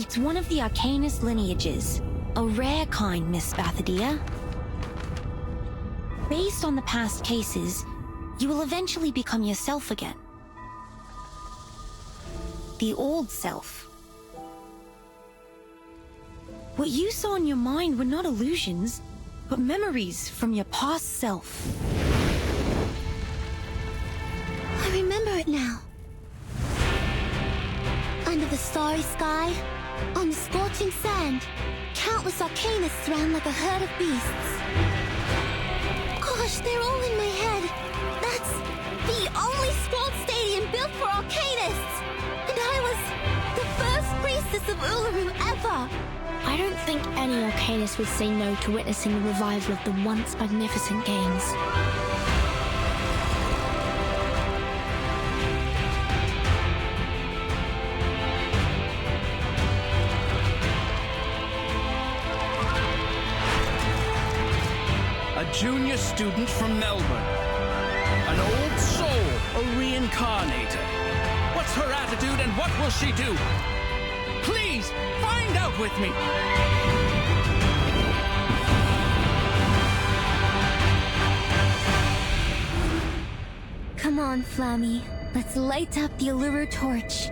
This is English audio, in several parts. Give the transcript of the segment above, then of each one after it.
It's one of the Arcanist lineages. A rare kind, Miss Bathadia. Based on the past cases, you will eventually become yourself again. The old self. What you saw in your mind were not illusions, but memories from your past self. I remember it now. Under the starry sky, on the scorching sand, countless Arcanists ran like a herd of beasts. Gosh, they're all in my head. That's the only Scroll Stadium built for Arcanists! And I was the first priestess of Uluru ever! I don't think any Arcanist would say no to witnessing the revival of the once magnificent games. A junior student from Melbourne. An old soul, a reincarnator. What's her attitude and what will she do? Please, find out with me! Come on, Flammy. Let's light up the Uluru torch.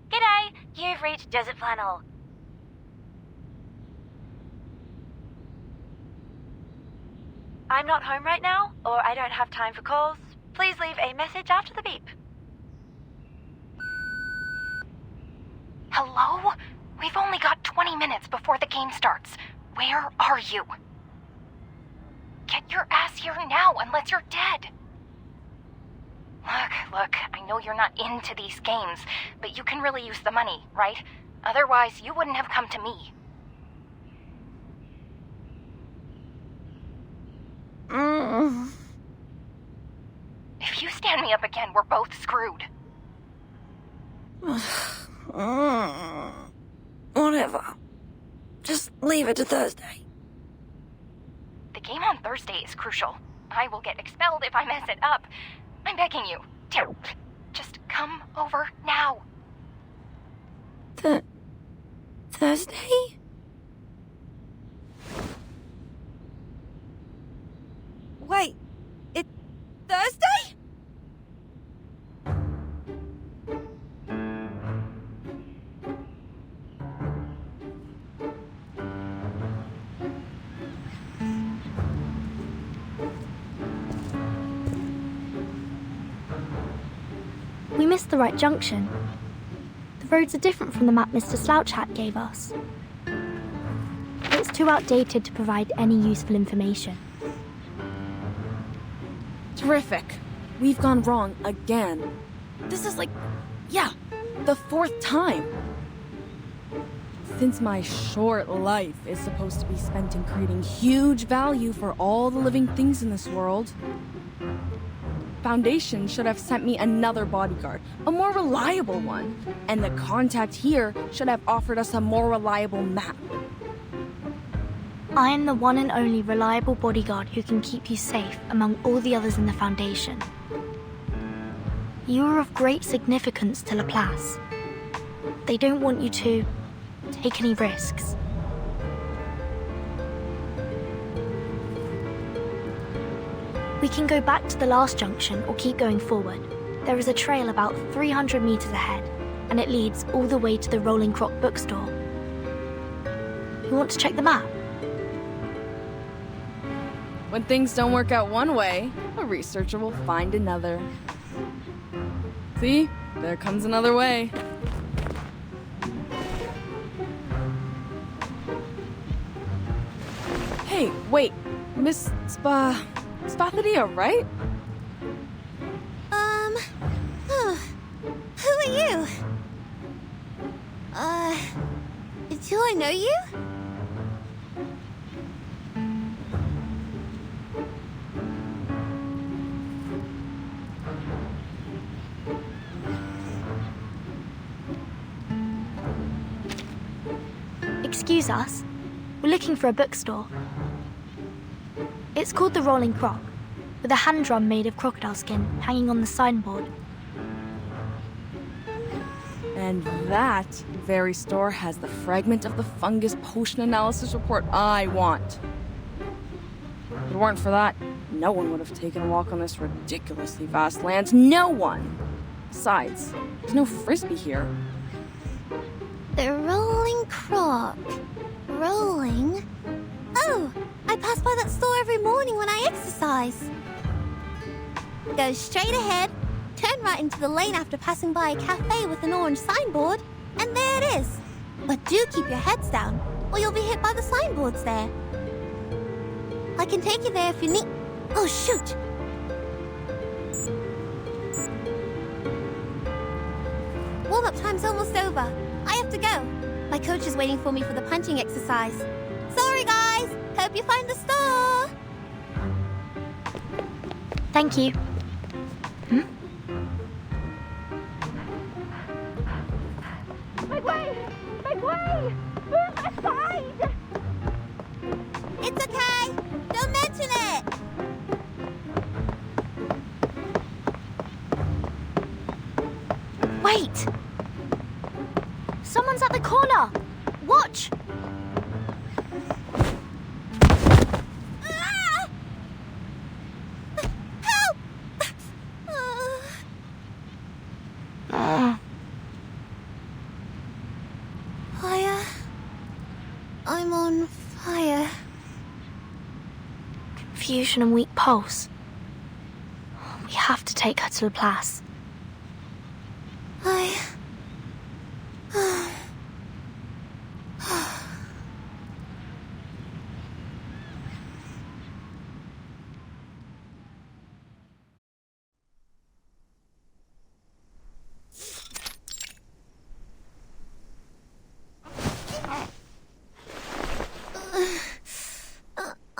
G'day! You've reached Desert Flannel. I'm not home right now, or I don't have time for calls. Please leave a message after the beep. Hello? We've only got 20 minutes before the game starts. Where are you? Get your ass here now unless you're dead. Look, I know you're not into these games, but you can really use the money, right? Otherwise, you wouldn't have come to me. If you stand me up again, we're both screwed. Whatever. Just leave it to Thursday. The game on Thursday is crucial. I will get expelled if I mess it up. I'm begging you. Just come over now. Thursday? Wait, it's Thursday? We missed the right junction. The roads are different from the map Mr. Slouch Hat gave us. It's too outdated to provide any useful information. Terrific. We've gone wrong again. This is like, the fourth time. Since my short life is supposed to be spent in creating huge value for all the living things in this world, Foundation should have sent me another bodyguard, a more reliable one. And the contact here should have offered us a more reliable map. I am the one and only reliable bodyguard who can keep you safe among all the others in the Foundation. You are of great significance to Laplace. They don't want you to take any risks. We can go back to the last junction or keep going forward. There is a trail about 300 meters ahead, and it leads all the way to the Rolling Croc bookstore. You want to check the map? When things don't work out one way, a researcher will find another. See? There comes another way. Hey, wait. Miss Spathadia, right? are you? Do I know you? Excuse us. We're looking for a bookstore. It's called the Rolling Croc, with a hand drum made of crocodile skin hanging on the signboard. And that very store has the fragment of the fungus potion analysis report I want. If it weren't for that, no one would have taken a walk on this ridiculously vast land. No one! Besides, there's no frisbee here. The Rolling Croc. Rolling? Oh, I pass by that store every morning when I exercise. Go straight ahead, turn right into the lane after passing by a cafe with an orange signboard, and there it is. But do keep your heads down, or you'll be hit by the signboards there. I can take you there if you need... Oh, shoot! Warm-up time's almost over. I have to go. My coach is waiting for me for the punching exercise. Sorry, guys. Hope you find the store. Thank you. Make way! Make way! Move aside! It's okay. Don't mention it. Wait! Someone's at the corner! Watch! Ah! Help! Fire. I'm on fire. Confusion and weak pulse. We have to take her to Laplace.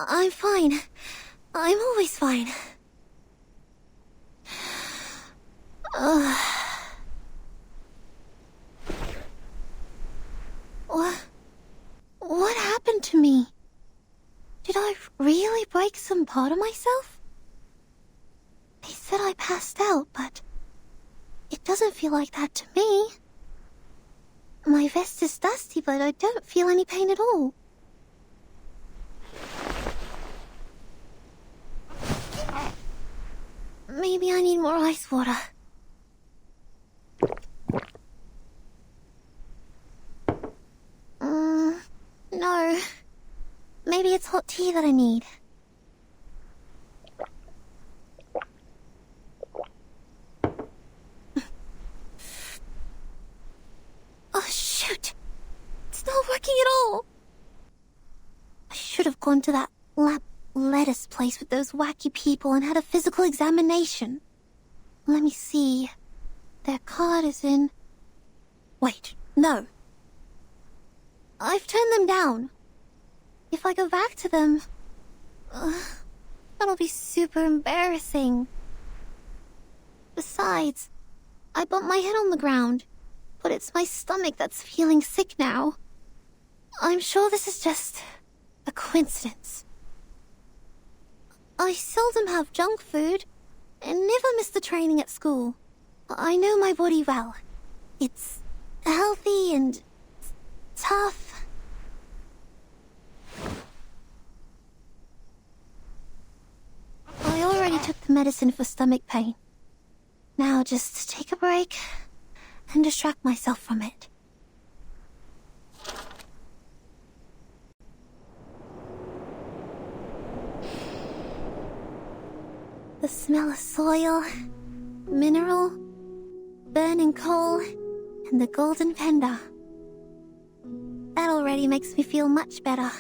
I'm fine. I'm always fine. What happened to me? Did I really break some part of myself? They said I passed out, but it doesn't feel like that to me. My vest is dusty, but I don't feel any pain at all. Maybe I need more ice water. No. Maybe it's hot tea that I need. Oh, shoot! It's not working at all! I should have gone to that lettuce place with those wacky people and had a physical examination. Let me see. Their card is in... Wait, no. I've turned them down. If I go back to them... that'll be super embarrassing. Besides, I bumped my head on the ground, but it's my stomach that's feeling sick now. I'm sure this is just a coincidence. I seldom have junk food, and never miss the training at school. I know my body well. It's healthy and tough. I already took the medicine for stomach pain. Now just take a break and distract myself from it. The smell of soil, mineral, burning coal, and the golden panda. That already makes me feel much better.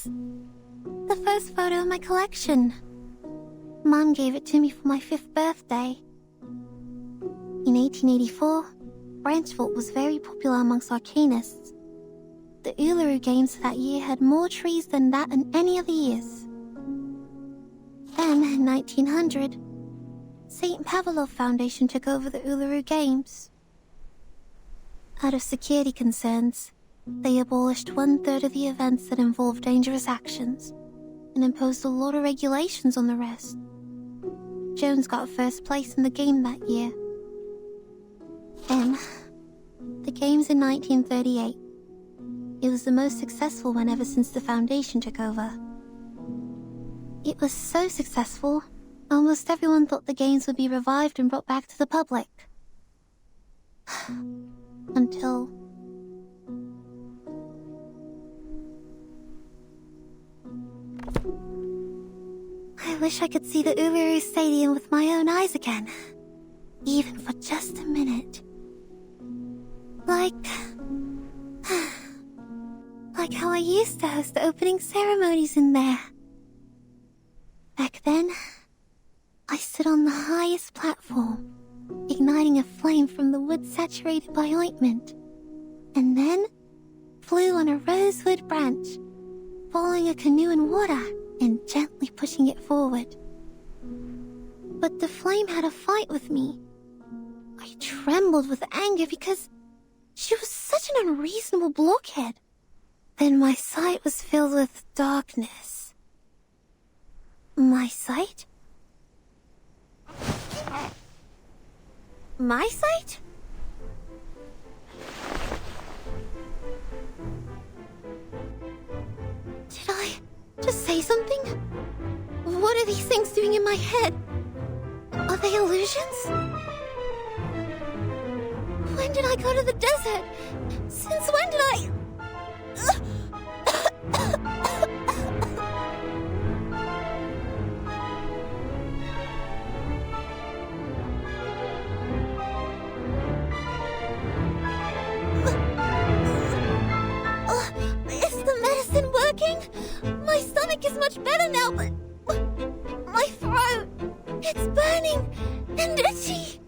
It's the first photo in my collection. Mum gave it to me for my 5th birthday. In 1884, Branchfort was very popular amongst arcanists. The Uluru Games that year had more trees than that in any other years. Then, in 1900, St. Pavlov Foundation took over the Uluru Games. Out of security concerns, they abolished 1/3 of the events that involved dangerous actions and imposed a lot of regulations on the rest. Jones got first place in the game that year. Then, the Games in 1938. It was the most successful one ever since the Foundation took over. It was so successful, almost everyone thought the Games would be revived and brought back to the public. Until... I wish I could see the Uluru Stadium with my own eyes again. Even for just a minute. Like how I used to host the opening ceremonies in there. Back then, I stood on the highest platform, igniting a flame from the wood saturated by ointment, and then flew on a rosewood branch, following a canoe in water and gently pushing it forward. But the flame had a fight with me. I trembled with anger because she was such an unreasonable blockhead. Then my sight was filled with darkness. My sight? My sight? Did I just say something? What are these things doing in my head? Are they illusions? When did I go to the desert? Since when did I... Is the medicine working? My stomach is much better now, but... my throat... it's burning and itchy.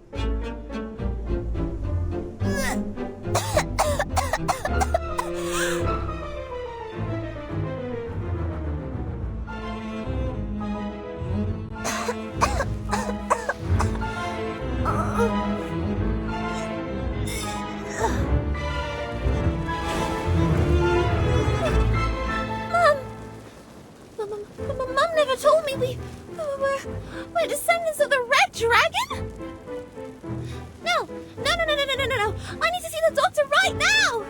Mum never told me we're descendants of the Red Dragon? No! I need to see the doctor right now!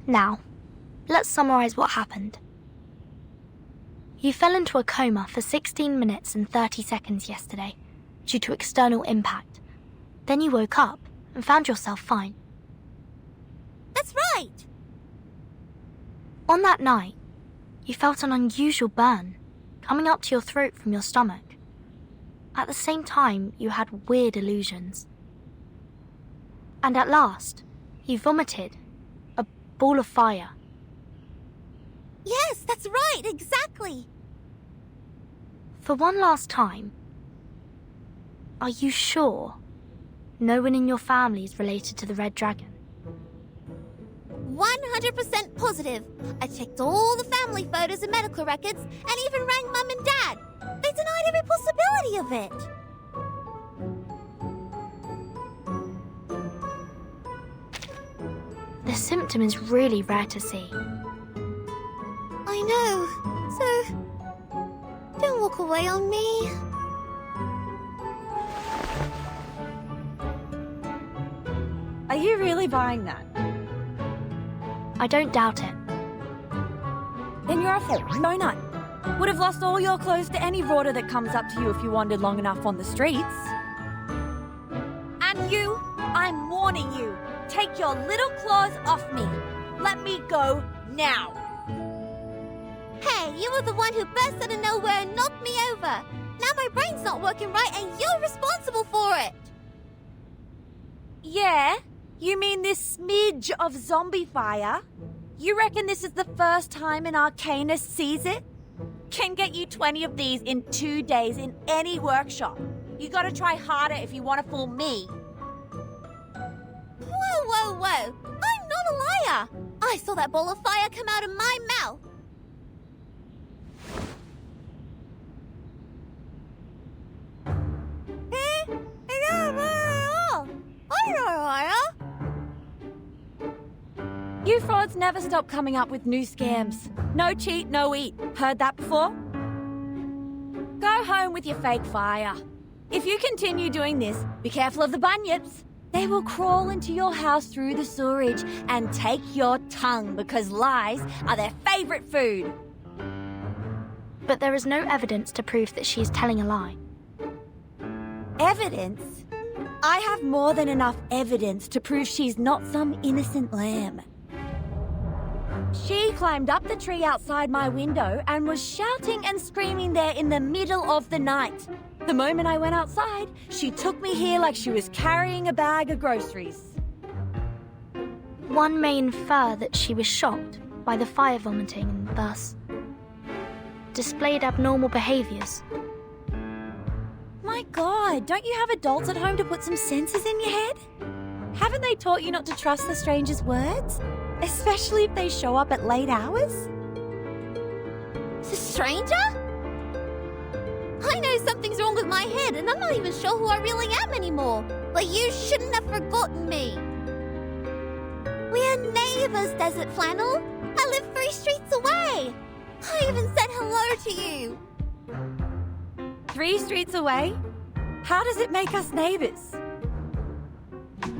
Now, let's summarize what happened. You fell into a coma for 16 minutes and 30 seconds yesterday due to external impact. Then you woke up and found yourself fine. That's right! On that night, you felt an unusual burn coming up to your throat from your stomach. At the same time, you had weird illusions. And at last, you vomited a ball of fire. Yes, that's right, exactly! For one last time, are you sure no one in your family is related to the Red Dragon? 100% positive. I checked all the family photos and medical records and even rang Mum and Dad. They denied every possibility of it. The symptom is really rare to see. I know, so don't walk away on me. Are you really buying that? I don't doubt it. Then you're a no-nut. Would have lost all your clothes to any rorter that comes up to you if you wandered long enough on the streets. And you, I'm warning you. Take your little claws off me. Let me go now. Hey, you were the one who burst out of nowhere and knocked me over. Now my brain's not working right and you're responsible for it. Yeah? You mean this smidge of zombie fire? You reckon this is the first time an arcanist sees it? Can get you 20 of these in 2 days in any workshop. You gotta try harder if you want to fool me. Whoa, whoa, whoa. I'm not a liar. I saw that ball of fire come out of my mouth. You frauds never stop coming up with new scams. No cheat, no eat. Heard that before? Go home with your fake fire. If you continue doing this, be careful of the bunyips. They will crawl into your house through the sewerage and take your tongue because lies are their favorite food. But there is no evidence to prove that she is telling a lie. Evidence? I have more than enough evidence to prove she's not some innocent lamb. She climbed up the tree outside my window and was shouting and screaming there in the middle of the night. The moment I went outside, she took me here like she was carrying a bag of groceries. One may infer that she was shocked by the fire vomiting and thus displayed abnormal behaviors. My God, don't you have adults at home to put some senses in your head? Haven't they taught you not to trust the stranger's words? Especially if they show up at late hours? The stranger? I know something's wrong with my head and I'm not even sure who I really am anymore. But you shouldn't have forgotten me. We're neighbors, Desert Flannel. I live 3 streets away. I even said hello to you. 3 streets away? How does it make us neighbors?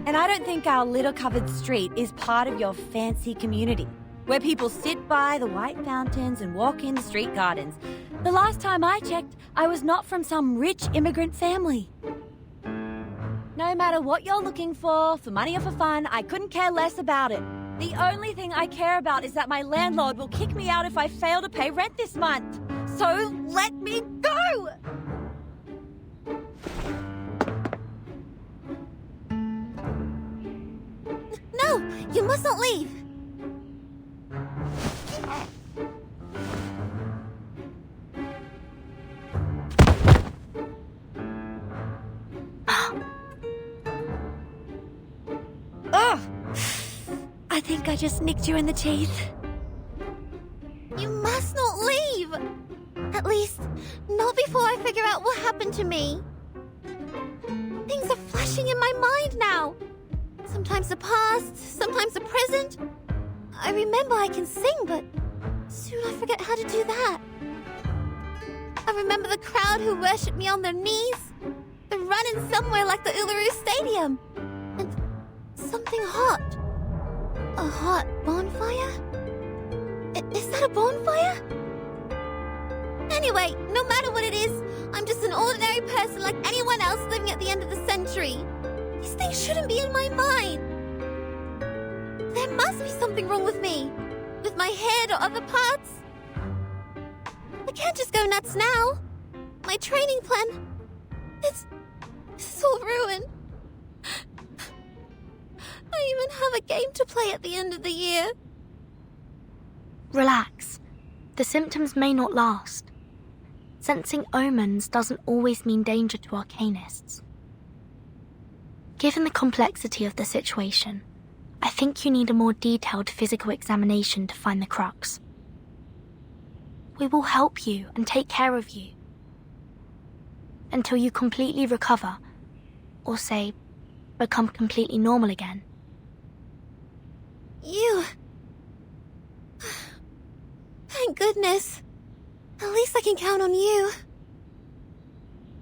And I don't think our little covered street is part of your fancy community, where people sit by the white fountains and walk in the street gardens. The last time I checked, I was not from some rich immigrant family. No matter what you're looking for money or for fun, I couldn't care less about it. The only thing I care about is that my landlord will kick me out if I fail to pay rent this month. So let me go! No, you must not leave. Ugh! I think I just nicked you in the teeth. You must not leave. At least, not before I figure out what happened to me. Things are flashing in my mind now. Sometimes the past, sometimes the present. I remember I can sing, but soon I forget how to do that. I remember the crowd who worshipped me on their knees. They're running somewhere like the Uluru Stadium. And something hot. A hot bonfire? Is that a bonfire? Anyway, no matter what it is, I'm just an ordinary person like anyone else living at the end of the century. These things shouldn't be in my mind. There must be something wrong with me. With my head or other parts. I can't just go nuts now. My training plan... It's all ruined. I even have a game to play at the end of the year. Relax. The symptoms may not last. Sensing omens doesn't always mean danger to arcanists. Given the complexity of the situation, I think you need a more detailed physical examination to find the crux. We will help you and take care of you until you completely recover, or say, become completely normal again. You... Thank goodness. At least I can count on you.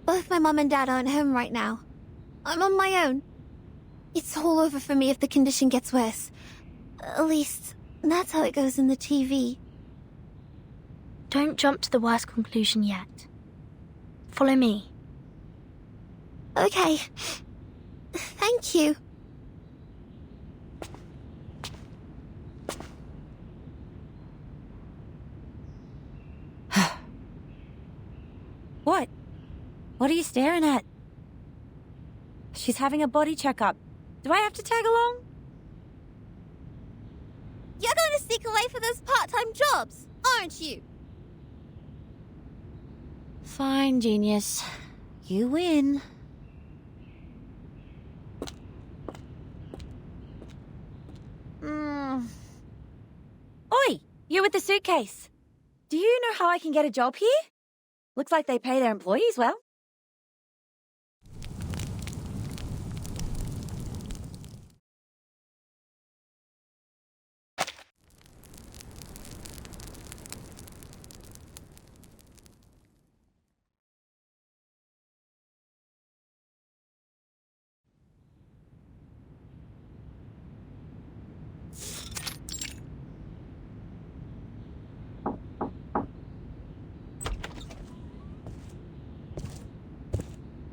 Both my mom and dad aren't home right now. I'm on my own. It's all over for me if the condition gets worse. At least, that's how it goes in the TV. Don't jump to the worst conclusion yet. Follow me. Okay. Thank you. What? What are you staring at? She's having a body checkup. Do I have to tag along? You're going to stick away for those part-time jobs, aren't you? Fine, genius. You win. Oi! You with the suitcase. Do you know how I can get a job here? Looks like they pay their employees well.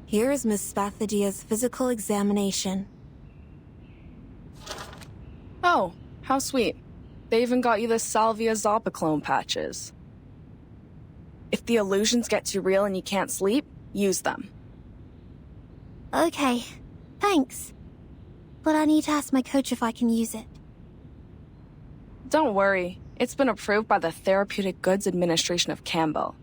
Here is Miss Spathadia's physical examination. Oh, how sweet. They even got you the Salvia Zopiclone patches. If the illusions get too real and you can't sleep, use them. Okay, thanks. But I need to ask my coach if I can use it. Don't worry, it's been approved by the Therapeutic Goods Administration of Campbell.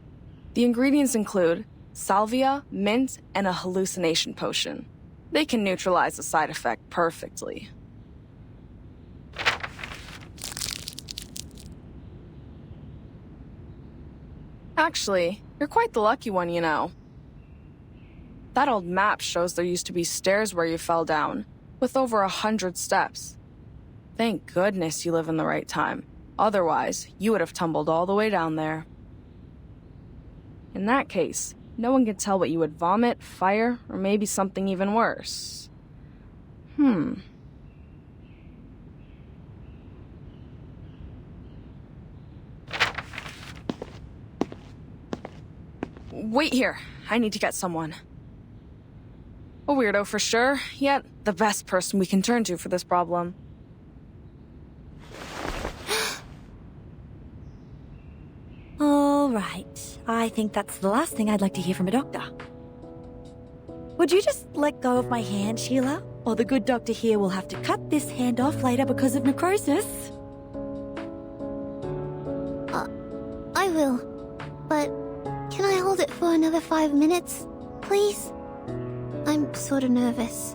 The ingredients include salvia, mint, and a hallucination potion. They can neutralize the side effect perfectly. Actually, you're quite the lucky one, you know. That old map shows there used to be stairs where you fell down, with over 100 steps. Thank goodness you live in the right time. Otherwise, you would have tumbled all the way down there. In that case, no one could tell what you would vomit, fire, or maybe something even worse. Wait here. I need to get someone. A weirdo for sure, yet the best person we can turn to for this problem. All right. I think that's the last thing I'd like to hear from a doctor. Would you just let go of my hand, Sheila? Or the good doctor here will have to cut this hand off later because of necrosis. I will. But can I hold it for another 5 minutes, please? I'm sort of nervous.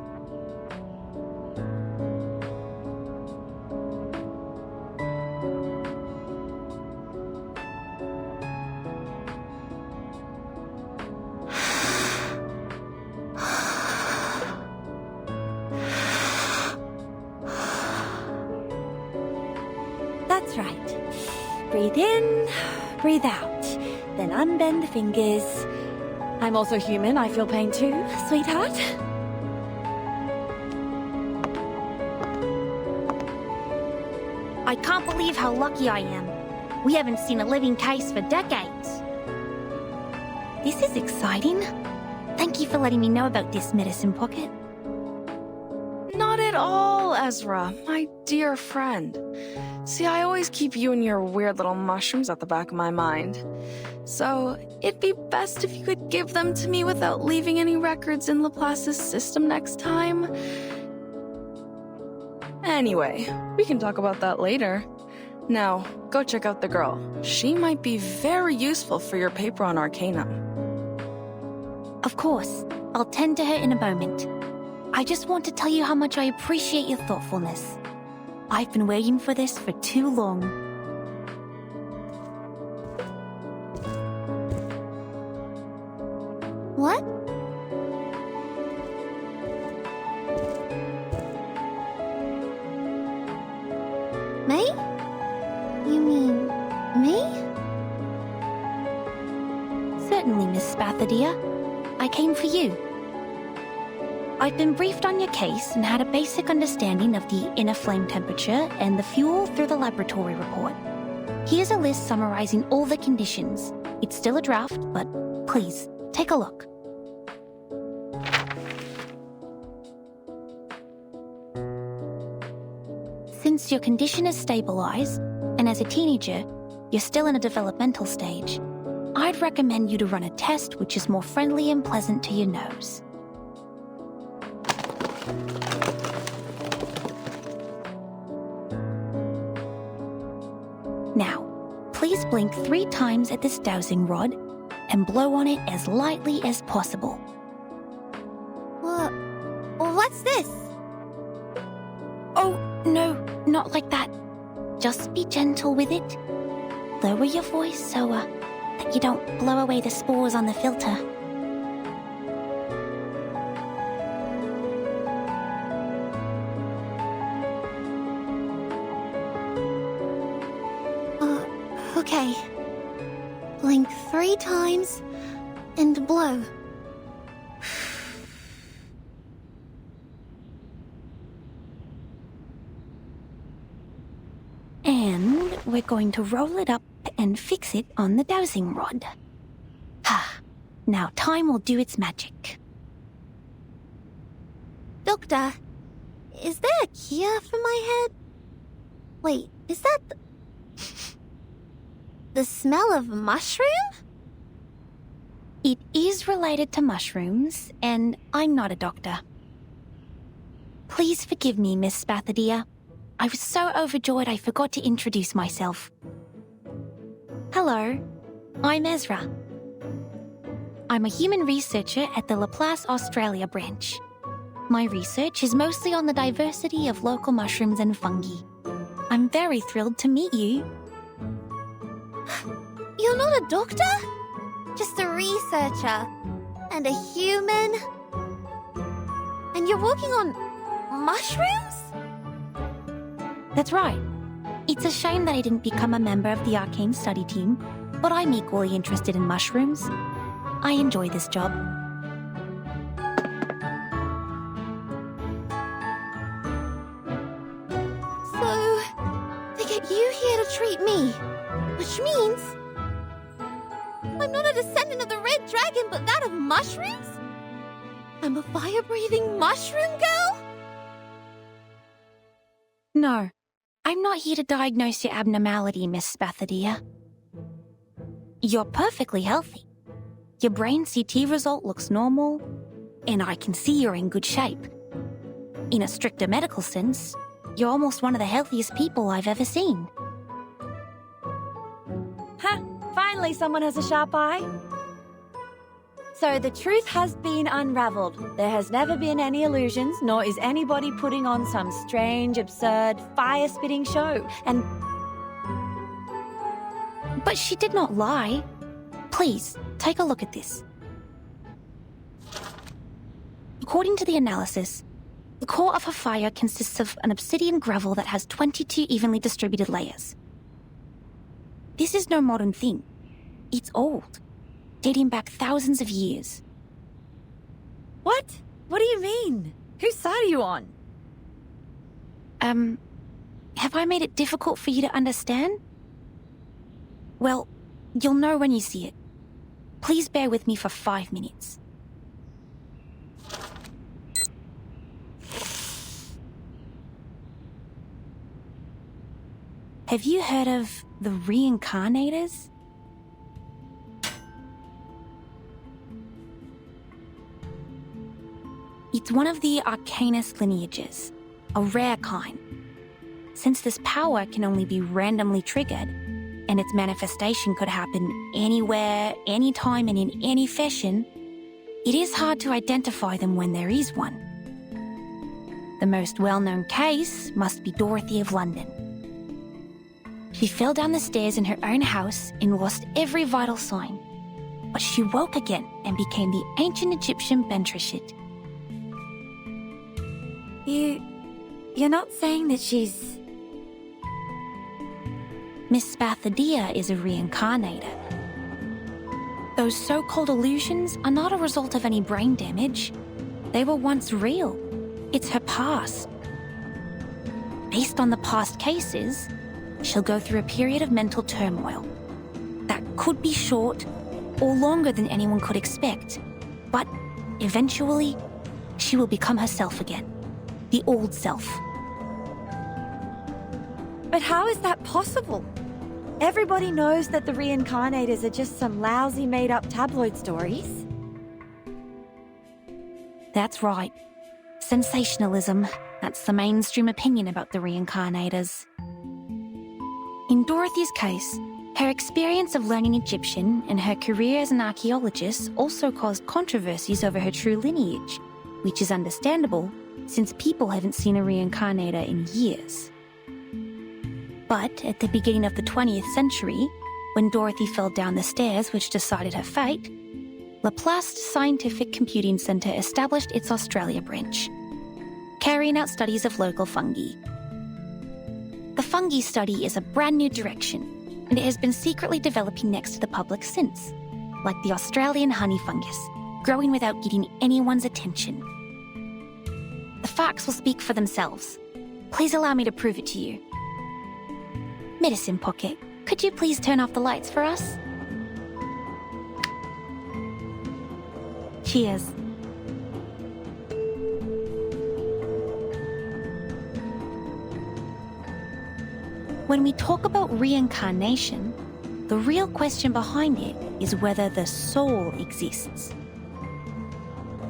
That's right. Breathe in, breathe out. Then unbend the fingers. I'm also human, I feel pain too, sweetheart. I can't believe how lucky I am. We haven't seen a living case for decades. This is exciting. Thank you for letting me know about this medicine pocket. Not at all, Ezra, my dear friend. See, I always keep you and your weird little mushrooms at the back of my mind. So, it'd be best if you could give them to me without leaving any records in Laplace's system next time. Anyway, we can talk about that later. Now, go check out the girl. She might be very useful for your paper on Arcanum. Of course, I'll tend to her in a moment. I just want to tell you how much I appreciate your thoughtfulness. I've been waiting for this for too long. What? May? You mean me? Certainly, Miss Spathadia. I came for you. I've been briefed on your case and had a basic understanding of the inner flame temperature and the fuel through the laboratory report. Here's a list summarizing all the conditions. It's still a draft, but please, take a look. Since your condition is stabilized, and as a teenager, you're still in a developmental stage, I'd recommend you to run a test which is more friendly and pleasant to your nose. Now, please blink 3 times at this dowsing rod and blow on it as lightly as possible. What's this? Oh, no, not like that. Just be gentle with it. Lower your voice so that you don't blow away the spores on the filter. Okay. Blink 3 times and blow. And we're going to roll it up and fix it on the dowsing rod. Now time will do its magic. Doctor, is there a cure for my head? Wait, is that the smell of mushroom? It is related to mushrooms, and I'm not a doctor. Please forgive me, Miss Spathadia. I was so overjoyed I forgot to introduce myself. Hello, I'm Ezra. I'm a human researcher at the Laplace Australia branch. My research is mostly on the diversity of local mushrooms and fungi. I'm very thrilled to meet you. You're not a doctor? Just a researcher. And a human? And you're working on mushrooms? That's right. It's a shame that I didn't become a member of the arcane study team, but I'm equally interested in mushrooms. I enjoy this job. So, they get you here to treat me, which means I'm not a descendant of the Red Dragon, but that of mushrooms? I'm a fire-breathing mushroom girl? No, I'm not here to diagnose your abnormality, Miss Spathadia. You're perfectly healthy. Your brain CT result looks normal, and I can see you're in good shape. In a stricter medical sense, you're almost one of the healthiest people I've ever seen. Ha! Finally someone has a sharp eye. So the truth has been unraveled. There has never been any illusions, nor is anybody putting on some strange, absurd, fire-spitting show. And But she did not lie. Please, take a look at this. According to the analysis, the core of her fire consists of an obsidian gravel that has 22 evenly distributed layers. This is no modern thing. It's old, dating back thousands of years. what? What do you mean? Whose side are you on? Have I made it difficult for you to understand? Well, you'll know when you see it. Please bear with me for 5 minutes. Have you heard of the reincarnators? It's one of the Arcanist lineages, a rare kind. Since this power can only be randomly triggered, and its manifestation could happen anywhere, anytime, and in any fashion, it is hard to identify them when there is one. The most well-known case must be Dorothy of London. She fell down the stairs in her own house and lost every vital sign. But she woke again and became the ancient Egyptian Bentreshit. You're not saying that she's... Miss Spathadia is a reincarnator. Those so-called illusions are not a result of any brain damage. They were once real. It's her past. Based on the past cases, she'll go through a period of mental turmoil. That could be short or longer than anyone could expect, but eventually, she will become herself again, the old self. But how is that possible? Everybody knows that the reincarnators are just some lousy made-up tabloid stories. That's right. Sensationalism. That's the mainstream opinion about the reincarnators. In Dorothy's case, her experience of learning Egyptian and her career as an archaeologist also caused controversies over her true lineage, which is understandable since people haven't seen a reincarnator in years. But at the beginning of the 20th century, when Dorothy fell down the stairs which decided her fate, Laplace Scientific Computing Centre established its Australia branch, carrying out studies of local fungi. The fungi study is a brand new direction, and it has been secretly developing next to the public since, like the Australian honey fungus, growing without getting anyone's attention. The facts will speak for themselves. Please allow me to prove it to you. Medicine Pocket, could you please turn off the lights for us? Cheers. When we talk about reincarnation, the real question behind it is whether the soul exists.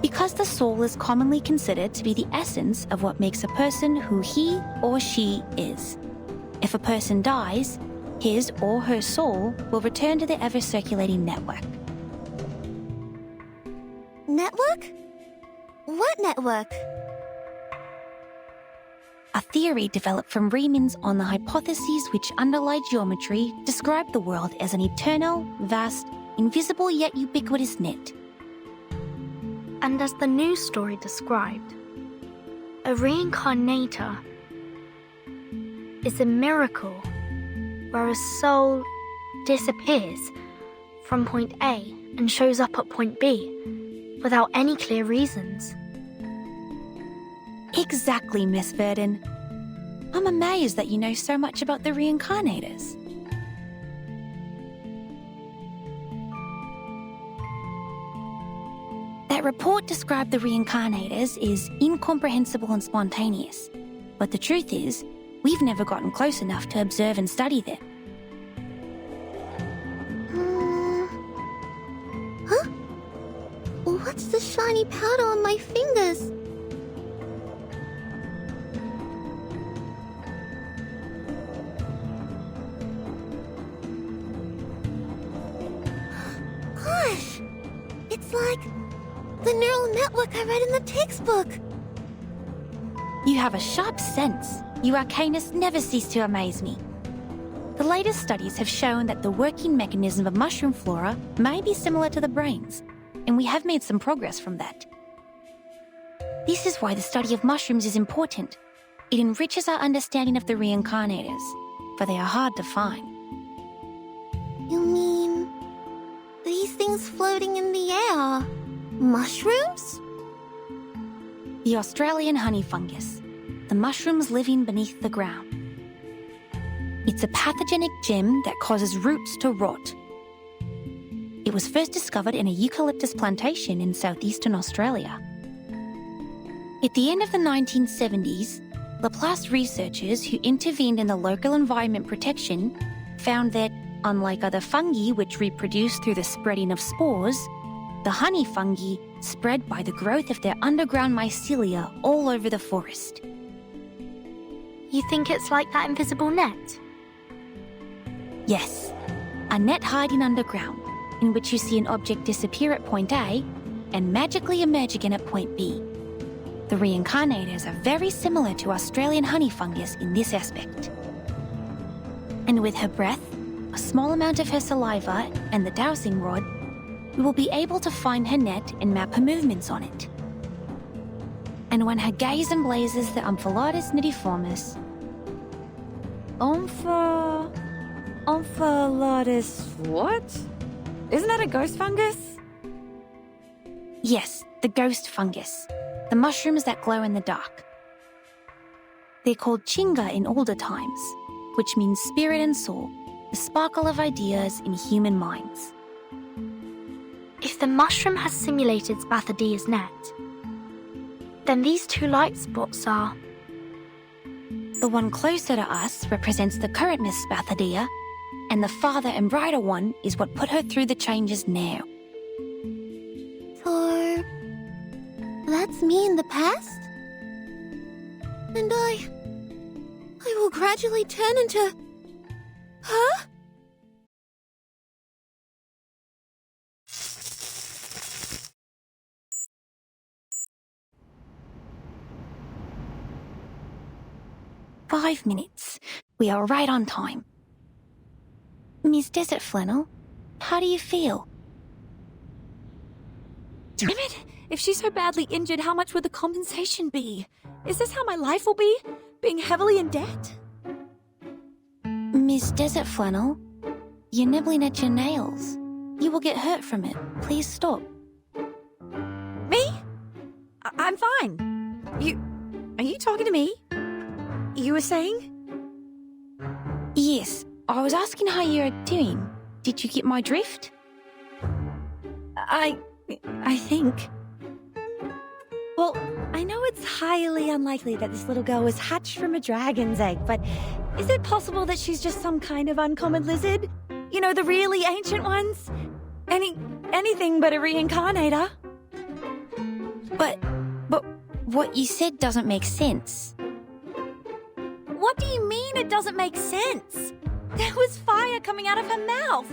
Because the soul is commonly considered to be the essence of what makes a person who he or she is. If a person dies, his or her soul will return to the ever-circulating network. Network? What network? A theory developed from Riemann's on the hypotheses which underlie geometry describe the world as an eternal, vast, invisible yet ubiquitous net. And as the news story described, a reincarnator is a miracle where a soul disappears from point A and shows up at point B without any clear reasons. Exactly, Miss Verdon. I'm amazed that you know so much about the reincarnators. That report described the reincarnators as incomprehensible and spontaneous. But the truth is, we've never gotten close enough to observe and study them. Huh? What's the shiny powder on my fingers? Gosh! It's like the neural network I read in the textbook. You have a sharp sense. You arcanists never cease to amaze me. The latest studies have shown that the working mechanism of mushroom flora may be similar to the brain's, and we have made some progress from that. This is why the study of mushrooms is important. It enriches our understanding of the reincarnators, for they are hard to find. You mean these things floating in the air? Mushrooms? The Australian honey fungus, the mushrooms living beneath the ground. It's a pathogenic gem that causes roots to rot. It was first discovered in a eucalyptus plantation in southeastern Australia. At the end of the 1970s, Laplace researchers who intervened in the local environment protection found that, unlike other fungi which reproduce through the spreading of spores, the honey fungi spread by the growth of their underground mycelia all over the forest. You think it's like that invisible net? Yes, a net hiding underground, in which you see an object disappear at point A and magically emerge again at point B. The reincarnators are very similar to Australian honey fungus in this aspect. And with her breath, a small amount of her saliva, and the dowsing rod, we will be able to find her net and map her movements on it. And when her gaze emblazes the Omphalotus nidiformis, Omphalotus what? Isn't that a ghost fungus? yes, the ghost fungus, the mushrooms that glow in the dark. They're called chinga in older times, which means spirit and soul, the sparkle of ideas in human minds. If the mushroom has simulated Spathadia's net, then these two light spots are... The one closer to us represents the current Miss Spathadia, and the farther and brighter one is what put her through the changes now. So... that's me in the past? And I will gradually turn into... Huh? "5 minutes. We are right on time. Miss Desert Flannel, how do you feel?" Damn it! If she's so badly injured, how much would the compensation be? Is this how my life will be? Being heavily in debt? Miss Desert Flannel, you're nibbling at your nails. You will get hurt from it. Please stop. Me? I'm fine. Are you talking to me? You were saying? Yes, I was asking how you're doing. Did you get my drift? I think. Well, I know it's highly unlikely that this little girl was hatched from a dragon's egg, but is it possible that she's just some kind of uncommon lizard? You know, the really ancient ones? Anything but a reincarnator. But what you said doesn't make sense. What do you mean it doesn't make sense? There was fire coming out of her mouth.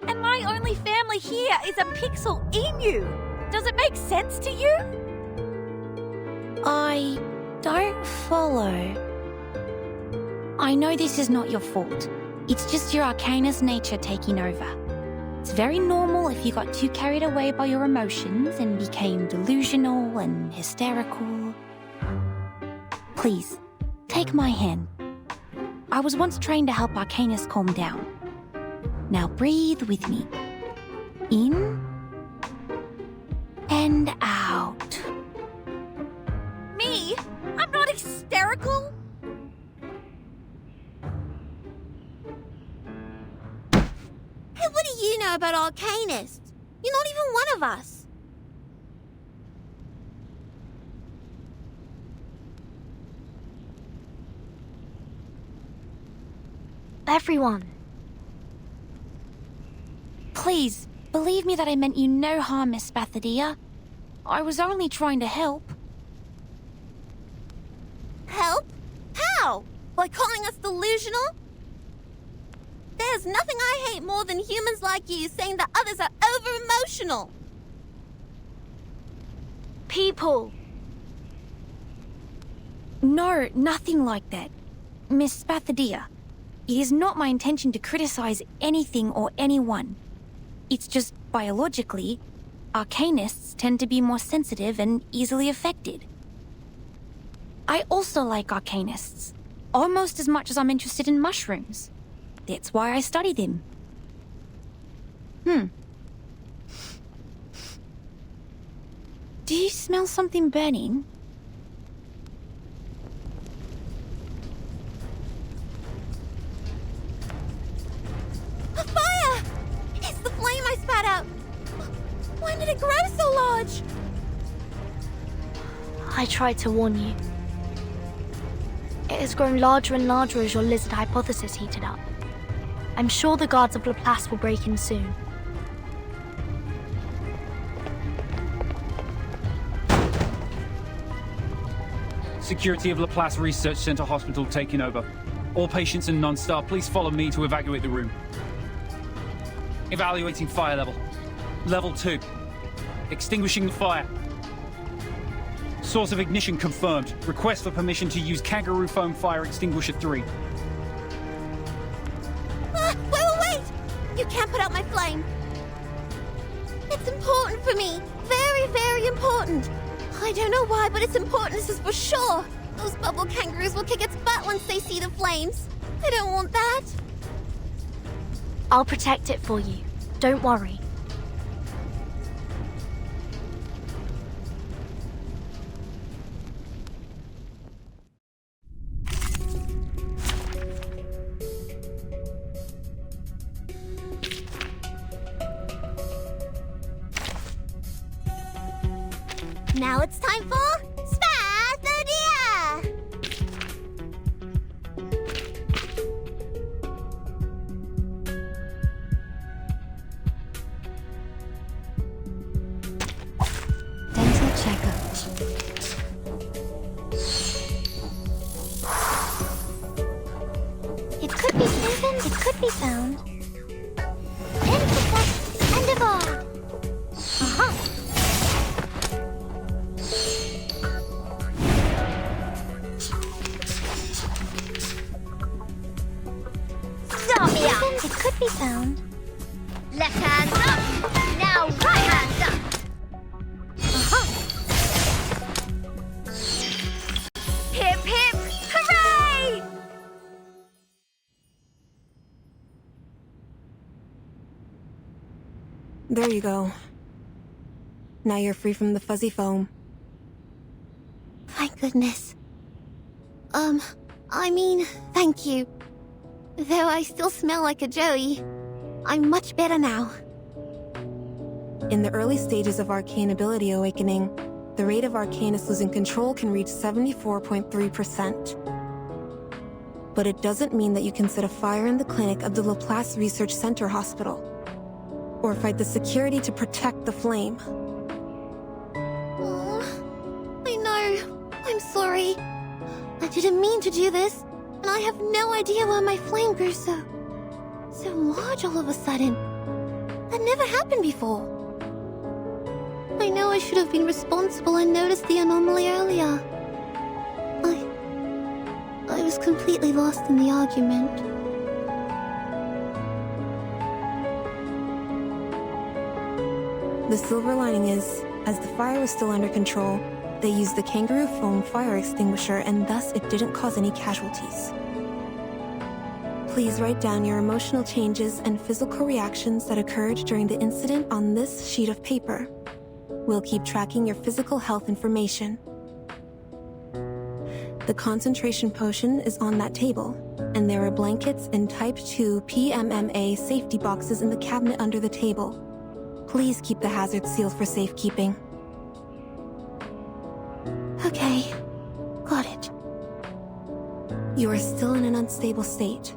And my only family here is a pixel emu. Does it make sense to you? I don't follow. I know this is not your fault. It's just your arcanist nature taking over. It's very normal if you got too carried away by your emotions and became delusional and hysterical. Please, take my hand. I was once trained to help arcanists calm down. Now breathe with me. In and out. Me? I'm not hysterical. Hey, what do you know about arcanists? You're not even one of us. Everyone. Please, believe me that I meant you no harm, Miss Spathadia. I was only trying to help. Help? How? By calling us delusional? There's nothing I hate more than humans like you saying that others are over-emotional. People. No, nothing like that. Miss Spathadia, it is not my intention to criticize anything or anyone. It's just biologically, arcanists tend to be more sensitive and easily affected. I also like arcanists, almost as much as I'm interested in mushrooms. That's why I study them. Do you smell something burning? A fire! It's the flame I spat out. When did it grow so large? I tried to warn you. It has grown larger and larger as your lizard hypothesis heated up. I'm sure the guards of Laplace will break in soon. Security of Laplace Research Center Hospital taking over. All patients and non-staff, please follow me to evacuate the room. Evaluating fire level. Level 2. Extinguishing the fire. Source of ignition confirmed. Request for permission to use Kangaroo Foam Fire Extinguisher 3. Wait! You can't put out my flame. It's important for me. Very, very important. I don't know why, but it's important, this is for sure. Those bubble kangaroos will kick its butt once they see the flames. I don't want that. I'll protect it for you. Don't worry. could be found. Intercept Endeavor! Aha! Stop me up! It could be found. Left hand up! Now right hand up! Hip hip hooray! There you go. Now you're free from the fuzzy foam. Thank goodness. Thank you. Though I still smell like a Joey, I'm much better now. In the early stages of arcane ability awakening, the rate of Arcanus losing control can reach 74.3%. But it doesn't mean that you can set a fire in the clinic of the Laplace Research Center Hospital, or fight the security to protect the flame. Oh, I know. I'm sorry. I didn't mean to do this, and I have no idea why my flame grew so large all of a sudden. That never happened before. I know I should have been responsible and noticed the anomaly earlier. I was completely lost in the argument. The silver lining is, as the fire was still under control, they used the kangaroo foam fire extinguisher and thus it didn't cause any casualties. Please write down your emotional changes and physical reactions that occurred during the incident on this sheet of paper. We'll keep tracking your physical health information. The concentration potion is on that table, and there are blankets and Type 2 PMMA safety boxes in the cabinet under the table. Please keep the hazard sealed for safekeeping. Okay, got it. You are still in an unstable state.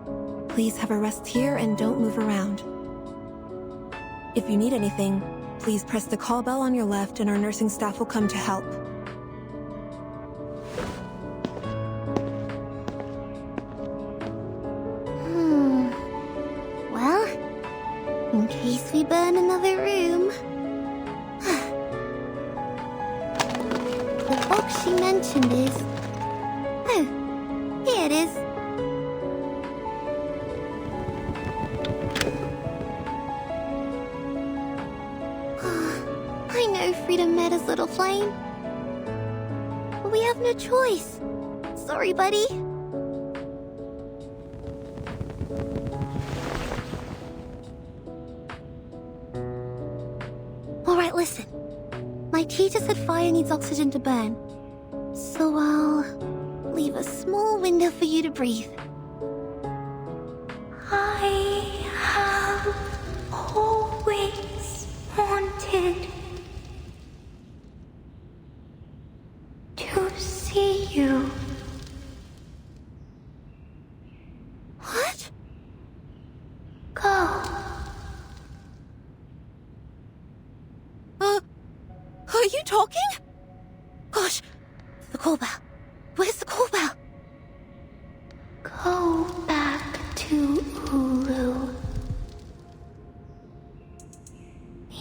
Please have a rest here and don't move around. If you need anything, please press the call bell on your left and our nursing staff will come to help. Well, in case we burn another room... The box she mentioned is... Oh, here it is. I know freedom matters, little flame. But we have no choice. Sorry, buddy. Alright, listen. My teacher said fire needs oxygen to burn. So I'll leave a small window for you to breathe. I have always wanted to see you. What? Go. Are you talking? Gosh, the call bell. Where's the call bell? Go back to Ulu.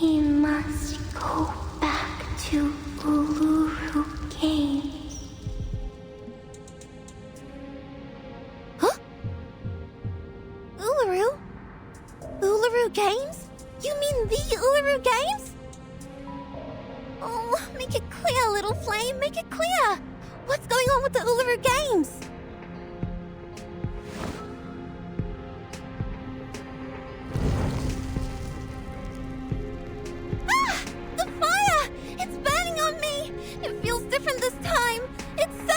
We must go back to Uluru Games. Huh? Uluru? Uluru Games? You mean the Uluru Games? Oh, make it clear, little flame, make it clear. What's going on with the Uluru Games? Ah! The fire! It's burning on me! It feels different this time. It's so...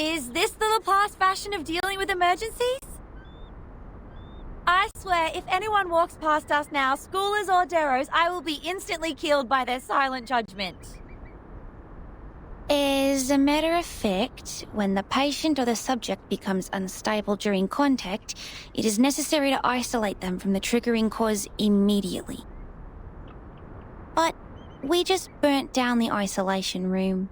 Is this the Laplace fashion of dealing with emergencies? I swear, if anyone walks past us now, schoolers or deros, I will be instantly killed by their silent judgment. As a matter of fact, when the patient or the subject becomes unstable during contact, it is necessary to isolate them from the triggering cause immediately. But we just burnt down the isolation room.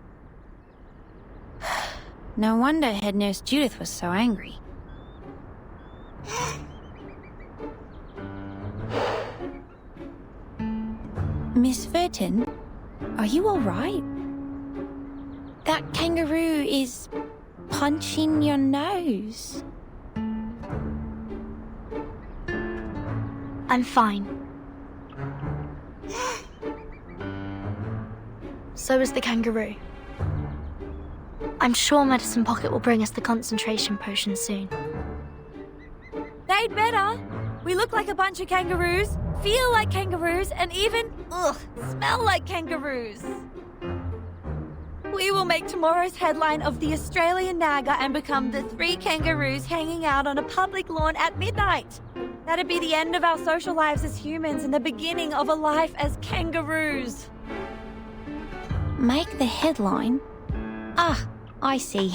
No wonder head nurse Judith was so angry. Miss Verton, are you all right? That kangaroo is punching your nose. I'm fine. So is the kangaroo. I'm sure Medicine Pocket will bring us the concentration potion soon. They'd better. We look like a bunch of kangaroos, feel like kangaroos, and even, smell like kangaroos. We will make tomorrow's headline of the Australian Naga and become the 3 kangaroos hanging out on a public lawn at midnight. That'd be the end of our social lives as humans and the beginning of a life as kangaroos. Make the headline? Ah, I see.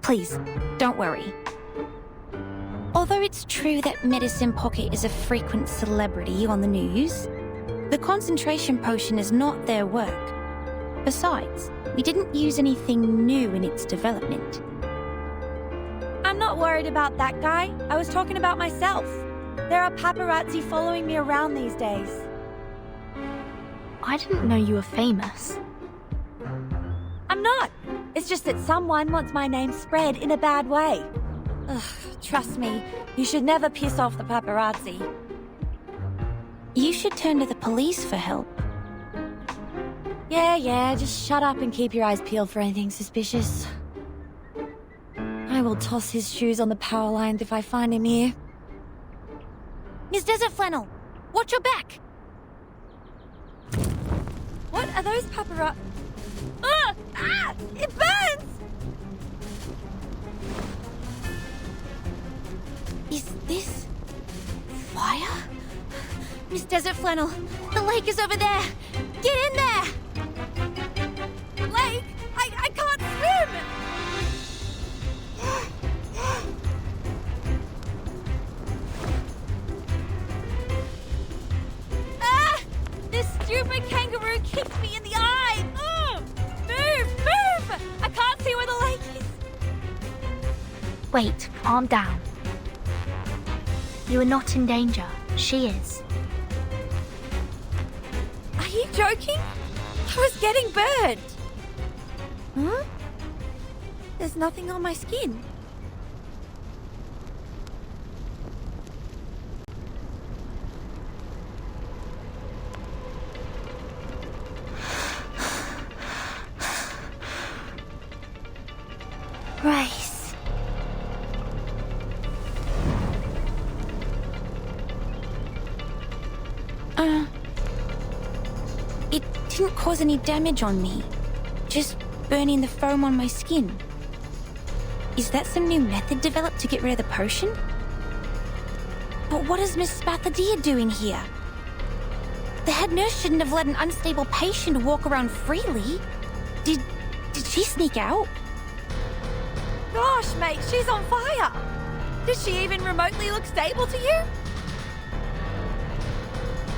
Please, don't worry. Although it's true that Medicine Pocket is a frequent celebrity on the news, the concentration potion is not their work. Besides, we didn't use anything new in its development. I'm not worried about that guy. I was talking about myself. There are paparazzi following me around these days. I didn't know you were famous. I'm not. It's just that someone wants my name spread in a bad way. Ugh, trust me, you should never piss off the paparazzi. You should turn to the police for help. Yeah, just shut up and keep your eyes peeled for anything suspicious. I will toss his shoes on the power lines if I find him here. Miss Desert Flannel, watch your back! What are those paparazzi? Ugh! Ah! It burns! Is this fire? Miss Desert Flannel, the lake is over there! Get in there! Lake? I can't swim! Ah! This stupid kangaroo kicked me in the eye! Ugh! Move! I can't see where the lake is! Wait, calm down. You are not in danger. She is. Are you joking? I was getting burned! Huh? There's nothing on my skin. Rice. It didn't cause any damage on me. Just burning the foam on my skin. Is that some new method developed to get rid of the potion? But what is Miss Spathadia doing here? The head nurse shouldn't have let an unstable patient walk around freely. Did she sneak out? Gosh, mate, she's on fire! Did she even remotely look stable to you?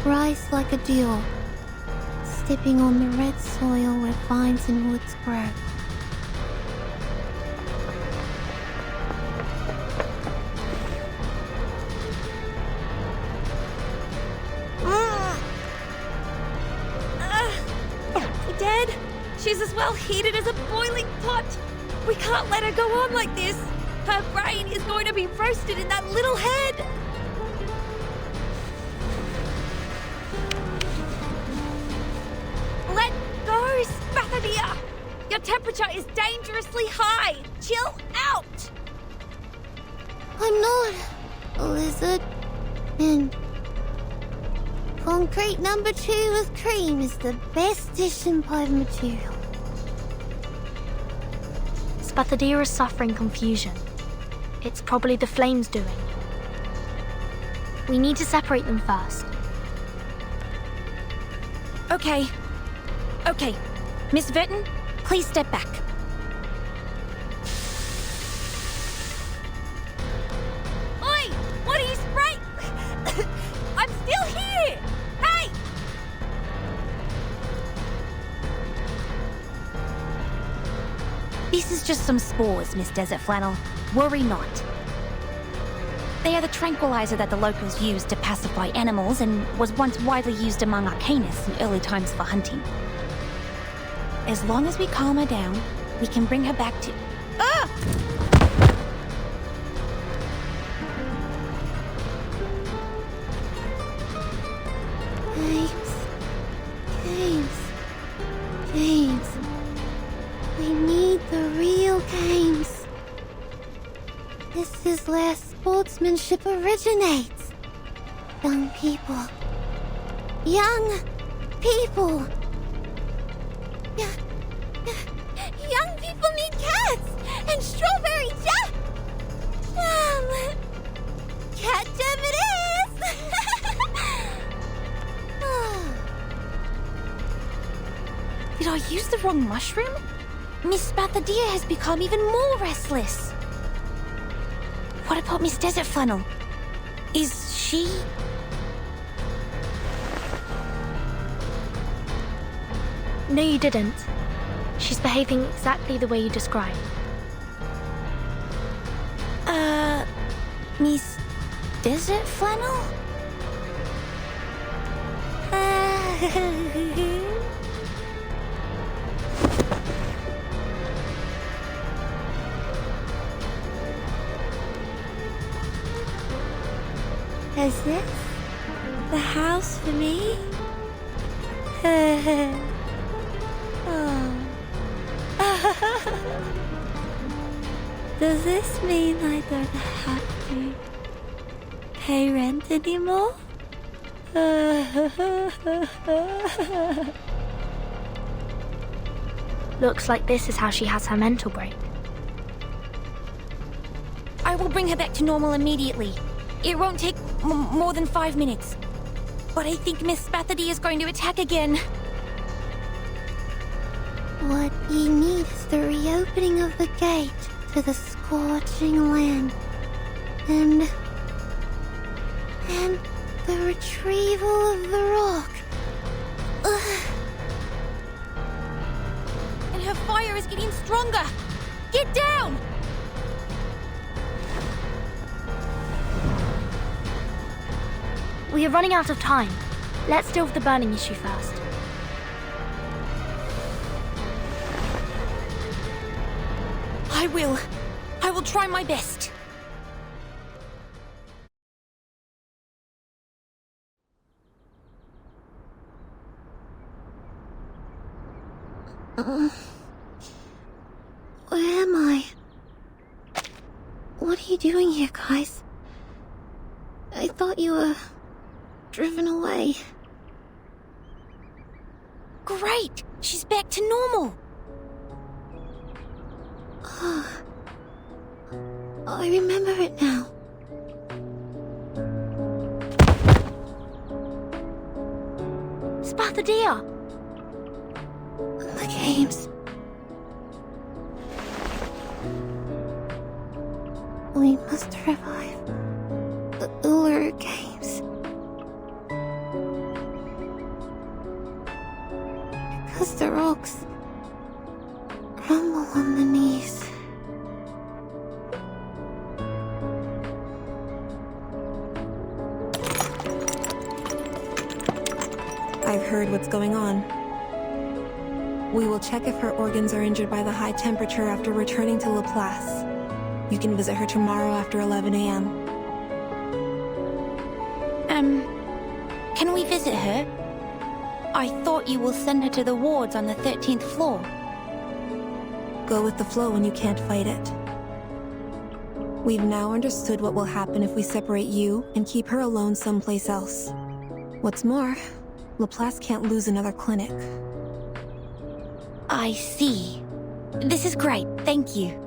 Rise like a dew, stepping on the red soil where vines and woods grow. Dead? She's as well heated as a boiling pot. We can't let her go on like this. Her brain is going to be roasted in that little head. Let go, Spathadia. Your temperature is dangerously high. Chill out. I'm not a lizard. And concrete number 2 with cream is the best dish in pod material. Spathadia is suffering confusion. It's probably the flames doing. We need to separate them first. Okay. Okay. Miss Verton, please step back. Oi! What are you spraying? I'm still here! Hey! This is just some spores, Miss Desert Flannel. Worry not. They are the tranquilizer that the locals used to pacify animals and was once widely used among Arcanists in early times for hunting. As long as we calm her down, we can bring her back to... Ah! James. We need the real games. This is where sportsmanship originates. Young people. Young people. Young people need cats and strawberry jam. Cat jam it is. Did I use the wrong mushroom? Miss Spathadia has become even more restless. What about Miss Desert Flannel? Is she... No, you didn't. She's behaving exactly the way you described. Miss Desert Flannel? Is this the house for me? Does this mean I don't have to pay rent anymore? Looks like this is how she has her mental break. I will bring her back to normal immediately. It won't take more than 5 minutes. But I think Miss Spathadia is going to attack again. What we need is the reopening of the gate to the scorching land. And the retrieval of the rock. And her fire is getting stronger. Get down! We are running out of time. Let's deal with the burning issue first. I will try my best. Where am I? What are you doing here, guys? I thought you were driven away. Great! She's back to normal. I remember it now. Spathadia! The games. We must revive the Uller games. Because the rocks rumble on the knees. I've heard what's going on. We will check if her organs are injured by the high temperature after returning to Laplace. You can visit her tomorrow after 11 a.m. Can we visit her? I thought you will send her to the wards on the 13th floor. Go with the flow when you can't fight it. We've now understood what will happen if we separate you and keep her alone someplace else. What's more, Laplace can't lose another clinic. I see. This is great, thank you.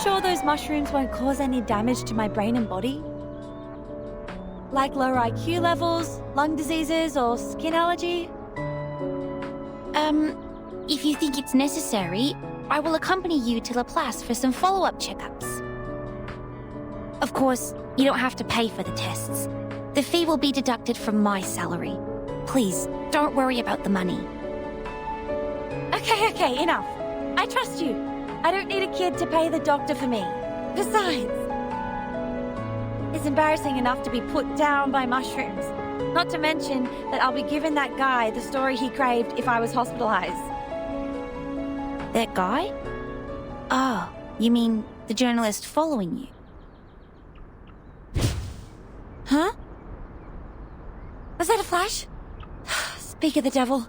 sure those mushrooms won't cause any damage to my brain and body? Like lower IQ levels, lung diseases, or skin allergy? If you think it's necessary, I will accompany you to Laplace for some follow-up checkups. Of course, you don't have to pay for the tests. The fee will be deducted from my salary. Please, don't worry about the money. Okay, enough. I trust you. I don't need a kid to pay the doctor for me. Besides, it's embarrassing enough to be put down by mushrooms. Not to mention that I'll be giving that guy the story he craved if I was hospitalized. That guy? Oh, you mean the journalist following you? Huh? Was that a flash? Speak of the devil.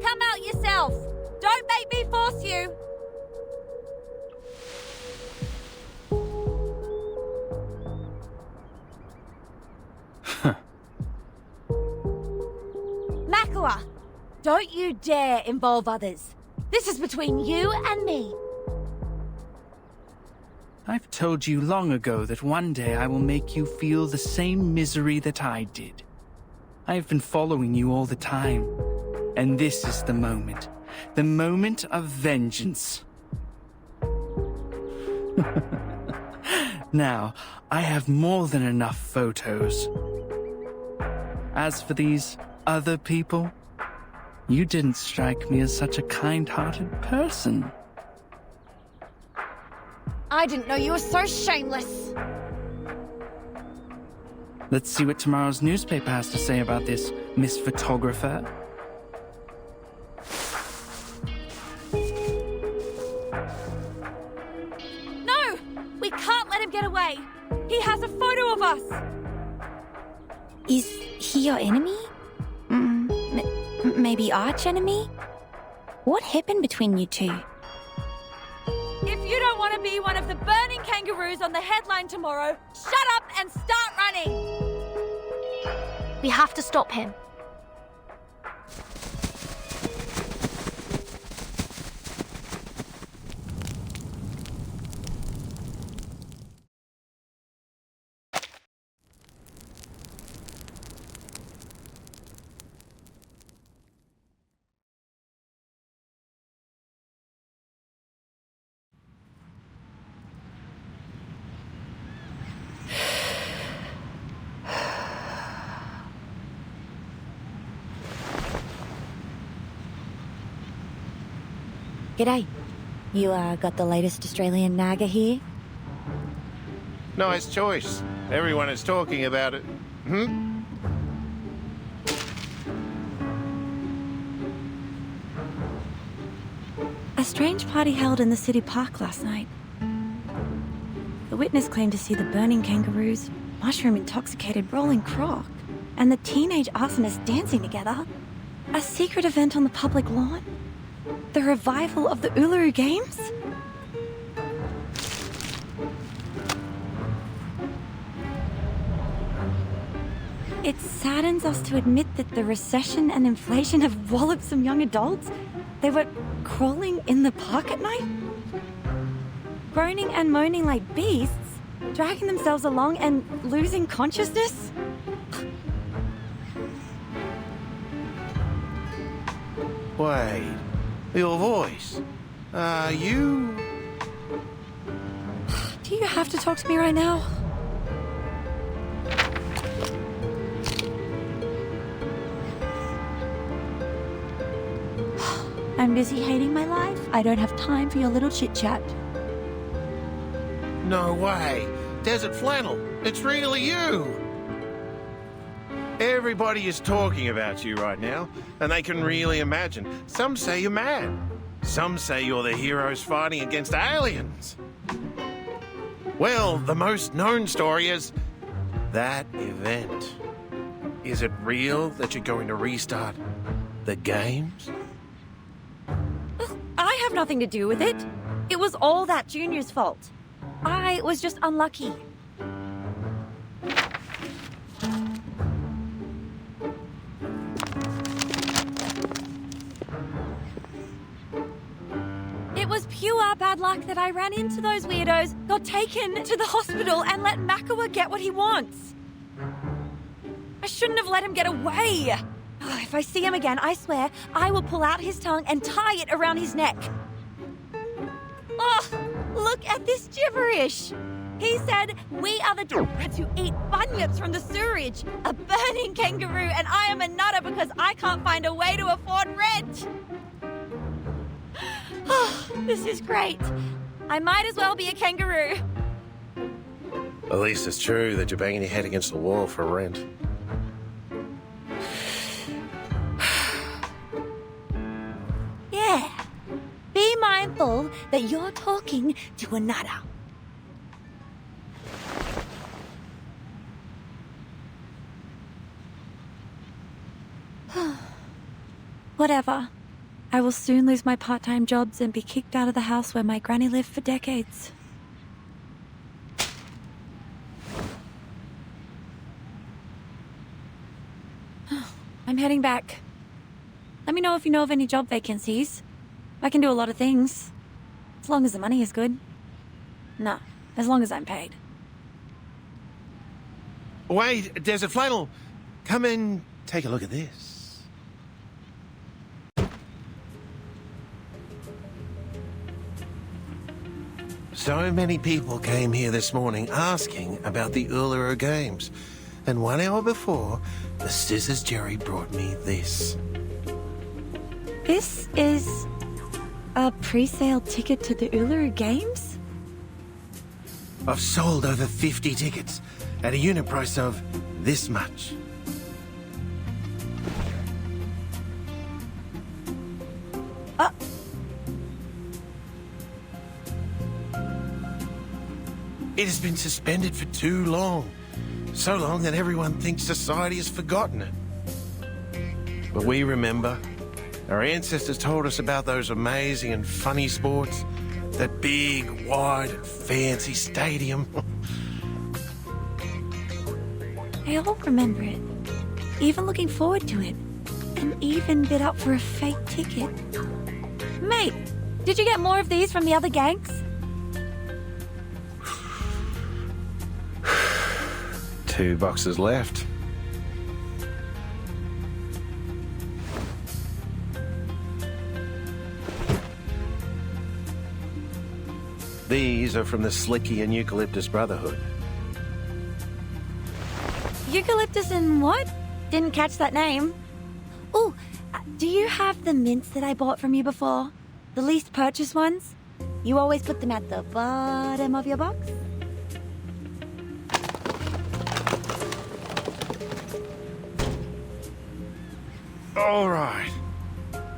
Come out yourself! Don't make me force you! Makua, don't you dare involve others. This is between you and me. I've told you long ago that one day I will make you feel the same misery that I did. I have been following you all the time, and this is the moment of vengeance. Now, I have more than enough photos. As for these other people, you didn't strike me as such a kind-hearted person. I didn't know you were so shameless. Let's see what tomorrow's newspaper has to say about this, Miss Photographer. No! We can't let him get away! He has a photo of us! Is he your enemy? Maybe arch enemy? What happened between you two? If you don't want to be one of the burning kangaroos on the headline tomorrow, shut up and start running! We have to stop him. G'day. You, got the latest Australian Naga here? Nice choice. Everyone is talking about it. A strange party held in the city park last night. The witness claimed to see the burning kangaroos, mushroom-intoxicated rolling croc, and the teenage arsonists dancing together. A secret event on the public lawn? The revival of the Uluru Games? It saddens us to admit that the recession and inflation have walloped some young adults. They were crawling in the park at night, groaning and moaning like beasts, dragging themselves along and losing consciousness. Wait, your voice. You... Do you have to talk to me right now? I'm busy hating my life. I don't have time for your little chit-chat. No way. Desert Flannel, it's really you. Everybody is talking about you right now, and they can really imagine. Some say you're mad. Some say you're the heroes fighting against aliens. Well, the most known story is that event. Is it real that you're going to restart the games? I have nothing to do with it. It was all that Junior's fault. I was just unlucky. was pure bad luck that I ran into those weirdos, got taken to the hospital, and let Makawa get what he wants. I shouldn't have let him get away. Oh, if I see him again, I swear I will pull out his tongue and tie it around his neck. Oh, look at this gibberish. He said, we are the drunkards who eat bunyips from the sewerage, a burning kangaroo, and I am a nutter because I can't find a way to afford rent. Oh, this is great. I might as well be a kangaroo. At least it's true that you're banging your head against the wall for rent. Yeah. Be mindful that you're talking to a nutter. Whatever. I will soon lose my part-time jobs and be kicked out of the house where my granny lived for decades. I'm heading back. Let me know if you know of any job vacancies. I can do a lot of things. As long as the money is good. No, as long as I'm paid. Wait, Desert Flannel. Come and take a look at this. So many people came here this morning asking about the Uluru Games. And 1 hour before, the Scissors Jerry brought me this. This is a pre-sale ticket to the Uluru Games? I've sold over 50 tickets at a unit price of this much. It has been suspended for too long. So long that everyone thinks society has forgotten it. But we remember. Our ancestors told us about those amazing and funny sports. That big, wide, fancy stadium. I all remember it. Even looking forward to it. And even bid up for a fake ticket. Mate, did you get more of these from the other gangs? 2 boxes left. These are from the Slicky and Eucalyptus Brotherhood. Eucalyptus and what? Didn't catch that name. Oh, do you have the mints that I bought from you before? The least purchased ones? You always put them at the bottom of your box? All right.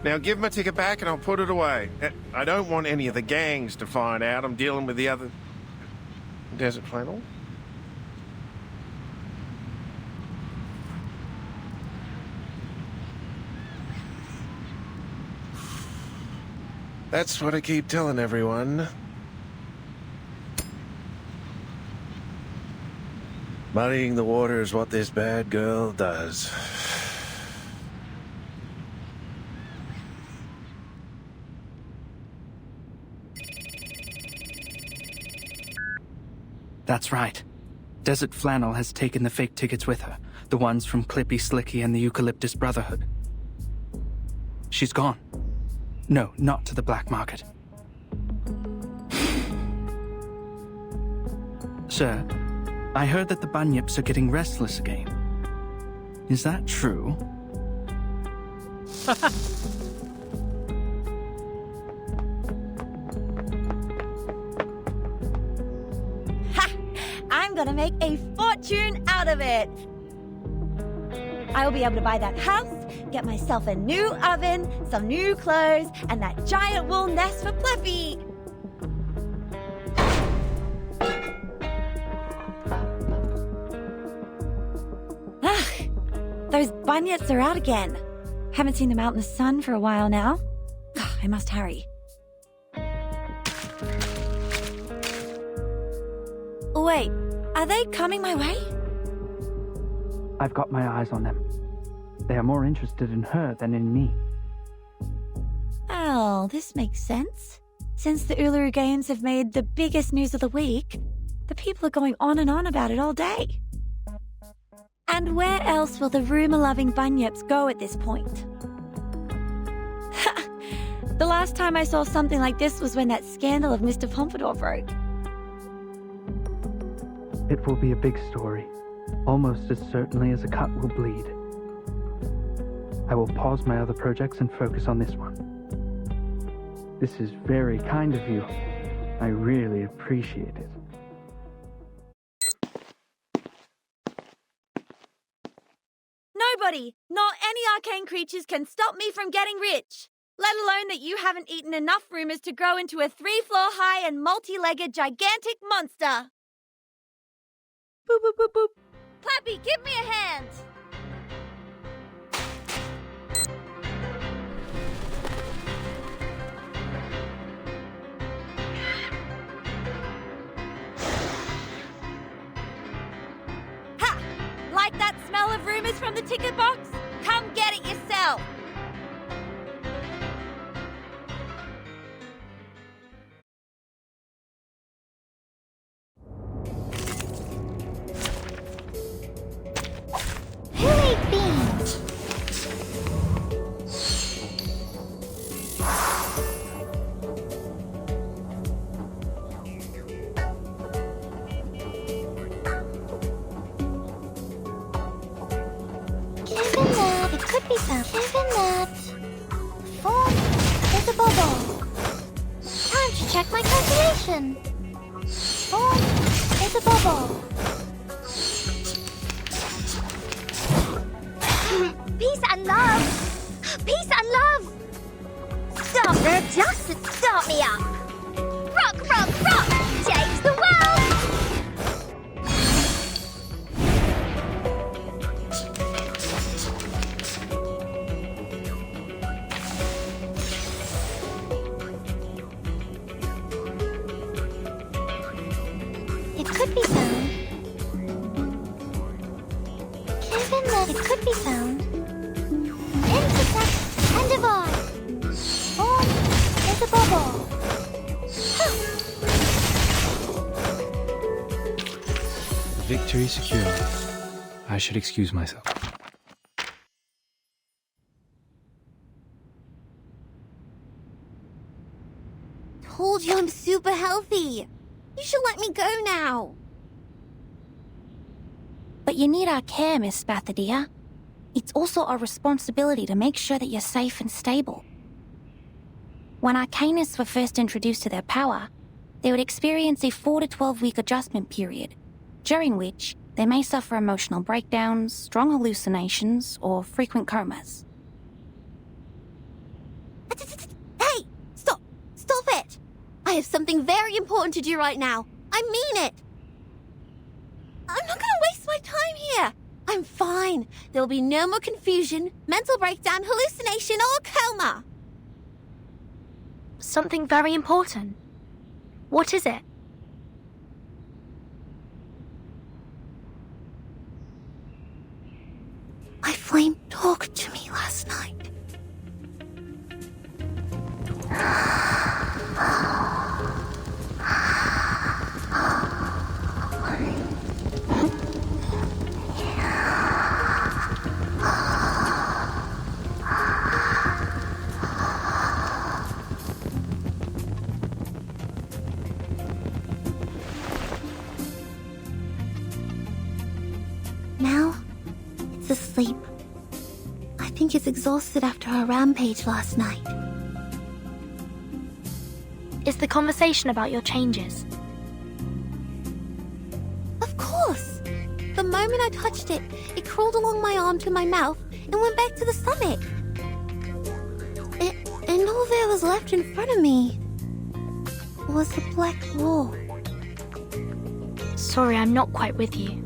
Now give my ticket back and I'll put it away. I don't want any of the gangs to find out I'm dealing with the other... Desert Flannel? That's what I keep telling everyone. Muddying the water is what this bad girl does. That's right. Desert Flannel has taken the fake tickets with her. The ones from Clippy, Slicky, and the Eucalyptus Brotherhood. She's gone. No, not to the black market. Sir, I heard that the bunyips are getting restless again. Is that true? I'm gonna make a fortune out of it. I'll be able to buy that house, get myself a new oven, some new clothes, and that giant wool nest for Fluffy. Those bunyips are out again. Haven't seen them out in the sun for a while now. I must hurry. Wait, are they coming my way? I've got my eyes on them. They are more interested in her than in me. Oh, this makes sense. Since the Uluru Games have made the biggest news of the week, the people are going on and on about it all day. And where else will the rumour-loving bunyips go at this point? The last time I saw something like this was when that scandal of Mr. Pompadour broke. It will be a big story, almost as certainly as a cut will bleed. I will pause my other projects and focus on this one. This is very kind of you. I really appreciate it. Nobody, not any arcane creatures, can stop me from getting rich. Let alone that you haven't eaten enough rumours to grow into a 3-floor high and multi-legged gigantic monster. Boop, boop, boop, boop. Clappy, give me a hand. Ha! Like that smell of rumours from the ticket box? Come get it yourself. Who ate beans? Given that, it could be something. Given that, form is a bubble. Time to check my calculation. Form is a bubble. Peace and love! Peace and love! Stop there just and start me up! Rock, rock, rock! Change the world! It could be found. Given that it could be found. Intersect and divide. Form is a bubble. Victory secure. I should excuse myself. Told you I'm super healthy. You should let me go now. But you need our care, Miss Spathadia. It's also our responsibility to make sure that you're safe and stable. When Arcanists were first introduced to their power, they would experience a 4 to 12 week adjustment period, during which they may suffer emotional breakdowns, strong hallucinations, or frequent comas. Hey! Stop! Stop it! I have something very important to do right now. I mean it! I'm not gonna waste my time here. I'm fine. There will be no more confusion, mental breakdown, hallucination, or coma. Something very important. What is it? My flame talked to me last night. Now, it's asleep. I think it's exhausted after our rampage last night. Is the conversation about your changes? Of course! The moment I touched it, it crawled along my arm to my mouth and went back to the stomach. And all there was left in front of me was the black wall. Sorry, I'm not quite with you.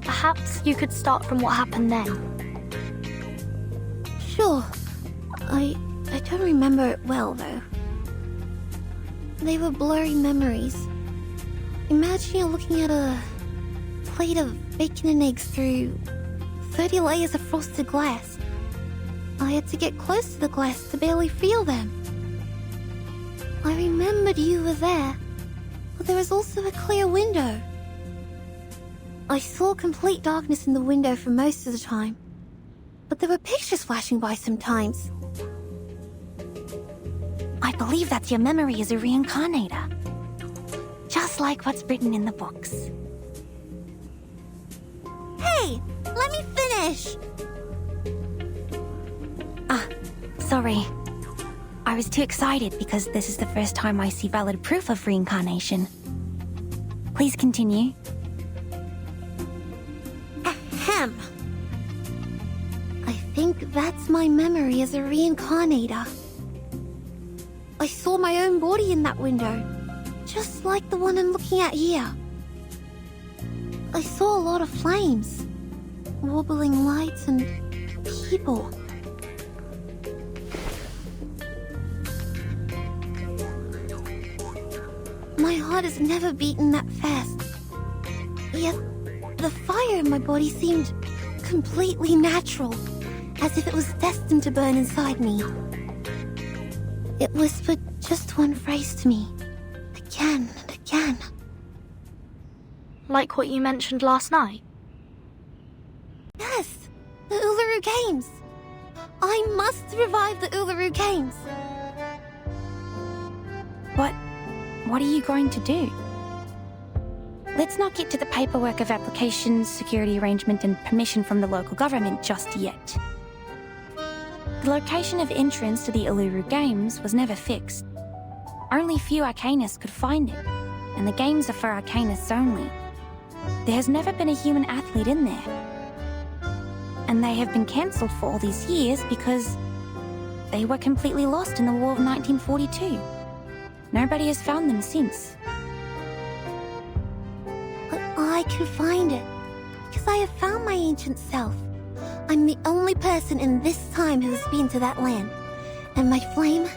Perhaps you could start from what happened then. Sure. I don't remember it well, though. They were blurry memories. Imagine you're looking at a plate of bacon and eggs through 30 layers of frosted glass. I had to get close to the glass to barely feel them. I remembered you were there, but there was also a clear window. I saw complete darkness in the window for most of the time, but there were pictures flashing by sometimes. I believe that's your memory as a reincarnator. Just like what's written in the books. Hey, let me finish! Sorry. I was too excited because this is the first time I see valid proof of reincarnation. Please continue. Ahem. I think that's my memory as a reincarnator. I saw my own body in that window, just like the one I'm looking at here. I saw a lot of flames, wobbling lights and people. My heart has never beaten that fast. Yet, the fire in my body seemed completely natural, as if it was destined to burn inside me. It whispered just one phrase to me, again and again. Like what you mentioned last night? Yes, the Uluru Games. I must revive the Uluru Games. What are you going to do? Let's not get to the paperwork of applications, security arrangement, and permission from the local government just yet. The location of entrance to the Uluru Games was never fixed. Only few Arcanists could find it, and the games are for Arcanists only. There has never been a human athlete in there. And they have been cancelled for all these years because they were completely lost in the War of 1942. Nobody has found them since. But I can find it, because I have found my ancient self. I'm the only person in this time who has been to that land, and my flame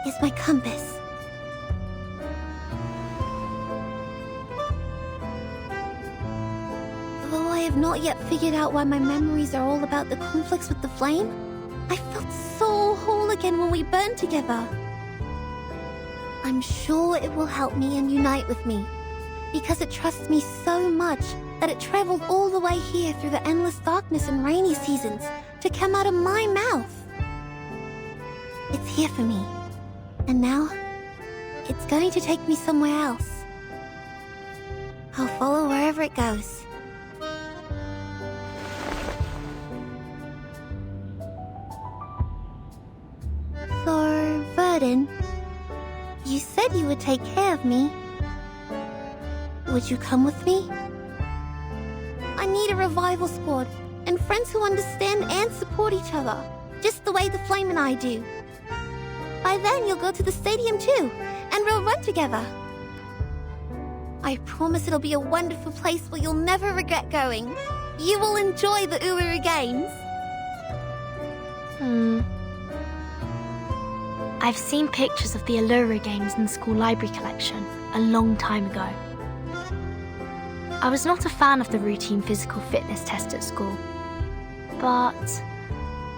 is my compass. Though I have not yet figured out why my memories are all about the conflicts with the flame, I felt so whole again when we burned together. I'm sure it will help me and unite with me, because it trusts me so much that it traveled all the way here through the endless darkness and rainy seasons to come out of my mouth. It's here for me, and now it's going to take me somewhere else. I'll follow wherever it goes. So, Verdun, you said you would take care of me. Would you come with me? I need a revival squad, and friends who understand and support each other, just the way the Flame and I do. By then you'll go to the stadium too, and we'll run together. I promise it'll be a wonderful place where you'll never regret going. You will enjoy the Uluru Games. I've seen pictures of the Uluru Games in the school library collection a long time ago. I was not a fan of the routine physical fitness test at school, but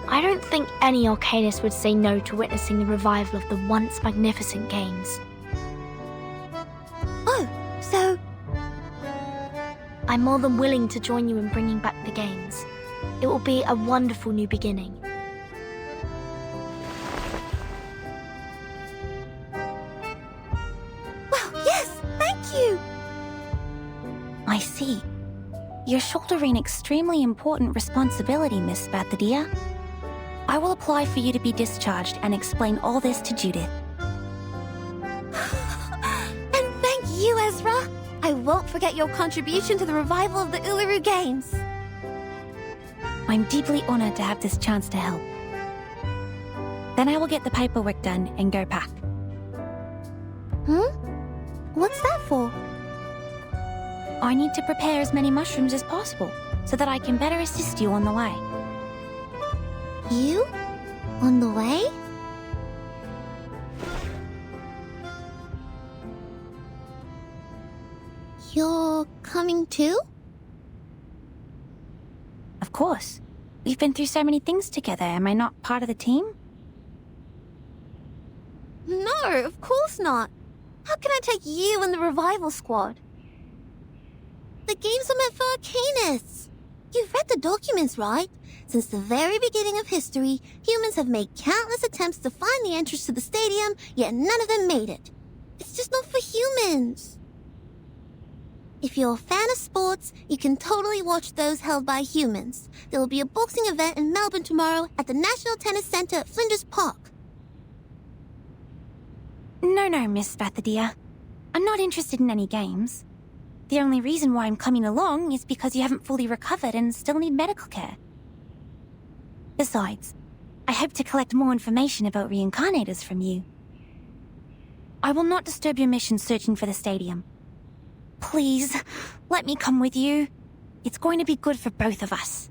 I don't think any Arcanist would say no to witnessing the revival of the once magnificent games. Oh, so... I'm more than willing to join you in bringing back the games. It will be a wonderful new beginning. Wow, yes, thank you! I see. You're shouldering extremely important responsibility, Miss Bathadia. I will apply for you to be discharged and explain all this to Judith. And thank you, Ezra! I won't forget your contribution to the revival of the Uluru Games. I'm deeply honored to have this chance to help. Then I will get the paperwork done and go back. What's that for? I need to prepare as many mushrooms as possible so that I can better assist you on the way. You? On the way? You're coming too? Of course. We've been through so many things together. Am I not part of the team? What? You're coming too? Of course. We've been through so many things together. Am I not part of the team? Of course. We've been through so many things together. Am I not part of the team? Of course. We've been through so many things together. Am I not part of the team? No, of course not. How can I take you and the revival squad? The games are meant for Arcanists. You've read the documents, right? Since the very beginning of history, humans have made countless attempts to find the entrance to the stadium, yet none of them made it. It's just not for humans. If you're a fan of sports, you can totally watch those held by humans. There will be a boxing event in Melbourne tomorrow at the National Tennis Centre at Flinders Park. No, Miss Bathadia. I'm not interested in any games. The only reason why I'm coming along is because you haven't fully recovered and still need medical care. Besides, I hope to collect more information about reincarnators from you. I will not disturb your mission searching for the stadium. Please, let me come with you. It's going to be good for both of us.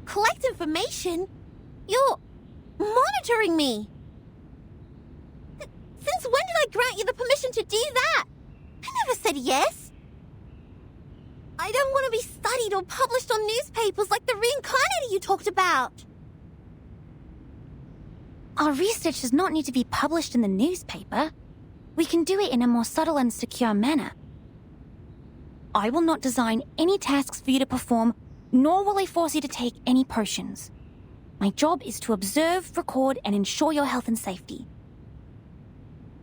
Collect information? You're monitoring me. Since when did I grant you the permission to do that? I never said yes. I don't want to be studied or published on newspapers like the reincarnator you talked about. Our research does not need to be published in the newspaper. We can do it in a more subtle and secure manner. I will not design any tasks for you to perform, nor will I force you to take any potions. My job is to observe, record, and ensure your health and safety.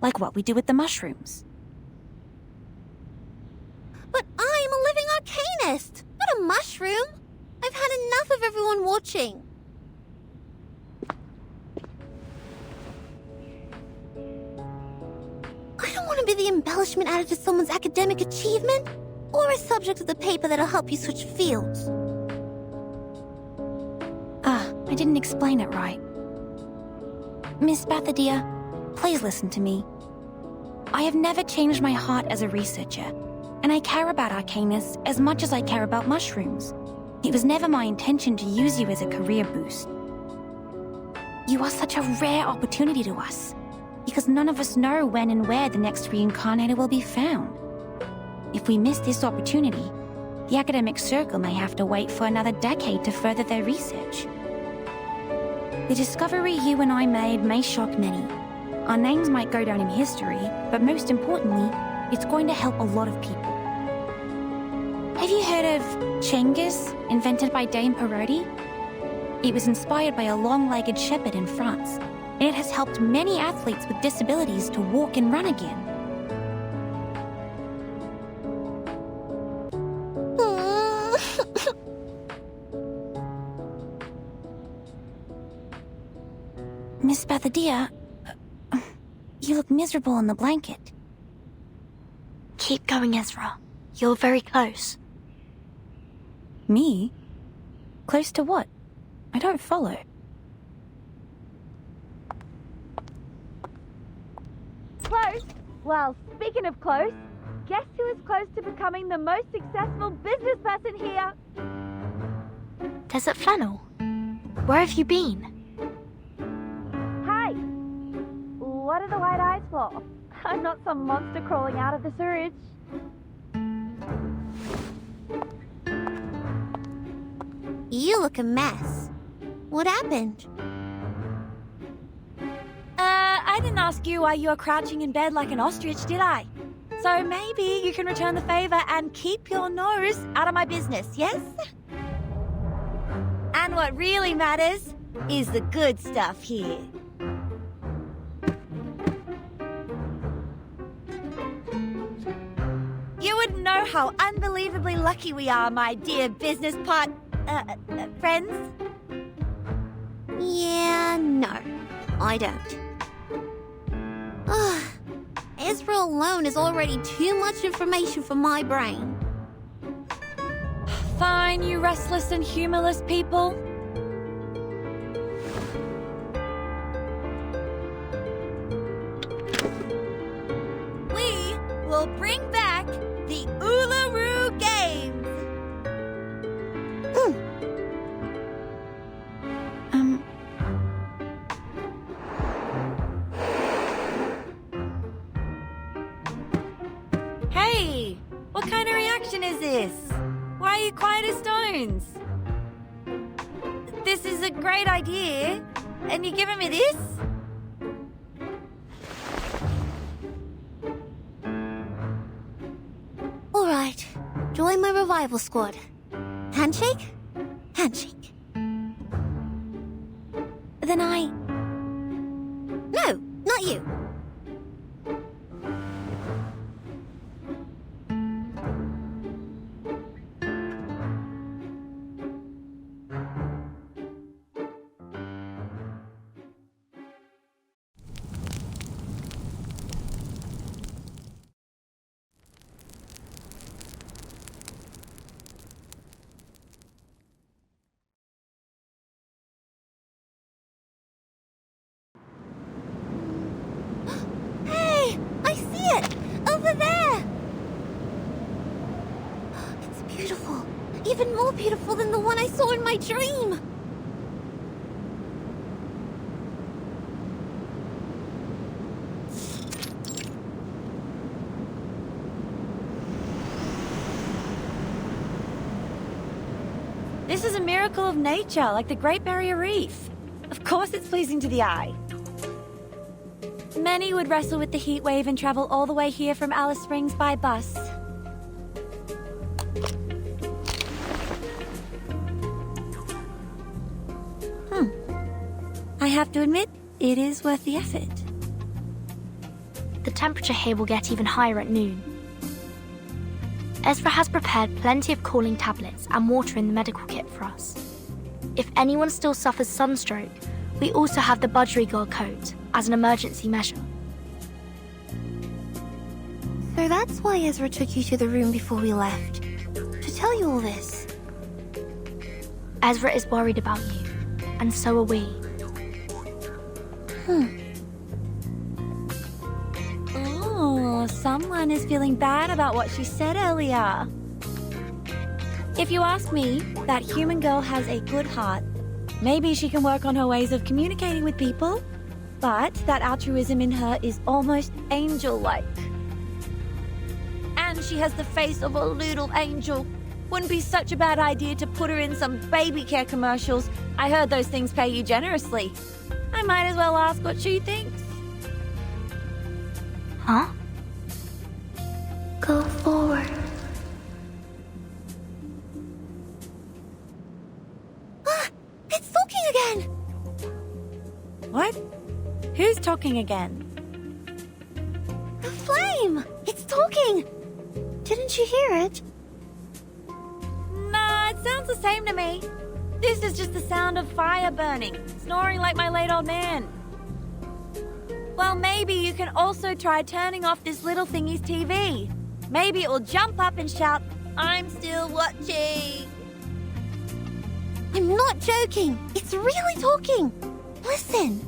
Like what we do with the mushrooms. But I'm a living arcanist, not a mushroom. I've had enough of everyone watching. I don't want to be the embellishment added to someone's academic achievement, or a subject of the paper that'll help you switch fields. I didn't explain it right. Miss Bathadia, please listen to me. I have never changed my heart as a researcher, and I care about Arcanus as much as I care about mushrooms. It was never my intention to use you as a career boost. You are such a rare opportunity to us, because none of us know when and where the next reincarnator will be found. If we miss this opportunity, the academic circle may have to wait for another decade to further their research. The discovery you and I made may shock many. Our names might go down in history, but most importantly, it's going to help a lot of people. Have you heard of Chengus, invented by Dame Parodi? It was inspired by a long-legged shepherd in France, and it has helped many athletes with disabilities to walk and run again. Miss Bathadia, you look miserable in the blanket. Keep going, Ezra. You're very close. Me? Close to what? I don't follow. Close? Well, speaking of close, guess who is close to becoming the most successful business person here? Desert Flannel, where have you been? Hey! What are the white eyes for? I'm not some monster crawling out of the sewage. You look a mess. What happened? I didn't ask you why you were crouching in bed like an ostrich, did I? So maybe you can return the favor and keep your nose out of my business, yes? And what really matters is the good stuff here. You wouldn't know how unbelievably lucky we are, my dear business friends. Yeah, no, I don't. Ezra alone is already too much information for my brain. Fine, you restless and humorless people. We will bring back the Uluru Games. Hey, what kind of reaction is this? Why are you quiet as stones? This is a great idea, and you're giving me this? Join my revival squad. Handshake? Handshake. Then No, not you. Hey, I see it! Over there! It's beautiful. Even more beautiful than the one I saw in my dream. This is a miracle of nature, like the Great Barrier Reef. Of course it's pleasing to the eye. Many would wrestle with the heat wave and travel all the way here from Alice Springs by bus. I have to admit, it is worth the effort. The temperature here will get even higher at noon. Ezra has prepared plenty of cooling tablets and water in the medical kit for us. If anyone still suffers sunstroke, we also have the budgerigar coat as an emergency measure. So that's why Ezra took you to the room before we left. To tell you all this. Ezra is worried about you, and so are we. Oh, someone is feeling bad about what she said earlier. If you ask me, that human girl has a good heart. Maybe she can work on her ways of communicating with people, but that altruism in her is almost angel-like. And she has the face of a little angel. Wouldn't be such a bad idea to put her in some baby care commercials. I heard those things pay you generously. I might as well ask what she thinks. Huh? Go forward. Ah! It's talking again! What? Who's talking again? The flame! It's talking! Didn't you hear it? Nah, it sounds the same to me. This is just the sound of fire burning, snoring like my late old man. Well, maybe you can also try turning off this little thingy's TV. Maybe it will jump up and shout, "I'm still watching." I'm not joking. It's really talking. Listen.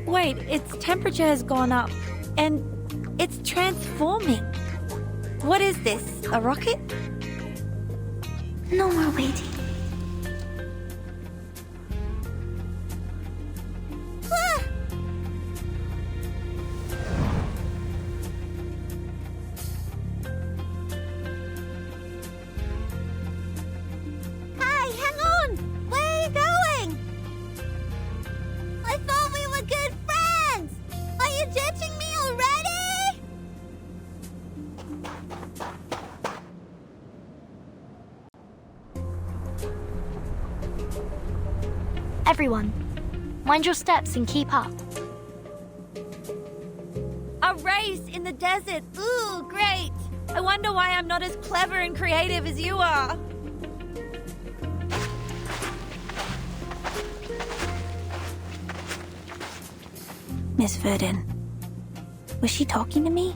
Wait, its temperature has gone up, and it's transforming. What is this, a rocket? No more waiting. Ah! Hey, hang on! Where are you going? I thought we were good friends! Are you ditching me already? Everyone, mind your steps and keep up. A race in the desert. Ooh, great. I wonder why I'm not as clever and creative as you are. Miss Verdon, was she talking to me?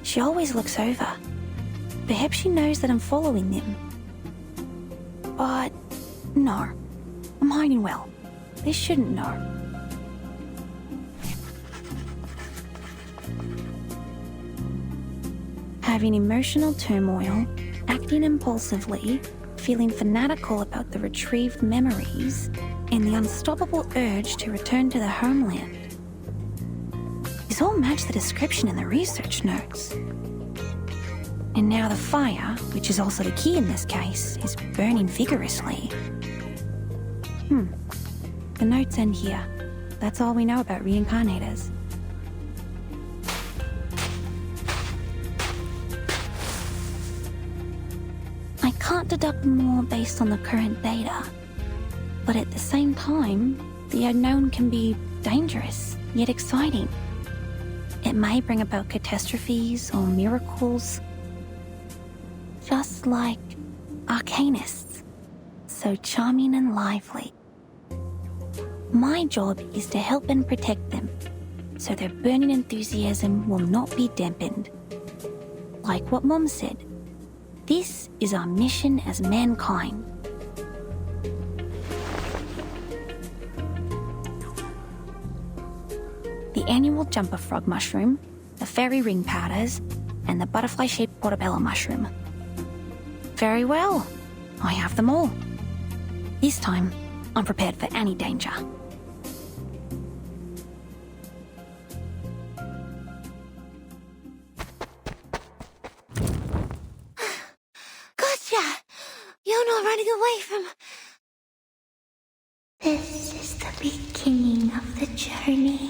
She always looks over. Perhaps she knows that I'm following them. But no, I'm hiding well. They shouldn't know. Having emotional turmoil, acting impulsively, feeling fanatical about the retrieved memories, and the unstoppable urge to return to the homeland. These all match the description in the research notes. And now the fire, which is also the key in this case, is burning vigorously. The notes end here. That's all we know about reincarnators. I can't deduct more based on the current data. But at the same time, the unknown can be dangerous, yet exciting. It may bring about catastrophes or miracles. Just like arcanists, so charming and lively. My job is to help and protect them, so their burning enthusiasm will not be dampened. Like what Mom said, this is our mission as mankind. The annual jumper frog mushroom, the fairy ring powders, and the butterfly-shaped portobello mushroom. Very well, I have them all. This time, I'm prepared for any danger. Gotcha! You're not running away from... This is the beginning of the journey.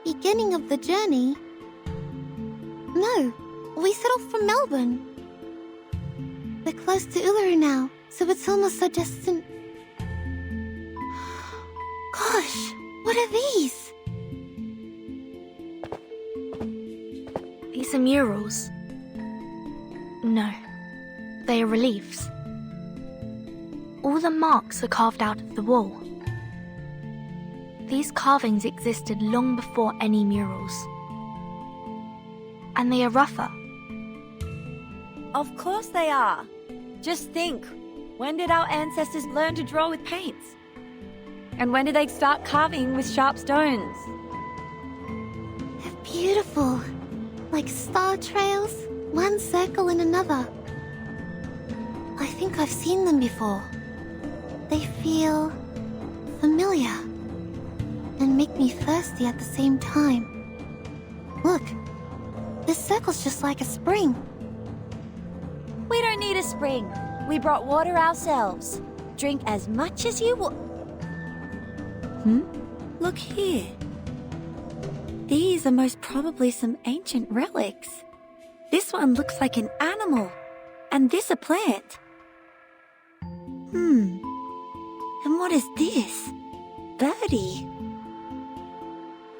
Beginning of the journey? No, we set off from Melbourne. We're close to Uluru now, so it's almost so distant. Gosh, what are these? These are murals. No, they are reliefs. All the marks are carved out of the wall. These carvings existed long before any murals. And they are rougher. Of course they are. Just think, when did our ancestors learn to draw with paints? And when did they start carving with sharp stones? They're beautiful. Like star trails, one circle in another. I think I've seen them before. They feel familiar and make me thirsty at the same time. Look, this circle's just like a spring. We don't need a spring. We brought water ourselves. Drink as much as you want. Look here. These are most probably some ancient relics. This one looks like an animal, and this a plant. And what is this? Birdie.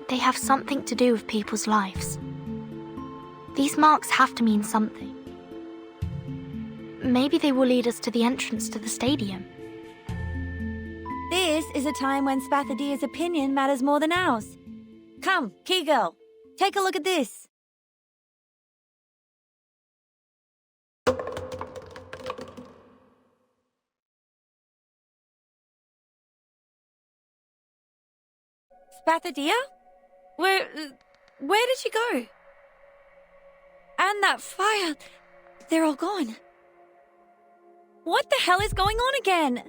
They have something to do with people's lives. These marks have to mean something. Maybe they will lead us to the entrance to the stadium. This is a time when Spathadia's opinion matters more than ours. Come, Key Girl, take a look at this. Spathadia? Where did she go? And that fire, they're all gone. What the hell is going on again?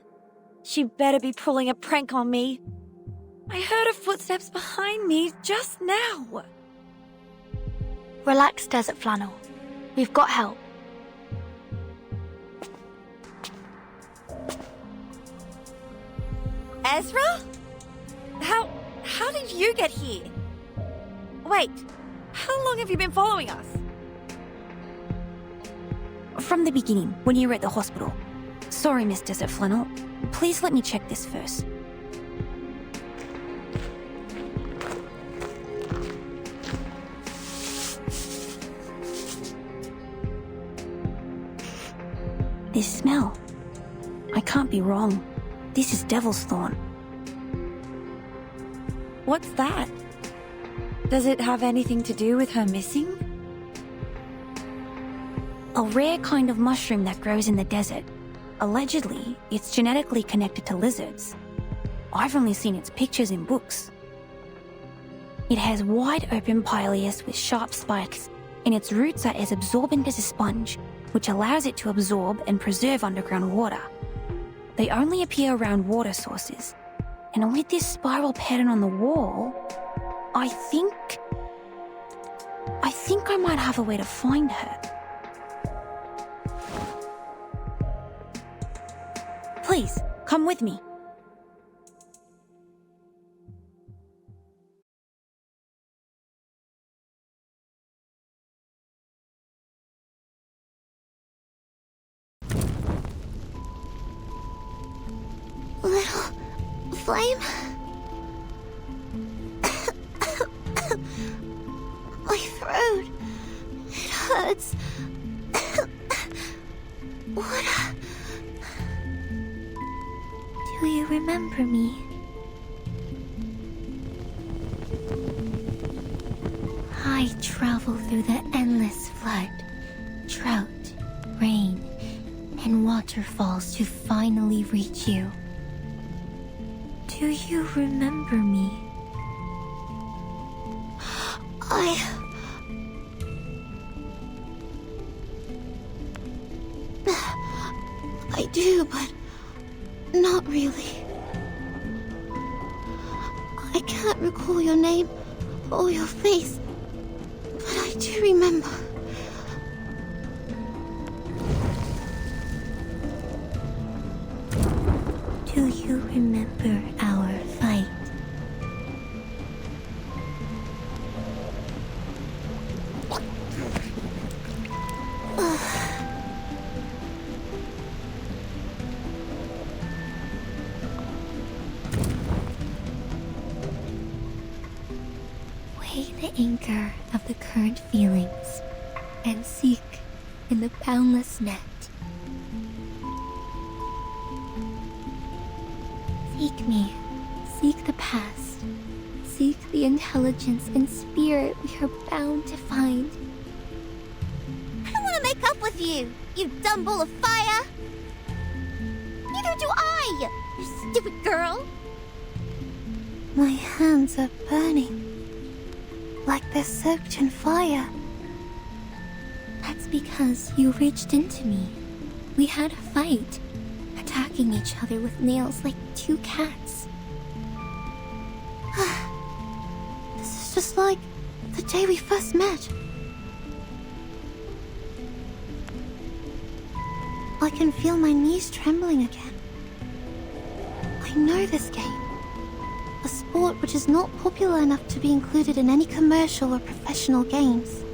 She better be pulling a prank on me. I heard her footsteps behind me just now. Relax, Desert Flannel. We've got help. Ezra? How did you get here? Wait, how long have you been following us? From the beginning, when you were at the hospital. Sorry, Miss Desert Flannel. Please let me check this first. This smell. I can't be wrong. This is Devil's Thorn. What's that? Does it have anything to do with her missing? A rare kind of mushroom that grows in the desert. Allegedly, it's genetically connected to lizards. I've only seen its pictures in books. It has wide open pileus with sharp spikes, and its roots are as absorbent as a sponge. which allows it to absorb and preserve underground water. They only appear around water sources, and with this spiral pattern on the wall, I think I might have a way to find her. Please, come with me. Little flame? My throat. It hurts. What? Do you remember me? I travel through the endless flood, drought, rain, and waterfalls to finally reach you. Do you remember me? I do, but not really. I can't recall your name or your face, but I do remember. Do you remember our fight? Weigh the anchor of the current feelings and seek in the boundless net. Seek me. Seek the past. Seek the intelligence and spirit we are bound to find. I don't want to make up with you, you dumb ball of fire! Neither do I, you stupid girl! My hands are burning, like they're soaked in fire. That's because you reached into me. We had a fight, attacking each other with nails like two cats. This is just like the day we first met. I can feel my knees trembling again. I know this game. A sport which is not popular enough to be included in any commercial or professional games.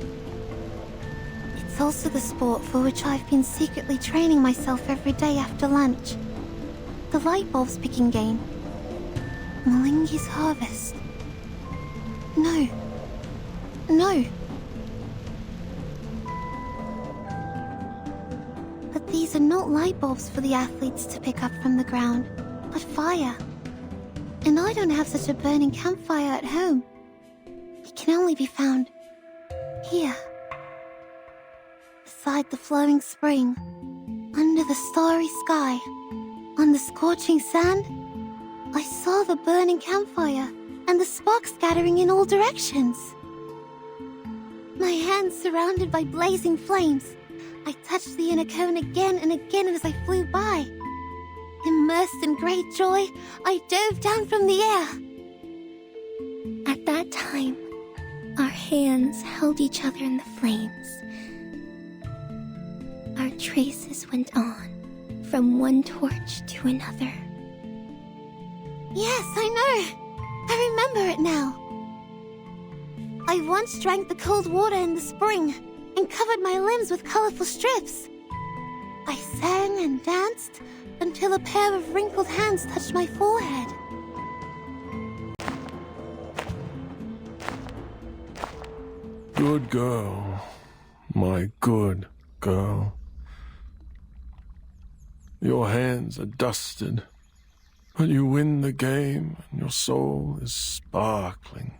It's also the sport for which I've been secretly training myself every day after lunch. The light bulbs picking game. Malingi's harvest. No. But these are not light bulbs for the athletes to pick up from the ground, but fire. And I don't have such a burning campfire at home. It can only be found here. Beside the flowing spring, under the starry sky, on the scorching sand, I saw the burning campfire and the sparks scattering in all directions. My hands surrounded by blazing flames, I touched the inner cone again and again as I flew by. Immersed in great joy, I dove down from the air. At that time, our hands held each other in the flames. Our traces went on, from one torch to another. Yes, I know. I remember it now. I once drank the cold water in the spring and covered my limbs with colorful strips. I sang and danced until a pair of wrinkled hands touched my forehead. Good girl. My good girl. Your hands are dusted, but you win the game and your soul is sparkling.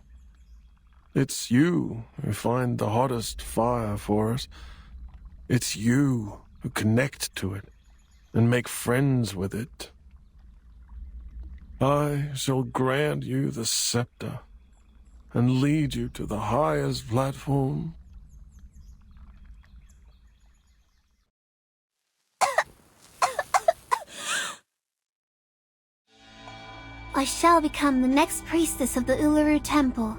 It's you who find the hottest fire for us. It's you who connect to it and make friends with it. I shall grant you the scepter and lead you to the highest platform I shall become the next priestess of the Uluru Temple.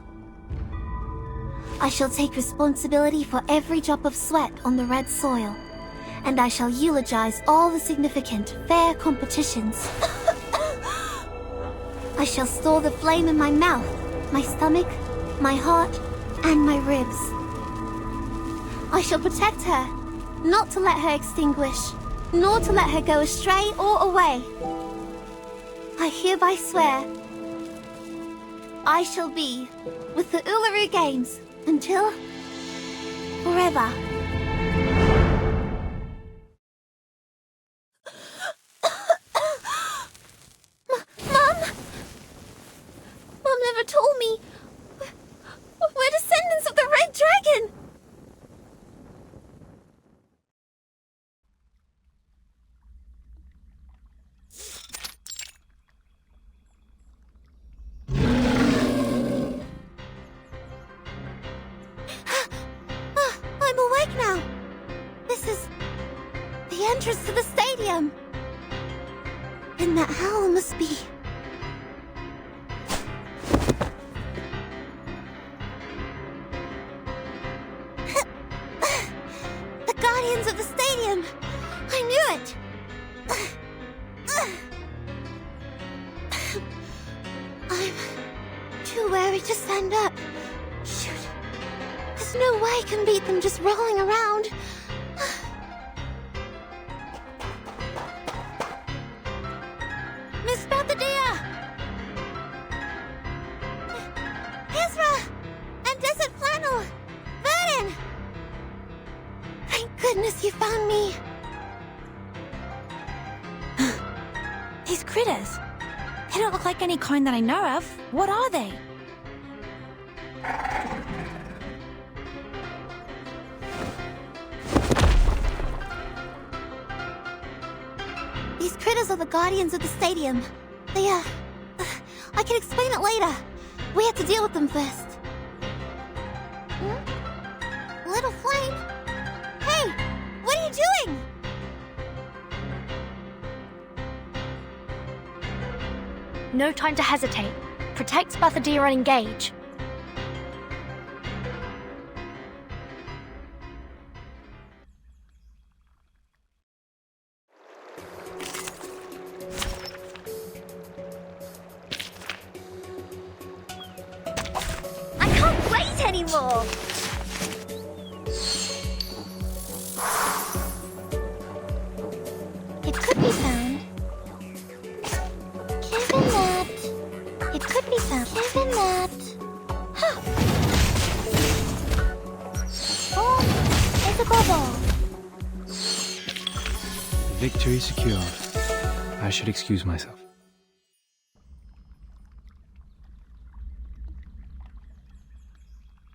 I shall take responsibility for every drop of sweat on the red soil, and I shall eulogize all the significant, fair competitions. I shall store the flame in my mouth, my stomach, my heart, and my ribs. I shall protect her, not to let her extinguish, nor to let her go astray or away. I hereby swear, I shall be with the Uluru Games until forever. Mom? Mom never told me. We're descendants of the Red Dragon. I'm awake now. This is the entrance to the stadium. And that howl must be... the guardians of the stadium. I knew it. I'm too wary to stand up. Shoot. There's no way I can beat them just rolling around. Miss Bathadia! Ezra! And Desert Flannel! Vernon! Thank goodness you found me. These critters. They don't look like any kind that I know of. What are they? These critters are the guardians of the stadium. They, I can explain it later. We have to deal with them first. Little Flame? Hey! What are you doing? No time to hesitate. Protect Bathadia and engage. I can't wait anymore! It could be found. Given that. It could be found. Given that. Huh. Oh, it's a bubble. Victory secured. I should excuse myself.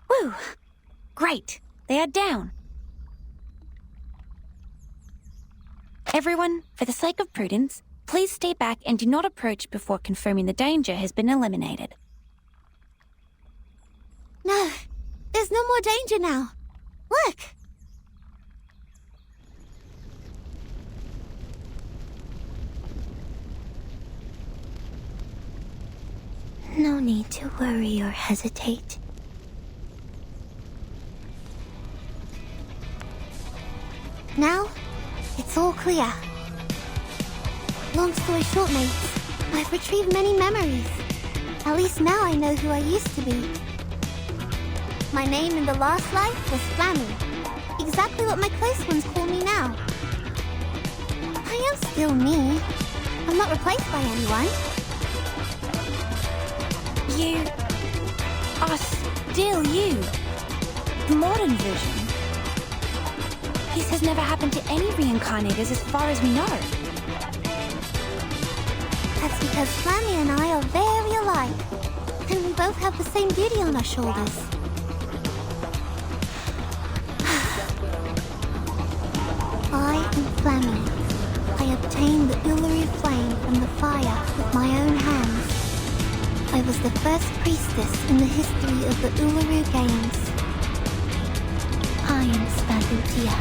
Woo! Great. They are down. Everyone, for the sake of prudence, please stay back and do not approach before confirming the danger has been eliminated. No, there's no more danger now. Look! No need to worry or hesitate. Now, it's all clear. Long story short, mates, I've retrieved many memories. At least now I know who I used to be. My name in the last life was Flammy. Exactly what my close ones call me now. I am still me. I'm not replaced by anyone. You are still you. The modern version. This has never happened to any reincarnators as far as we know. That's because Flammy and I are very alike. And we both have the same duty on our shoulders. I am Flammy. I obtained the Uluru flame from the fire with my own hands. I was the first priestess in the history of the Uluru Games. I am Spadutia.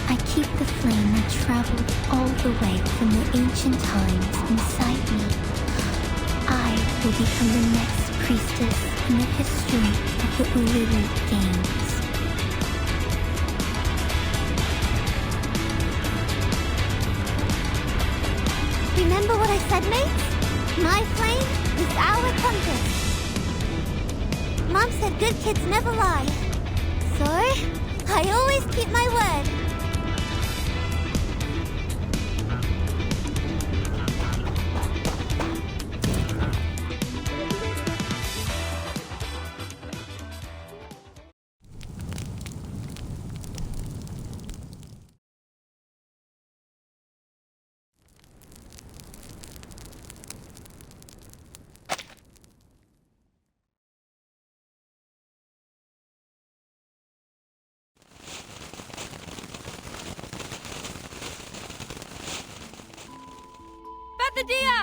I keep the flame that traveled all the way from the ancient times inside me. I will become the next priestess in the history of the Uluru Games. Remember what I said, mates? My flame is our compass. Mom said good kids never lie. So, I always keep my word. Bethadia!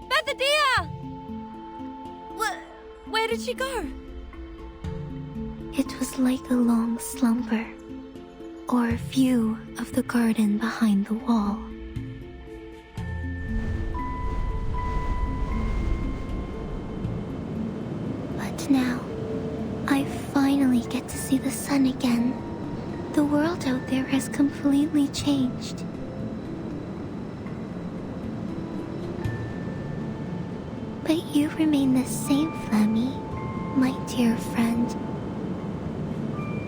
Bethadia! Where did she go? It was like a long slumber, or a view of the garden behind the wall. But now, I finally get to see the sun again. The world out there has completely changed. But you remain the same, Flemmy, my dear friend.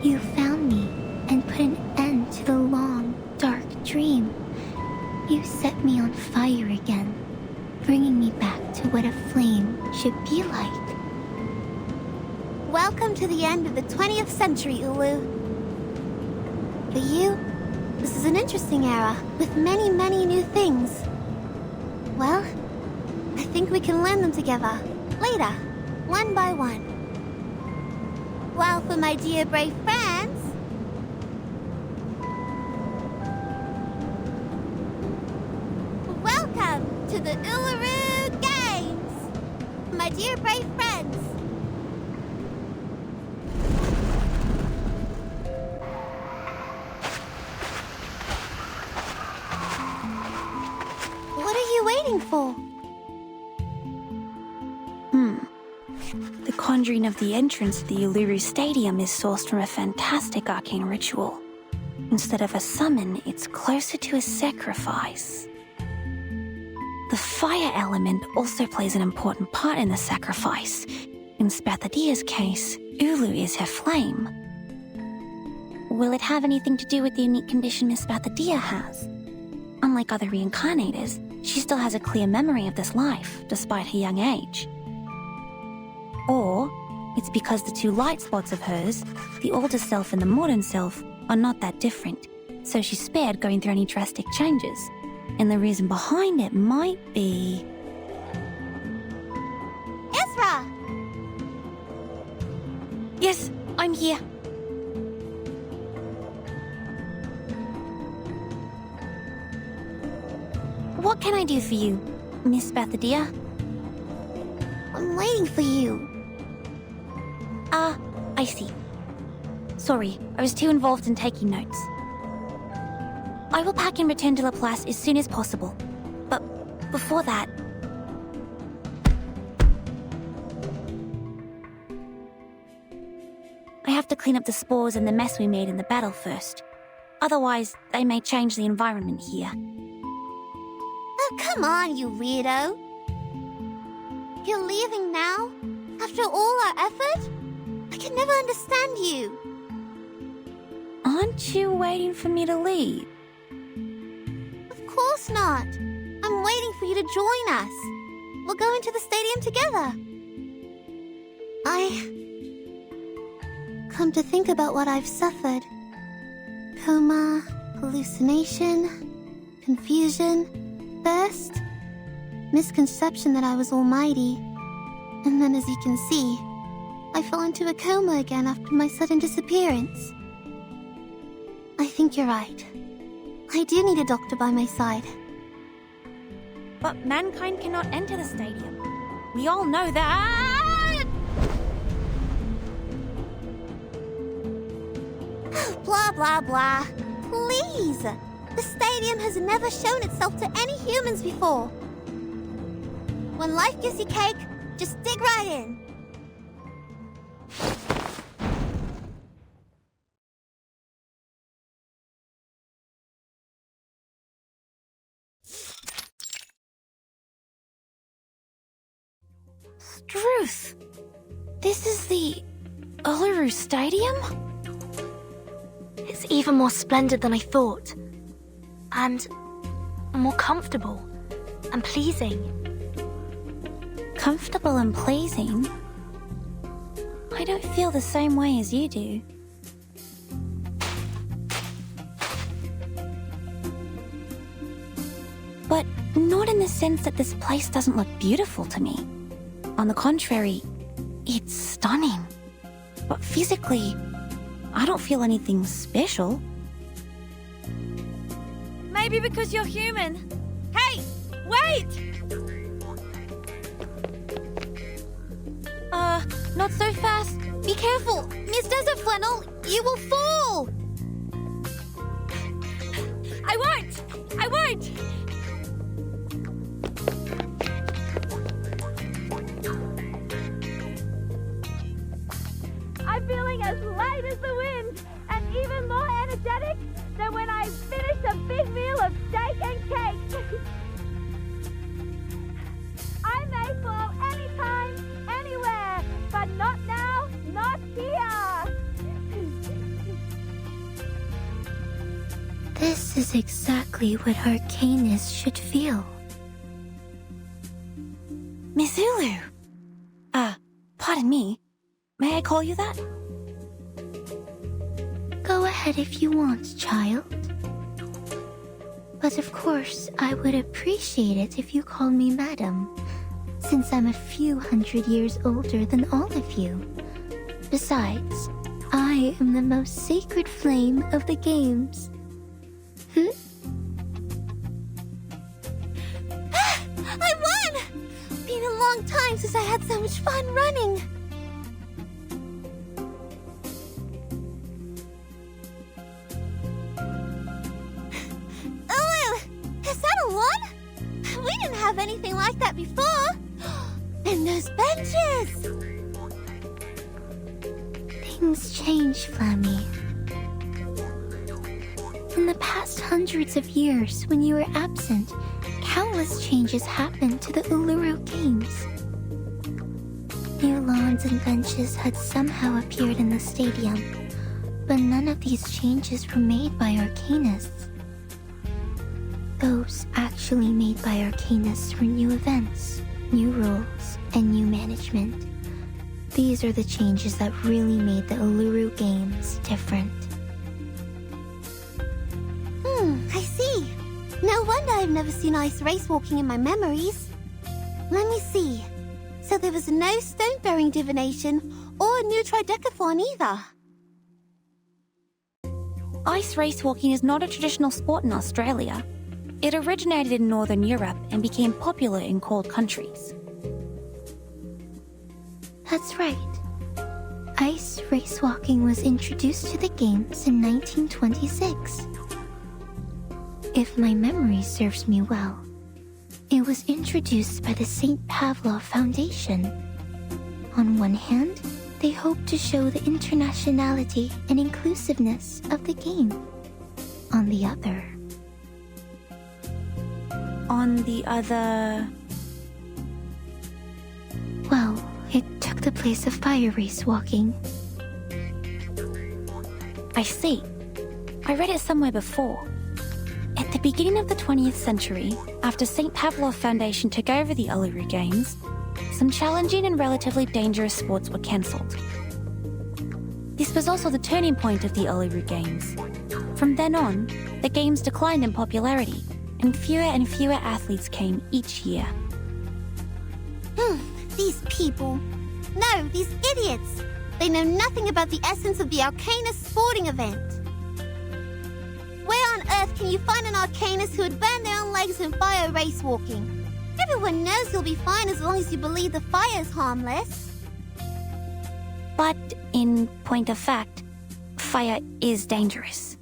You found me and put an end to the long, dark dream. You set me on fire again, bringing me back to what a flame should be like. Welcome to the end of the 20th century, Ulu. For you, this is an interesting era with many, many new things. Well, I think we can learn them together, later, one by one. Well, for my dear brave friends... Welcome to the Uluru Games! My dear brave friends! What are you waiting for? The conjuring of the entrance to the Uluru Stadium is sourced from a fantastic arcane ritual. Instead of a summon, it's closer to a sacrifice. The fire element also plays an important part in the sacrifice. In Spathadia's case, Ulu is her flame. Will it have anything to do with the unique condition Miss Spathadia has? Unlike other reincarnators, she still has a clear memory of this life, despite her young age. Or it's because the two light spots of hers, the older self and the modern self, are not that different, so she's spared going through any drastic changes. And the reason behind it might be... Ezra! Yes, I'm here. What can I do for you, Miss Spathadia? I'm waiting for you. I see. Sorry, I was too involved in taking notes. I will pack and return to Laplace as soon as possible. But before that... I have to clean up the spores and the mess we made in the battle first. Otherwise, they may change the environment here. Oh, come on, you weirdo. You're leaving now? After all our effort? I can never understand you. Aren't you waiting for me to leave? Of course not. I'm waiting for you to join us. We'll go into the stadium together. Come to think about what I've suffered. Coma, hallucination, confusion, thirst, misconception that I was almighty. And then, as you can see, I fell into a coma again after my sudden disappearance. I think you're right. I do need a doctor by my side. But mankind cannot enter the stadium. We all know that. Blah, blah, blah. Please! The stadium has never shown itself to any humans before. When life gives you cake, Just dig right in. Struth! This is the Uluru Stadium? It's even more splendid than I thought. And more comfortable and pleasing. Comfortable and pleasing? I don't feel the same way as you do. But not in the sense that this place doesn't look beautiful to me. On the contrary, it's stunning. But physically, I don't feel anything special. Maybe because you're human. Hey, wait! Not so fast. Be careful. Miss Desert Flannel, you will fall. I won't! I won't! I'm feeling as light as the wind and even more energetic than when I finished a big meal of steak and cake. I may fall anytime, anywhere, but not now, not here. This is exactly what Arcanus should feel. Miss Ulu! Pardon me. May I call you that? Go ahead if you want, child. But of course, I would appreciate it if you called me madam, since I'm a few hundred years older than all of you. Besides, I am the most sacred flame of the games. I won! Been a long time since I had so much fun running. Is that a lawn? We didn't have anything like that before. And those benches! Things change, Flammy. In the past hundreds of years, when you were absent, countless changes happened to the Uluru Games. New lawns and benches had somehow appeared in the stadium, but none of these changes were made by Arcanus. Those actually made by Arcanus were new events, new rules, and new management. These are the changes that really made the Uluru Games different. I see. No wonder I've never seen ice race walking in my memories. Let me see. So there was no stone-throwing divination or a new tridecathlon either. Ice race walking is not a traditional sport in Australia. It originated in Northern Europe and became popular in cold countries. That's right. Ice race walking was introduced to the games in 1926. If my memory serves me well, it was introduced by the St. Pavlov Foundation. On one hand, they hoped to show the internationality and inclusiveness of the game. On the other... Well, it took the place of fire race walking. I see. I read it somewhere before. At the beginning of the 20th century, after St. Pavlov Foundation took over the Uluru Games, some challenging and relatively dangerous sports were cancelled. This was also the turning point of the Uluru Games. From then on, the games declined in popularity, and fewer athletes came each year. These people. No, these idiots. They know nothing about the essence of the Arcanus sporting event. Where on earth can you find an Arcanus who would burn their own legs in fire race walking? Everyone knows you'll be fine as long as you believe the fire's harmless. But, in point of fact, fire is dangerous.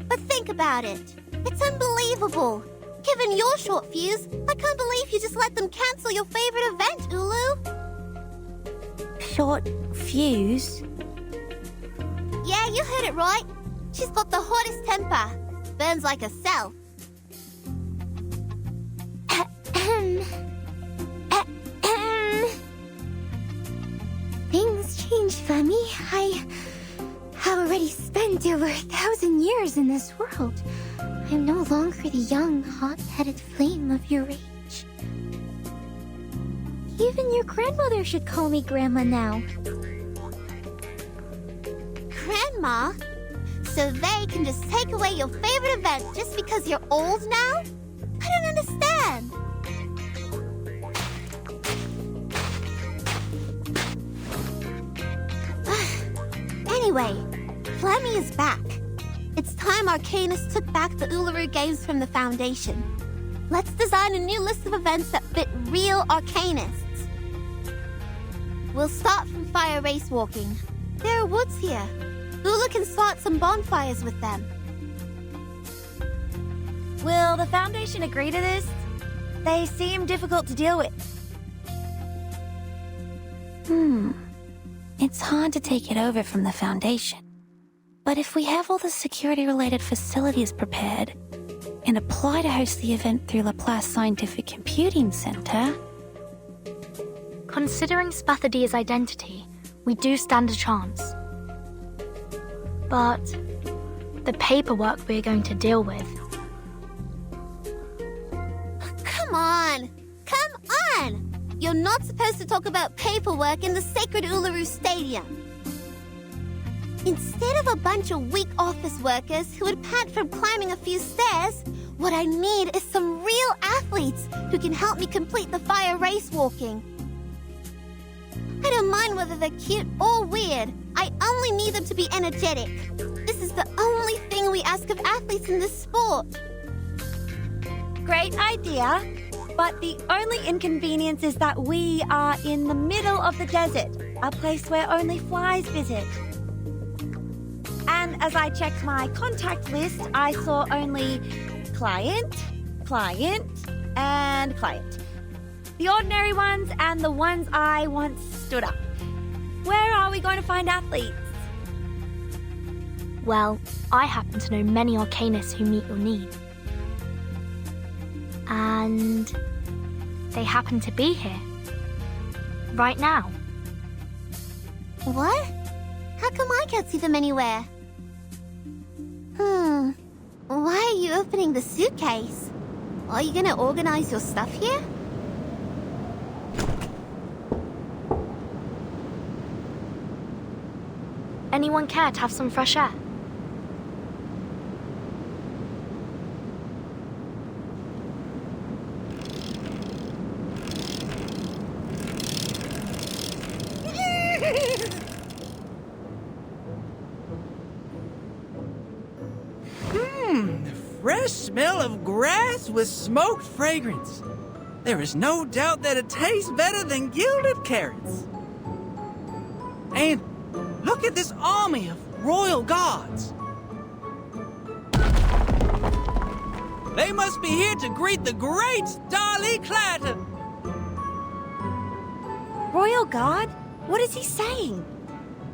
But think about it. It's unbelievable. Given your short fuse, I can't believe you just let them cancel your favorite event, Ulu. Short fuse? Yeah, you heard it right. She's got the hottest temper. Burns like a cell. Things change, Femi. I have already spent over 1,000 years in this world. I'm no longer the young, hot-headed flame of your age. Even your grandmother should call me Grandma now. Grandma? So they can just take away your favorite event just because you're old now? I don't understand. Anyway, Flemmy is back. It's time Arcanus took back the Uluru Games from the Foundation. Let's design a new list of events that fit real Arcanists. We'll start from fire race walking. There are woods here. Ulu can start some bonfires with them. Will the Foundation agree to this? They seem difficult to deal with. It's hard to take it over from the Foundation. But if we have all the security-related facilities prepared and apply to host the event through Laplace Scientific Computing Center... Considering Spathadia's identity, we do stand a chance. But the paperwork we're going to deal with... Come on! Come on! You're not supposed to talk about paperwork in the sacred Uluru Stadium. Instead of a bunch of weak office workers who would pant from climbing a few stairs, what I need is some real athletes who can help me complete the fire race walking. I don't mind whether they're cute or weird. I only need them to be energetic. This is the only thing we ask of athletes in this sport. Great idea. But the only inconvenience is that we are in the middle of the desert, a place where only flies visit. And as I checked my contact list, I saw only client, and client. The ordinary ones and the ones I once stood up. Where are we going to find athletes? Well, I happen to know many Arcanists who meet your need. And they happen to be here. Right now. What? How come I can't see them anywhere? Why are you opening the suitcase? Are you gonna organize your stuff here? Anyone care to have some fresh air? Fresh smell of grass with smoked fragrance. There is no doubt that it tastes better than gilded carrots. And look at this army of royal guards. They must be here to greet the great Starly Clatton. Royal Guard? What is he saying?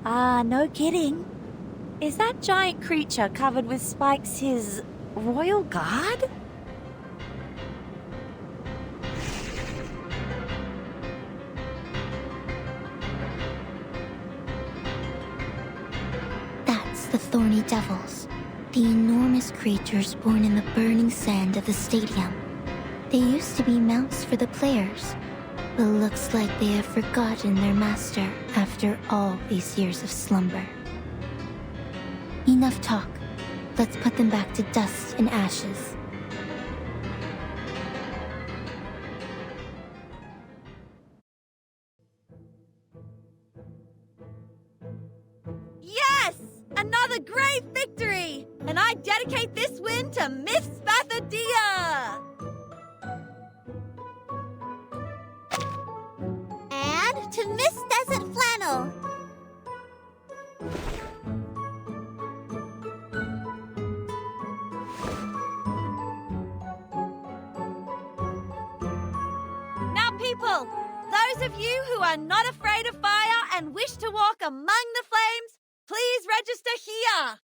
No kidding. Is that giant creature covered with spikes his Royal Guard? That's the Thorny Devils, the enormous creatures born in the burning sand of the stadium. They used to be mounts for the players, but looks like they have forgotten their master after all these years of slumber. Enough talk. Let's put them back to dust and ashes. Yes! Another great victory! And I dedicate this win to Miss Spathadia! And to Miss Desert Flannel. people, those of you who are not afraid of fire and wish to walk among the flames, please register here.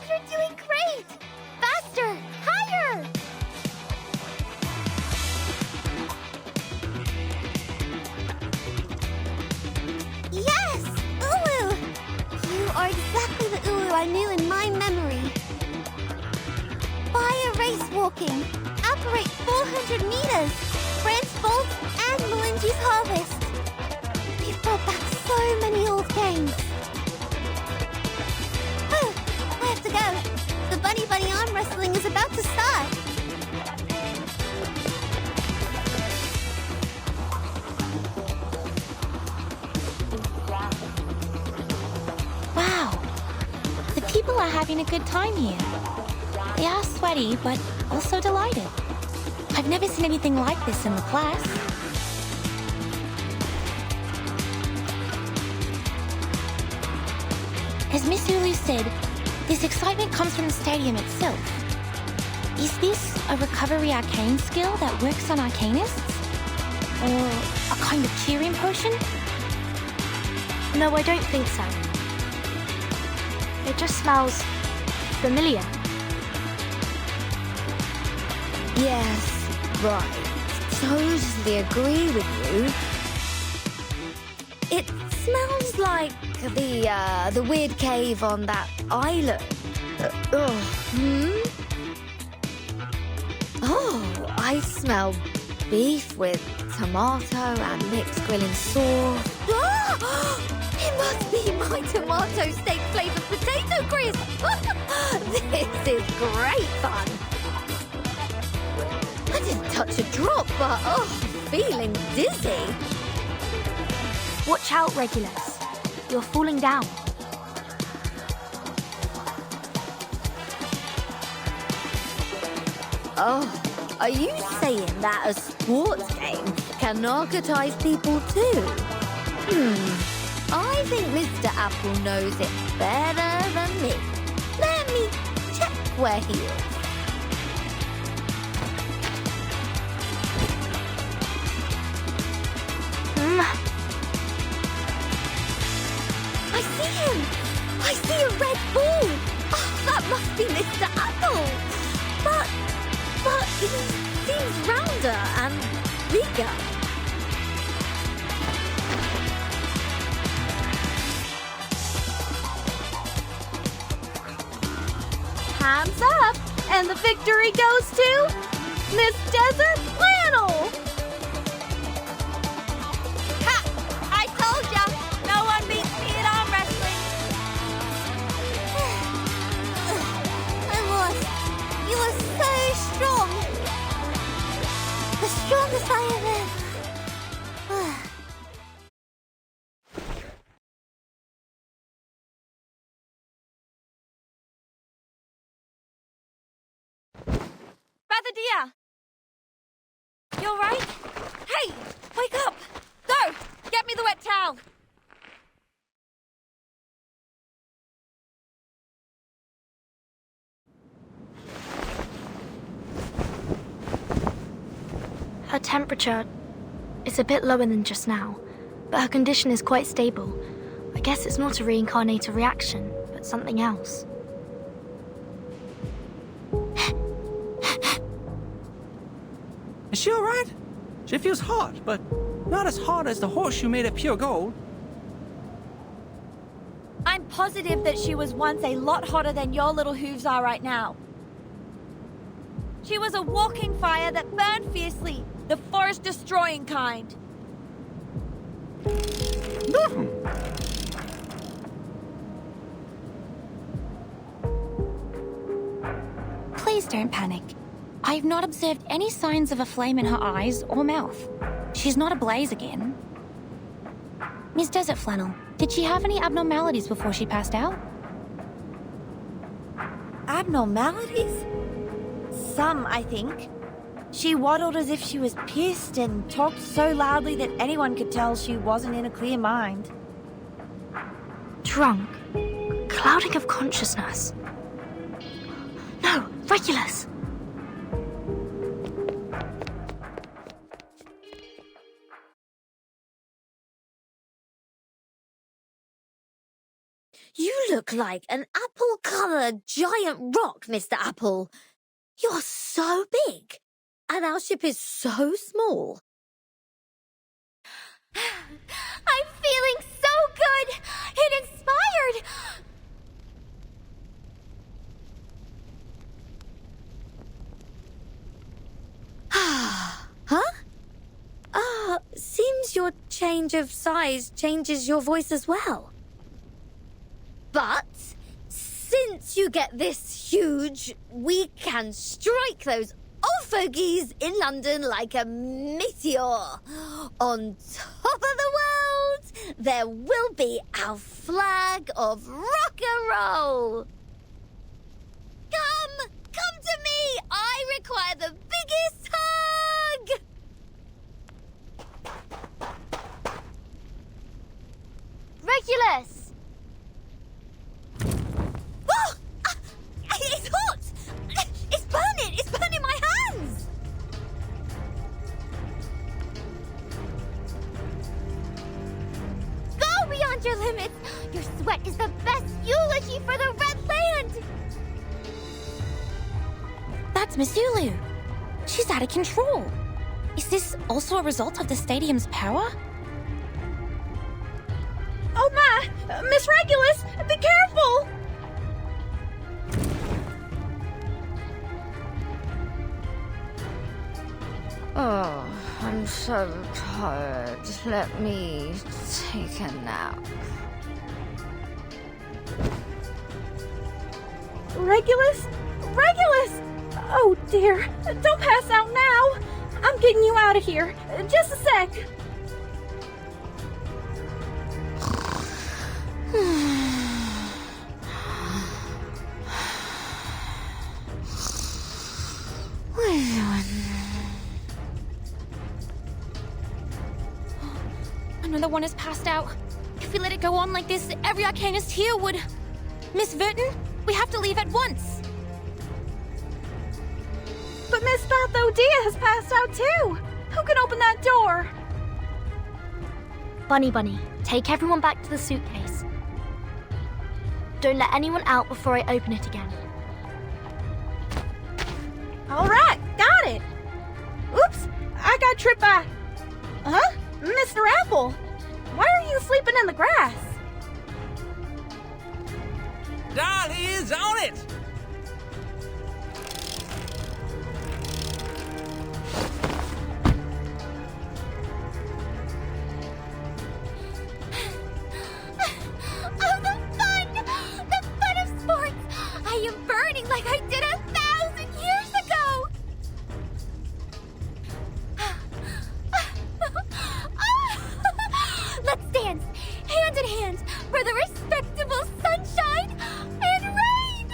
You're doing great! Faster! Higher! Yes! Ulu! You are exactly the Ulu I knew in my memory. Fire race walking. Operate 400 meters. Branch Bolt and Melinji's Harvest. You've brought back so many old games. I have to go. The bunny arm wrestling is about to start. Wow. The people are having a good time here. They are sweaty, but also delighted. I've never seen anything like this in the class. As Miss Ulu said, this excitement comes from the stadium itself. Is this a recovery arcane skill that works on arcanists? Or a kind of cheering potion? No, I don't think so. It just smells familiar. Yes, right. Totally agree with you. It smells like the weird cave on that island. Oh, I smell beef with tomato and mixed grilling sauce. It must be my tomato steak flavored potato crisp. This is great fun. I didn't touch a drop, but I'm feeling dizzy. Watch out, Regulus. You're falling down. Oh, are you saying that a sports game can narcotize people too? I think Mr. Apple knows it better than me. Let me check where he is. I see him! I see a red ball! Oh, that must be Mr. Apple! But he seems rounder and bigger. Hands up! And the victory goes to Miss Desert Flannel! Ha! I told ya! No one beats me at arm wrestling! I lost. You are so strong. The strongest I ever... Dear! You alright? Hey! Wake up! Go! Get me the wet towel! Her temperature is a bit lower than just now, but her condition is quite stable. I guess it's not a reincarnator reaction, but something else. Is she alright? She feels hot, but not as hot as the horseshoe made of pure gold. I'm positive that she was once a lot hotter than your little hooves are right now. She was a walking fire that burned fiercely, the forest-destroying kind. Please don't panic. I've not observed any signs of a flame in her eyes or mouth. She's not ablaze again. Miss Desert Flannel, Did she have any abnormalities before she passed out? Abnormalities? Some, I think. She waddled as if she was pissed and talked so loudly that anyone could tell she wasn't in a clear mind. Drunk. Clouding of consciousness. No, Regulus! You look like an apple-coloured giant rock, Mr. Apple. You're so big, and our ship is so small. I'm feeling so good and inspired. Huh? Seems your change of size changes your voice as well. But since you get this huge, we can strike those old fogies in London like a meteor. On top of the world, there will be our flag of rock and roll. Come to me. I require the biggest hug. Regulus! Oh! It's hot! It's burning! It's burning my hands! Go beyond your limits! Your sweat is the best eulogy for the Red Land! That's Miss Zulu. She's out of control. Is this also a result of the stadium's power? Oh my! Miss Regulus, be careful! Oh, I'm so tired. Let me take a nap. Regulus? Regulus! Oh dear, don't pass out now! I'm getting you out of here. Just a sec. Another one has passed out. If we let it go on like this, every arcanist here would... Miss Verton, we have to leave at once. But Miss Bathodea has passed out too. Who can open that door? Bunny, take everyone back to the suitcase. Don't let anyone out before I open it again. All right, got it. Oops, I got tripped by... Huh? Mr. Apple, why are you sleeping in the grass? Dolly is on it! Oh, the fun! The fun of sports! I am burning like I did 1,000 years ago! Let's dance, hand in hand, for the respectable sunshine and rain!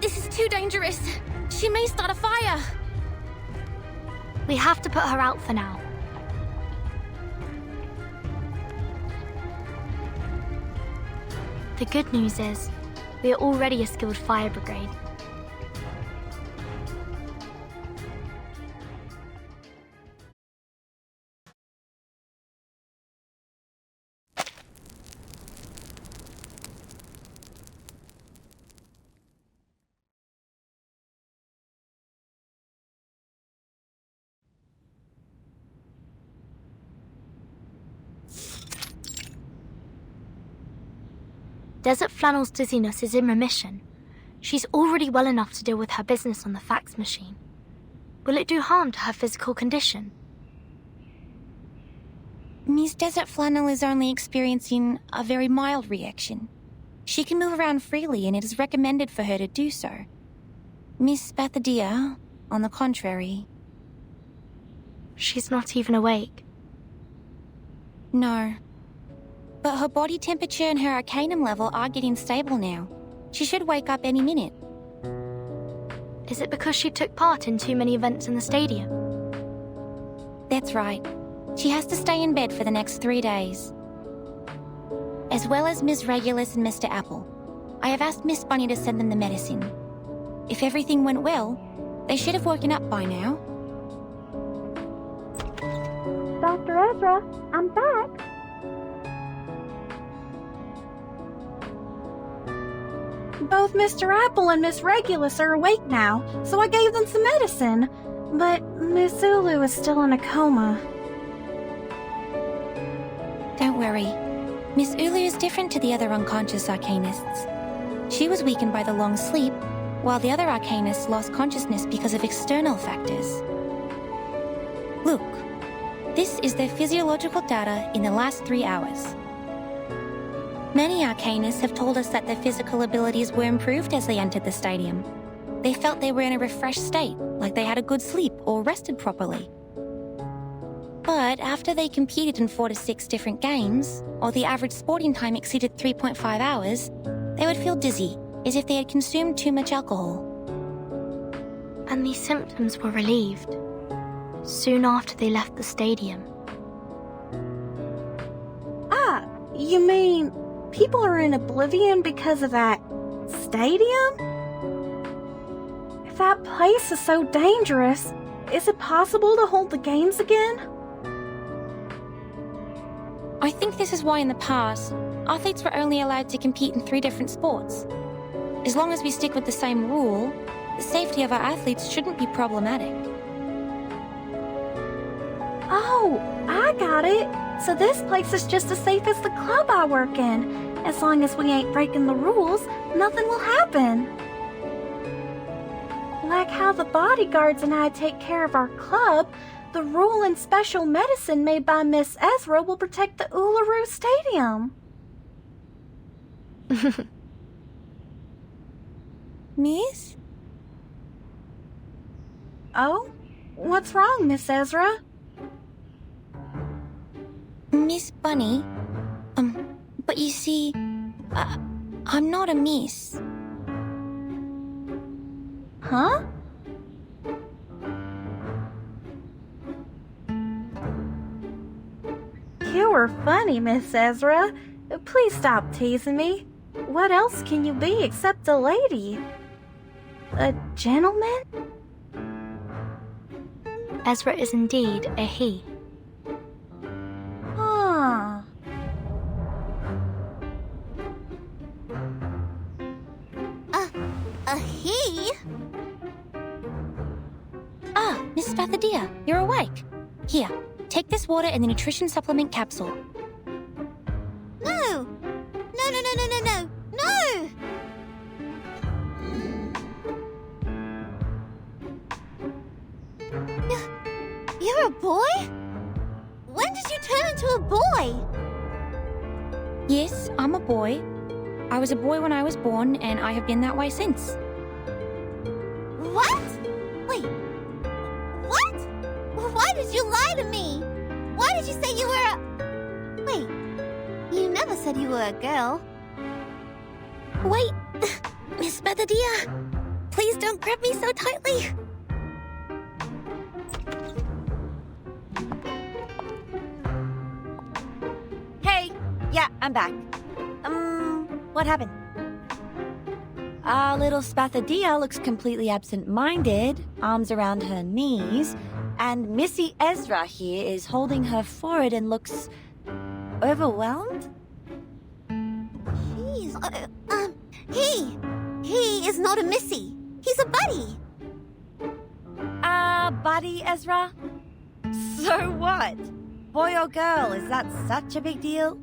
This is too dangerous. She may start a fire. We have to put her out for now. The good news is, we are already a skilled fire brigade. Desert Flannel's dizziness is in remission. She's already well enough to deal with her business on the fax machine. Will it do harm to her physical condition? Miss Desert Flannel is only experiencing a very mild reaction. She can move around freely and it is recommended for her to do so. Miss Bathadia, on the contrary... She's not even awake. No. But her body temperature and her arcanum level are getting stable now. She should wake up any minute. Is it because she took part in too many events in the stadium? That's right. She has to stay in bed for the next 3 days. As well as Ms. Regulus and Mr. Apple. I have asked Miss Bunny to send them the medicine. If everything went well, they should have woken up by now. Dr. Ezra, I'm back. Both Mr. Apple and Miss Regulus are awake now, so I gave them some medicine. But Miss Ulu is still in a coma. Don't worry. Miss Ulu is different to the other unconscious arcanists. She was weakened by the long sleep, while the other arcanists lost consciousness because of external factors. Look, this is their physiological data in the last 3 hours. Many arcanists have told us that their physical abilities were improved as they entered the stadium. They felt they were in a refreshed state, like they had a good sleep or rested properly. But after they competed in 4 to 6 different games, or the average sporting time exceeded 3.5 hours, they would feel dizzy, as if they had consumed too much alcohol. And these symptoms were relieved soon after they left the stadium. Ah, you mean people are in oblivion because of that stadium? If that place is so dangerous, is it possible to hold the games again? I think this is why in the past, athletes were only allowed to compete in 3 different sports. As long as we stick with the same rule, the safety of our athletes shouldn't be problematic. Oh, I got it. So this place is just as safe as the club I work in. As long as we ain't breaking the rules, nothing will happen. Like how the bodyguards and I take care of our club, the rule and special medicine made by Miss Ezra will protect the Uluru Stadium. Miss? Oh? What's wrong, Miss Ezra? Miss Bunny? But you see, I'm not a miss. Huh? You were funny, Miss Ezra. Please stop teasing me. What else can you be except a lady? A gentleman? Ezra is indeed a he. Huh. A he? Ah, Miss Bathadia, you're awake. Here, take this water and the nutrition supplement capsule. No! No! You're a boy? When did you turn into a boy? Yes, I'm a boy. I was a boy when I was born, and I have been that way since. What? Wait. What? Why did you lie to me? Why did you say you were a... Wait. You never said you were a girl. Wait, Miss Bathadia, please don't grab me so tightly. Hey, yeah, I'm back. What happened? Our little Spathadia looks completely absent-minded, arms around her knees, and Missy Ezra here is holding her forehead and looks overwhelmed? Jeez, he is not a missy. He's a buddy. Buddy, Ezra? So what? Boy or girl, is that such a big deal?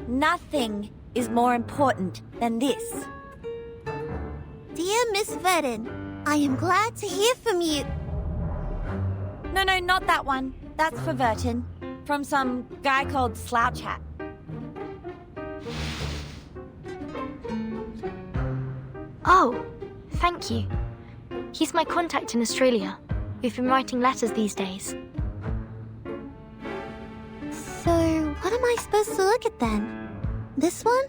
Nothing is more important than this. Dear Miss Verdon, I am glad to hear from you. No, not that one. That's for Verton. From some guy called Slouch Hat. Oh, thank you. He's my contact in Australia. We've been writing letters these days. So, what am I supposed to look at then? This one?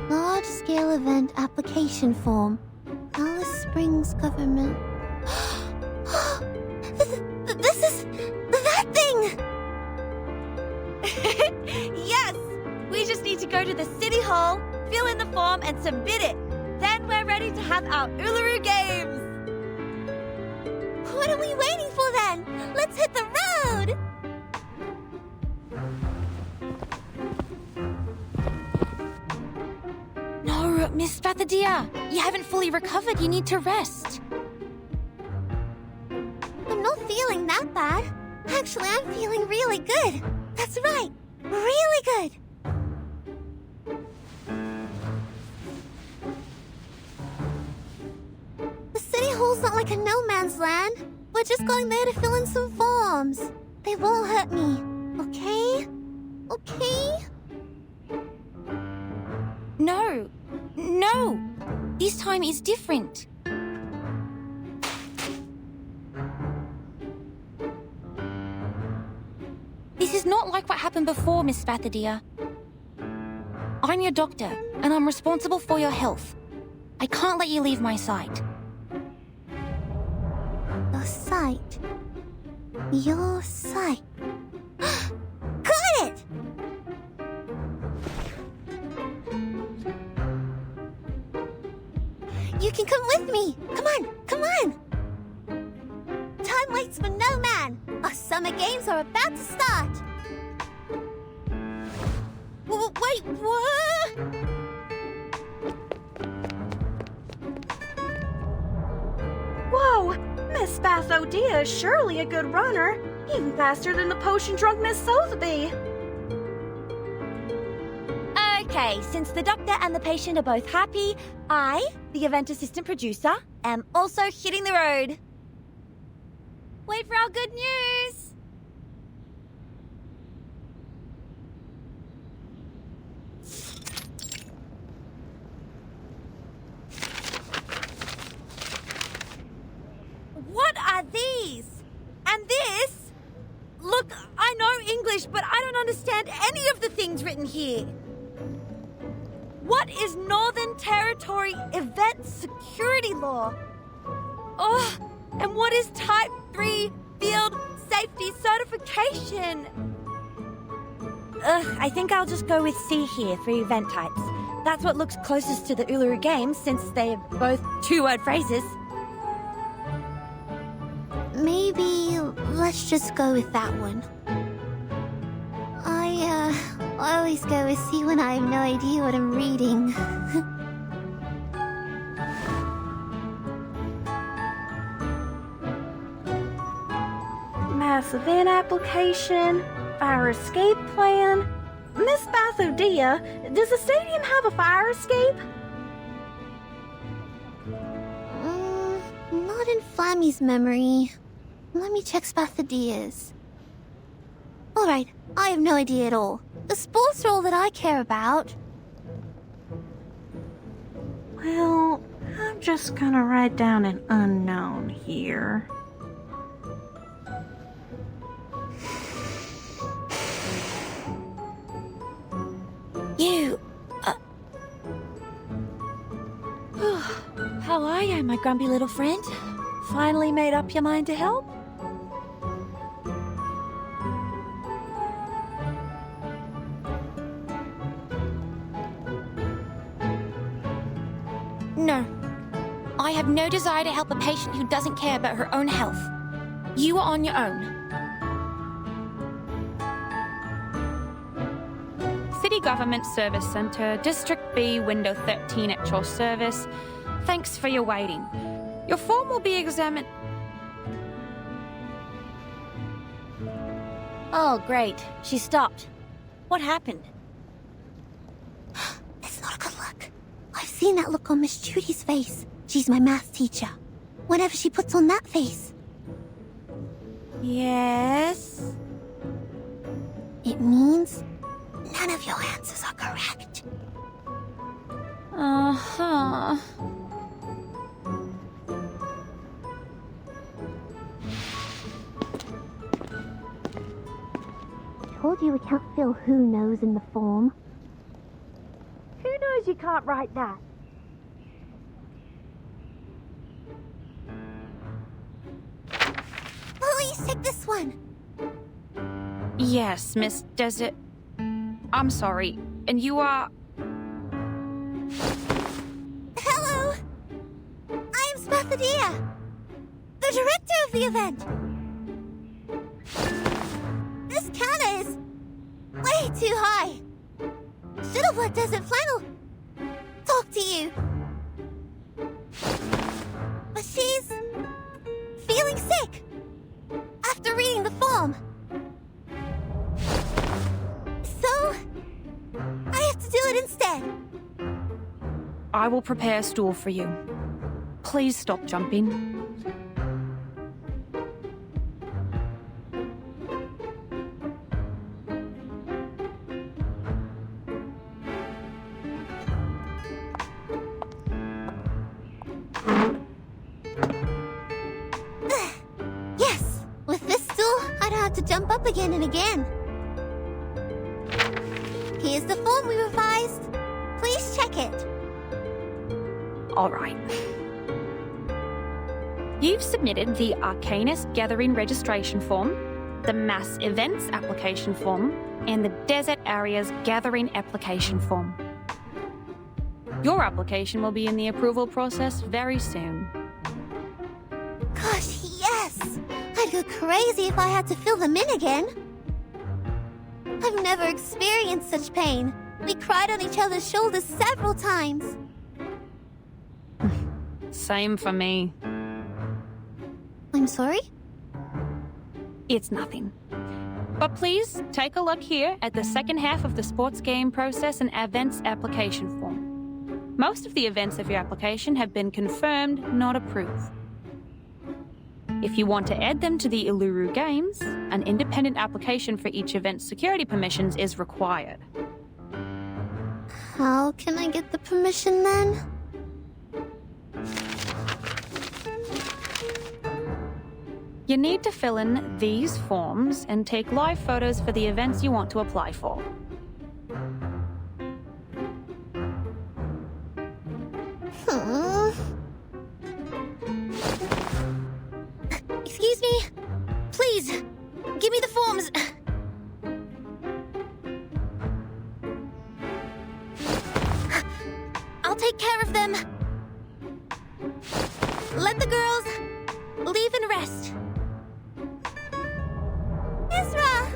Large-scale event application form. Alice Springs government. This is that thing! Yes! We just need to go to the city hall, fill in the form, and submit it. Then we're ready to have our Uluru Games! What are we waiting for then? Let's hit the road! No, Miss Bathadia, you haven't fully recovered. You need to rest. I'm not feeling that bad. Actually, I'm feeling really good. That's right. Really good. The city hall's not like a no man's land. We're just going there to fill in some forms. They won't hurt me. Okay? Okay? No. No. This time is different. This is not like what happened before, Miss Bathadia. I'm your doctor, and I'm responsible for your health. I can't let you leave my sight. Your sight. Your sight. Got it! You can come with me. Come on, come on. Time waits for no man. Our summer games are about to start. Wait, what? Whoa! Miss Bathadia is surely a good runner. Even faster than the potion-drunk Miss Sotheby. Okay, since the doctor and the patient are both happy, I, the event assistant producer, am also hitting the road. Wait for our good news! What are these? And this? Look, I know English, but I don't understand any of the things written here. What is Northern Territory Event Security Law? Oh, and what is Type 3 Field Safety Certification? I think I'll just go with C here for event types. That's what looks closest to the Uluru Games since they're both two-word phrases. Maybe let's just go with that one. I always go with C when I have no idea what I'm reading. Mass event application, fire escape plan. Miss Bathadia, does the stadium have a fire escape? Not in Flammy's memory. Let me check Spathadia's. Alright, I have no idea at all. The sports are all that I care about. Well, I'm just gonna write down an unknown here. You... How are you, my grumpy little friend? Finally made up your mind to help? No. I have no desire to help a patient who doesn't care about her own health. You are on your own. City Government Service Centre, District B, Window 13 at your service. Thanks for your waiting. Your form will be examined... Oh, great. She stopped. What happened? It's not a good look. I've seen that look on Miss Judy's face. She's my math teacher. Whenever she puts on that face. Yes? It means none of your answers are correct. Uh-huh. Told you we can't fill who knows in the form. Who knows you can't write that? Please take this one. Yes, Miss Desert. I'm sorry. And you are... Hello. I am Spathadia, the director of the event. This counter is way too high. Should have let Desert Flannel talk to you. But she's feeling sick after reading the form. So, I have to do it instead. I will prepare a stool for you. Please stop jumping. Yes, with this stool, I don't have to jump up again and again. Here's the form we revised. Please check it. All right. You've submitted the Arcanist Gathering Registration Form, the Mass Events Application Form, and the Desert Areas Gathering Application Form. Your application will be in the approval process very soon. Gosh, yes! I'd go crazy if I had to fill them in again. I've never experienced such pain. We cried on each other's shoulders several times. Same for me. I'm sorry? It's nothing. But please take a look here at the second half of the sports game process and events application form. Most of the events of your application have been confirmed, not approved. If you want to add them to the Uluru Games, an independent application for each event's security permissions is required. How can I get the permission then? You need to fill in these forms and take live photos for the events you want to apply for. Excuse me? Please, give me the forms. I'll take care of them. Let the girls leave and rest. Ezra!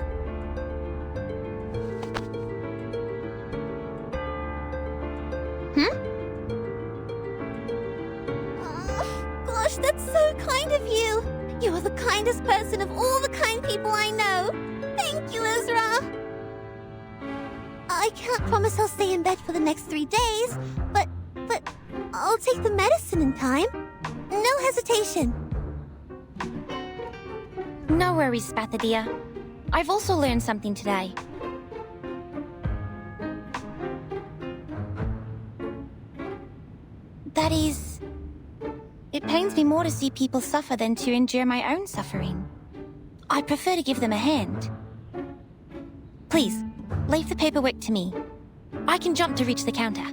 Gosh, that's so kind of you. You are the kindest person of all the kind people I know. Thank you, Ezra. I can't promise I'll stay in bed for the next 3 days, but I'll take the medicine in time. No hesitation. No worries, Spathadia. I've also learned something today. That is... It pains me more to see people suffer than to endure my own suffering. I'd prefer to give them a hand. Please, leave the paperwork to me. I can jump to reach the counter.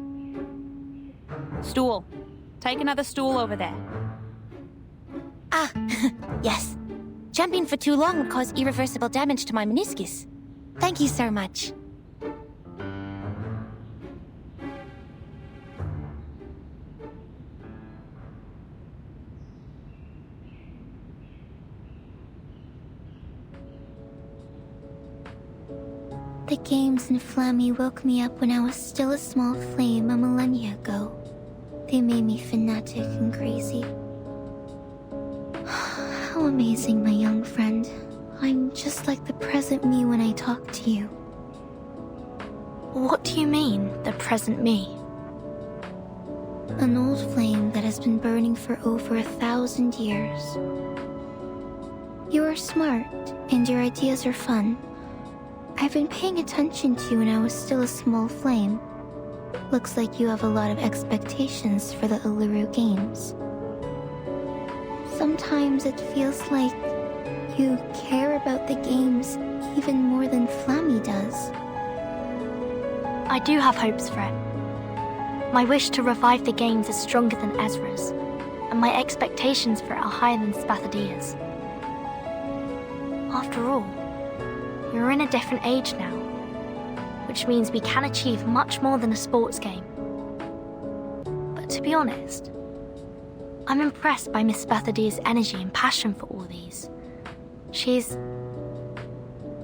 Stool. Take another stool over there. Ah, yes. Jumping for too long would cause irreversible damage to my meniscus. Thank you so much. The games in Flammy woke me up when I was still a small flame a millennia ago. They made me fanatic and crazy. How amazing, my young friend. I'm just like the present me when I talk to you. What do you mean, the present me? An old flame that has been burning for over 1,000 years. You are smart, and your ideas are fun. I've been paying attention to you when I was still a small flame. Looks like you have a lot of expectations for the Uluru Games. Sometimes it feels like you care about the games even more than Flammy does. I do have hopes for it. My wish to revive the games is stronger than Ezra's, and my expectations for it are higher than Spathadia's. After all, we're in a different age now, which means we can achieve much more than a sports game. But to be honest, I'm impressed by Miss Spathadia's energy and passion for all these. She's...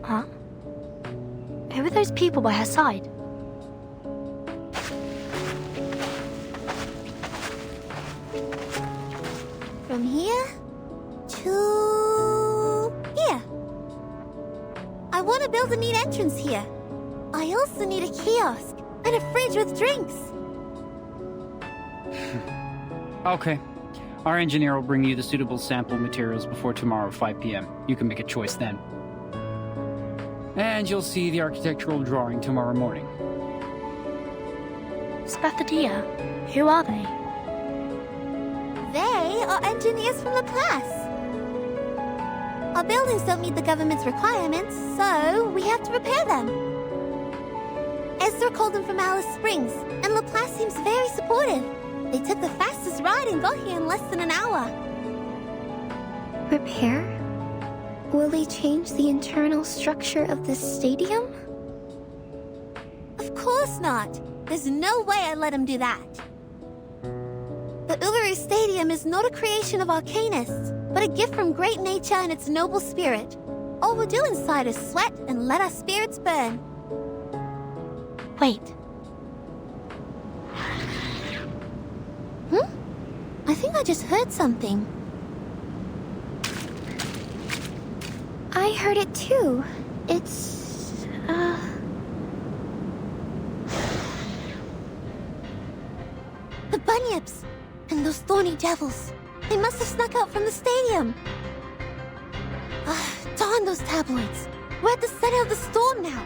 Huh? Who are those people by her side? From here to here. I want to build a neat entrance here. I also need a kiosk and a fridge with drinks. Okay. Our engineer will bring you the suitable sample materials before tomorrow, 5 p.m. You can make a choice then. And you'll see the architectural drawing tomorrow morning. Spathadia? Who are they? They are engineers from the class. Our buildings don't meet the government's requirements, so we have to repair them. Ezra called them from Alice Springs, and Laplace seems very supportive. They took the fastest ride and got here in less than an hour. Repair? Will they change the internal structure of the stadium? Of course not. There's no way I'd let him do that. The Uluru Stadium is not a creation of Arcanists, but a gift from great nature and its noble spirit. All we'll do inside is sweat and let our spirits burn. Wait. I think I just heard something. I heard it too. It's... The bunyips! And those thorny devils. They must have snuck out from the stadium. Darn those tabloids. We're at the center of the storm now.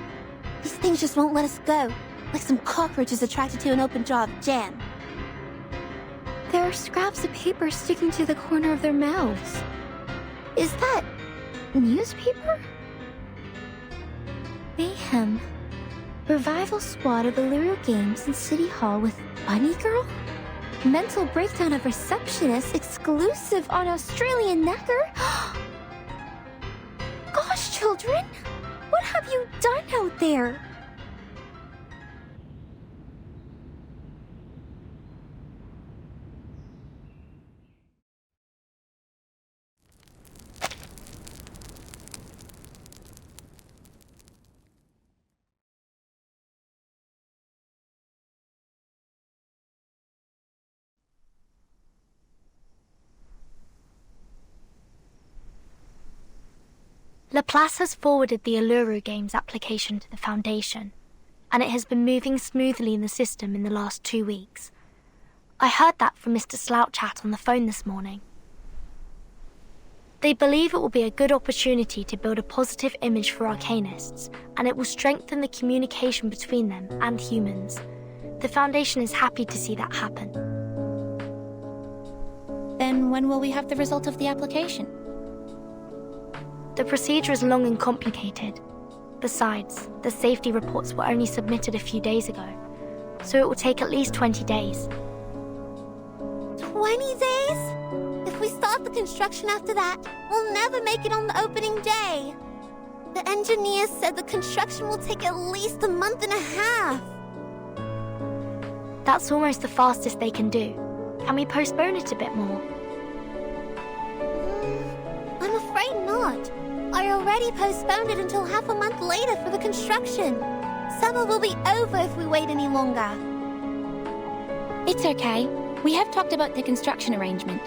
These things just won't let us go. Like some cockroaches attracted to an open jar of jam. There are scraps of paper sticking to the corner of their mouths. Is that... newspaper? Mayhem. Revival squad of the Uluru Games in City Hall with Bunny Girl? Mental breakdown of receptionist exclusive on Australian Necker? Gosh, children! What have you done out there? Laplace has forwarded the Uluru Games application to the Foundation, and it has been moving smoothly in the system in the last 2 weeks. I heard that from Mr. Slouchat on the phone this morning. They believe it will be a good opportunity to build a positive image for Arcanists, and it will strengthen the communication between them and humans. The Foundation is happy to see that happen. Then when will we have the result of the application? The procedure is long and complicated. Besides, the safety reports were only submitted a few days ago, so it will take at least 20 days. 20 days? If we start the construction after that, we'll never make it on the opening day. The engineers said the construction will take at least a month and a half. That's almost the fastest they can do. Can we postpone it a bit more? I'm afraid not. I already postponed it until half a month later for the construction. Summer will be over if we wait any longer. It's okay. We have talked about the construction arrangement.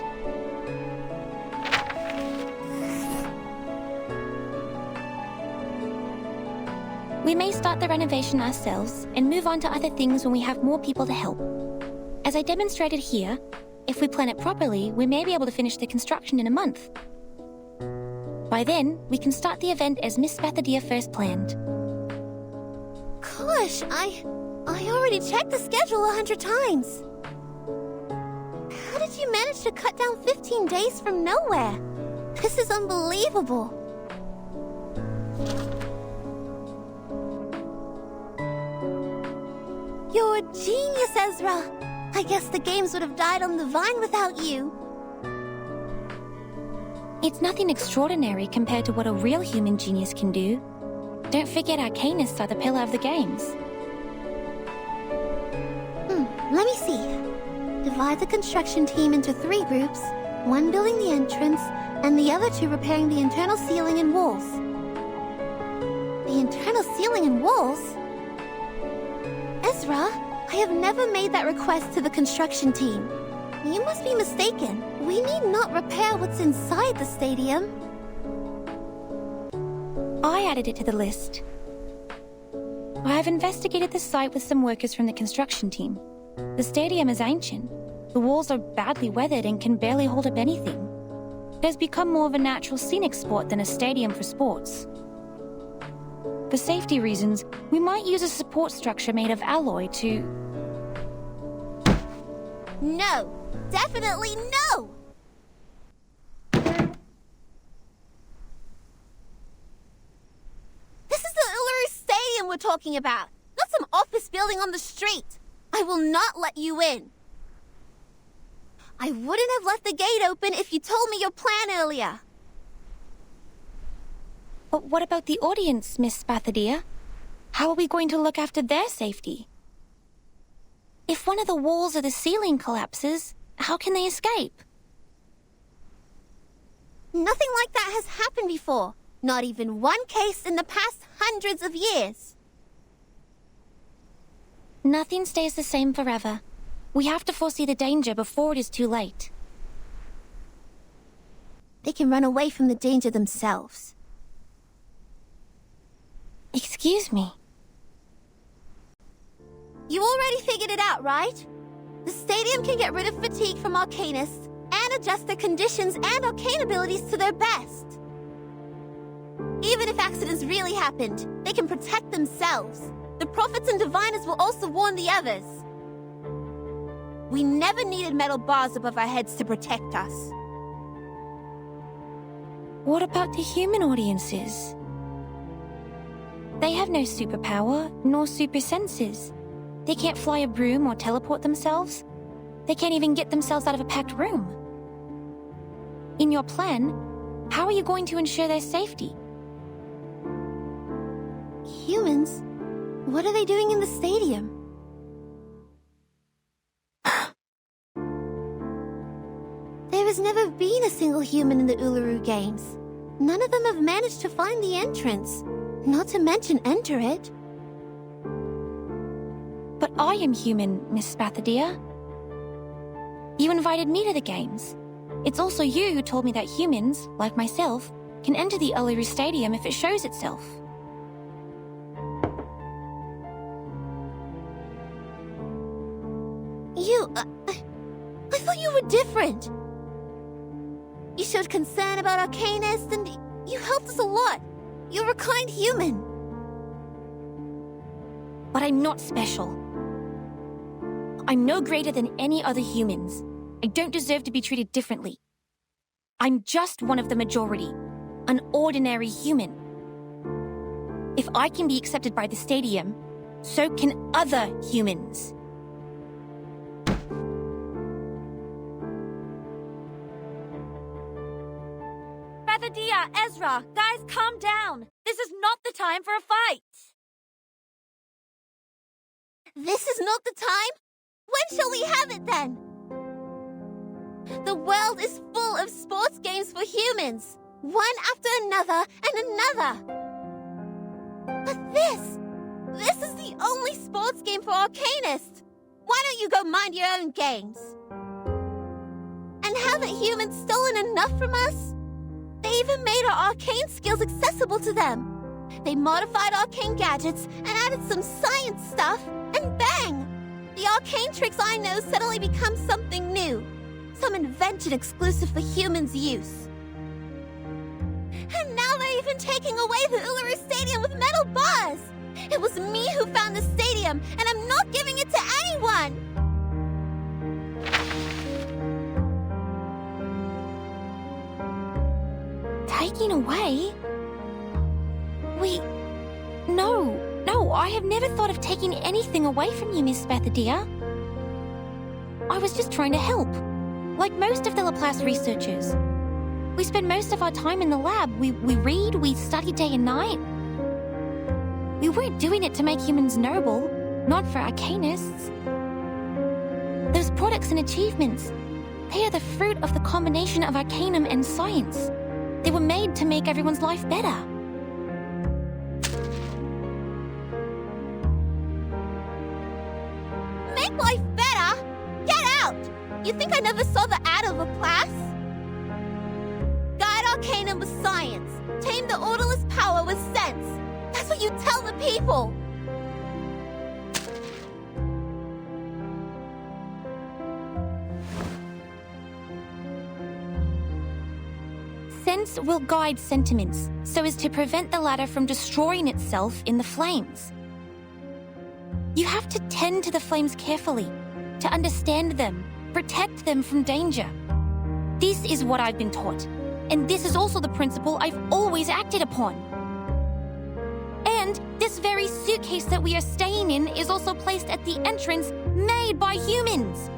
We may start the renovation ourselves and move on to other things when we have more people to help. As I demonstrated here, if we plan it properly, we may be able to finish the construction in a month. By then, we can start the event as Miss Bathadia first planned. Gosh, I already checked the schedule 100 times. How did you manage to cut down 15 days from nowhere? This is unbelievable. You're a genius, Ezra. I guess the games would have died on the vine without you. It's nothing extraordinary compared to what a real human genius can do. Don't forget Arcanists are the pillar of the games. Let me see. Divide the construction team into 3 groups, one building the entrance, and the other 2 repairing the internal ceiling and walls. The internal ceiling and walls? Ezra, I have never made that request to the construction team. You must be mistaken. We need not repair what's inside the stadium. I added it to the list. I have investigated the site with some workers from the construction team. The stadium is ancient. The walls are badly weathered and can barely hold up anything. It has become more of a natural scenic spot than a stadium for sports. For safety reasons, we might use a support structure made of alloy to... No! Definitely no! This is the Uluru Stadium we're talking about, not some office building on the street. I will not let you in. I wouldn't have left the gate open if you told me your plan earlier. But what about the audience, Miss Bathadia? How are we going to look after their safety? If one of the walls or the ceiling collapses, how can they escape? Nothing like that has happened before. Not even one case in the past hundreds of years. Nothing stays the same forever. We have to foresee the danger before it is too late. They can run away from the danger themselves. Excuse me. You already figured it out, right? The stadium can get rid of fatigue from Arcanists and adjust their conditions and arcane abilities to their best. Even if accidents really happened, they can protect themselves. The prophets and diviners will also warn the others. We never needed metal bars above our heads to protect us. What about the human audiences? They have no superpower, nor super senses. They can't fly a broom or teleport themselves. They can't even get themselves out of a packed room. In your plan, how are you going to ensure their safety? Humans? What are they doing in the stadium? There has never been a single human in the Uluru Games. None of them have managed to find the entrance, not to mention enter it. But I am human, Miss Bathadia. You invited me to the games. It's also you who told me that humans, like myself, can enter the Uluru Stadium if it shows itself. I thought you were different. You showed concern about Arcanists and you helped us a lot. You're a kind human. But I'm not special. I'm no greater than any other humans. I don't deserve to be treated differently. I'm just one of the majority, an ordinary human. If I can be accepted by the stadium, so can other humans. Bathadia, Ezra, guys, calm down. This is not the time for a fight. This is not the time? When shall we have it then? The world is full of sports games for humans, one after another and another. But this is the only sports game for Arcanists. Why don't you go mind your own games? And haven't humans stolen enough from us? They even made our arcane skills accessible to them. They modified arcane gadgets and added some science stuff, and bang! The arcane tricks I know suddenly become something new. Some invention exclusive for humans' use. And now they're even taking away the Uluru Stadium with metal bars! It was me who found the stadium, and I'm not giving it to anyone! Taking away? No, I have never thought of taking anything away from you, Miss Spatha, dear. I was just trying to help. Like most of the Laplace researchers. We spend most of our time in the lab. We read, we study day and night. We weren't doing it to make humans noble, not for arcanists. Those products and achievements, they are the fruit of the combination of arcanum and science. They were made to make everyone's life better. Make life better? Get out! You think I never saw the ad of Laplace? Guide arcanum with science. Tame the orderless power with sense. That's what you tell the people! Sense will guide sentiments, so as to prevent the latter from destroying itself in the flames. You have to tend to the flames carefully, to understand them, protect them from danger. This is what I've been taught, and this is also the principle I've always acted upon. And this very suitcase that we are staying in is also placed at the entrance made by humans.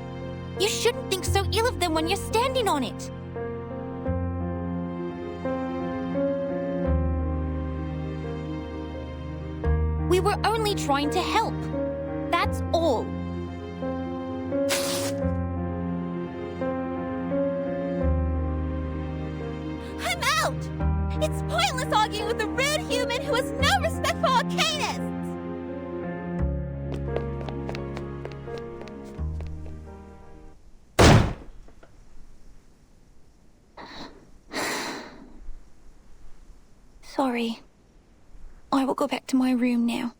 You shouldn't think so ill of them when you're standing on it. We were only trying to help. That's all. I'm out! It's pointless arguing with a rude human who has no respect for arcanists! Sorry. I will go back to my room now.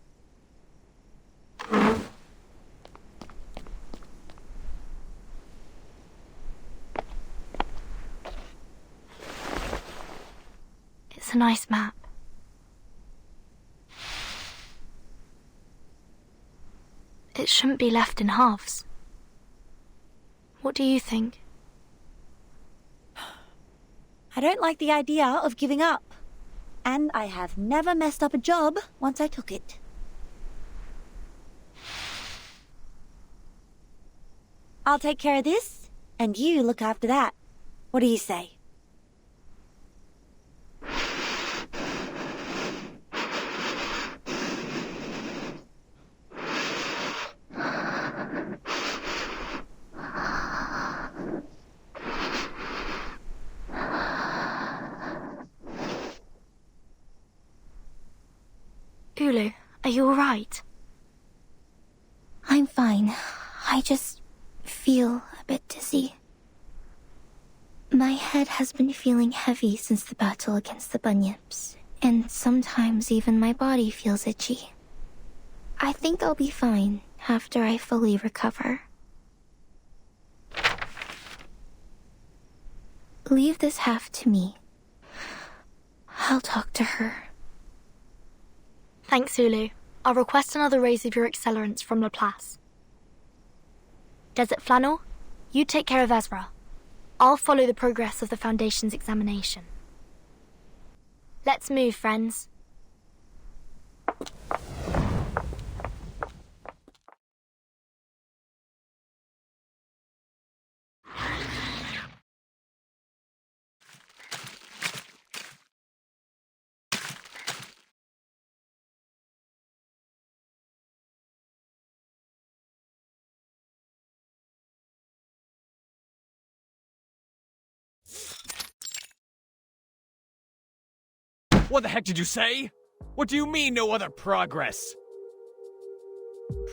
It's a nice map. It shouldn't be left in halves. What do you think? I don't like the idea of giving up. And I have never messed up a job once I took it. I'll take care of this, and you look after that. What do you say? Ulu, are you alright? I'm fine. I just feel a bit dizzy. My head has been feeling heavy since the battle against the bunyips, and sometimes even my body feels itchy. I think I'll be fine after I fully recover. Leave this half to me. I'll talk to her. Thanks, Ulu. I'll request another raise of your accelerants from Laplace. Desert Flannel, you take care of Ezra. I'll follow the progress of the Foundation's examination. Let's move, friends. What the heck did you say? What do you mean, no other progress?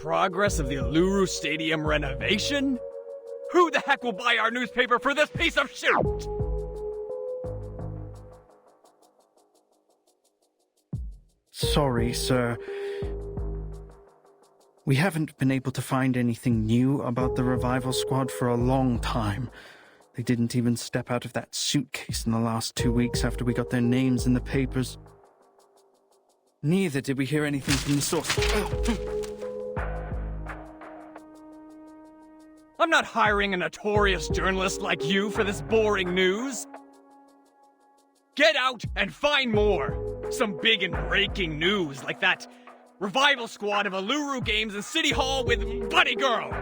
Progress of the Uluru Stadium renovation? Who the heck will buy our newspaper for this piece of shit? Sorry, sir. We haven't been able to find anything new about the revival squad for a long time. They didn't even step out of that suitcase in the last 2 weeks after we got their names in the papers. Neither did we hear anything from the source. I'm not hiring a notorious journalist like you for this boring news. Get out and find more. Some big and breaking news like that revival squad of Uluru Games in City Hall with Buddy Girl.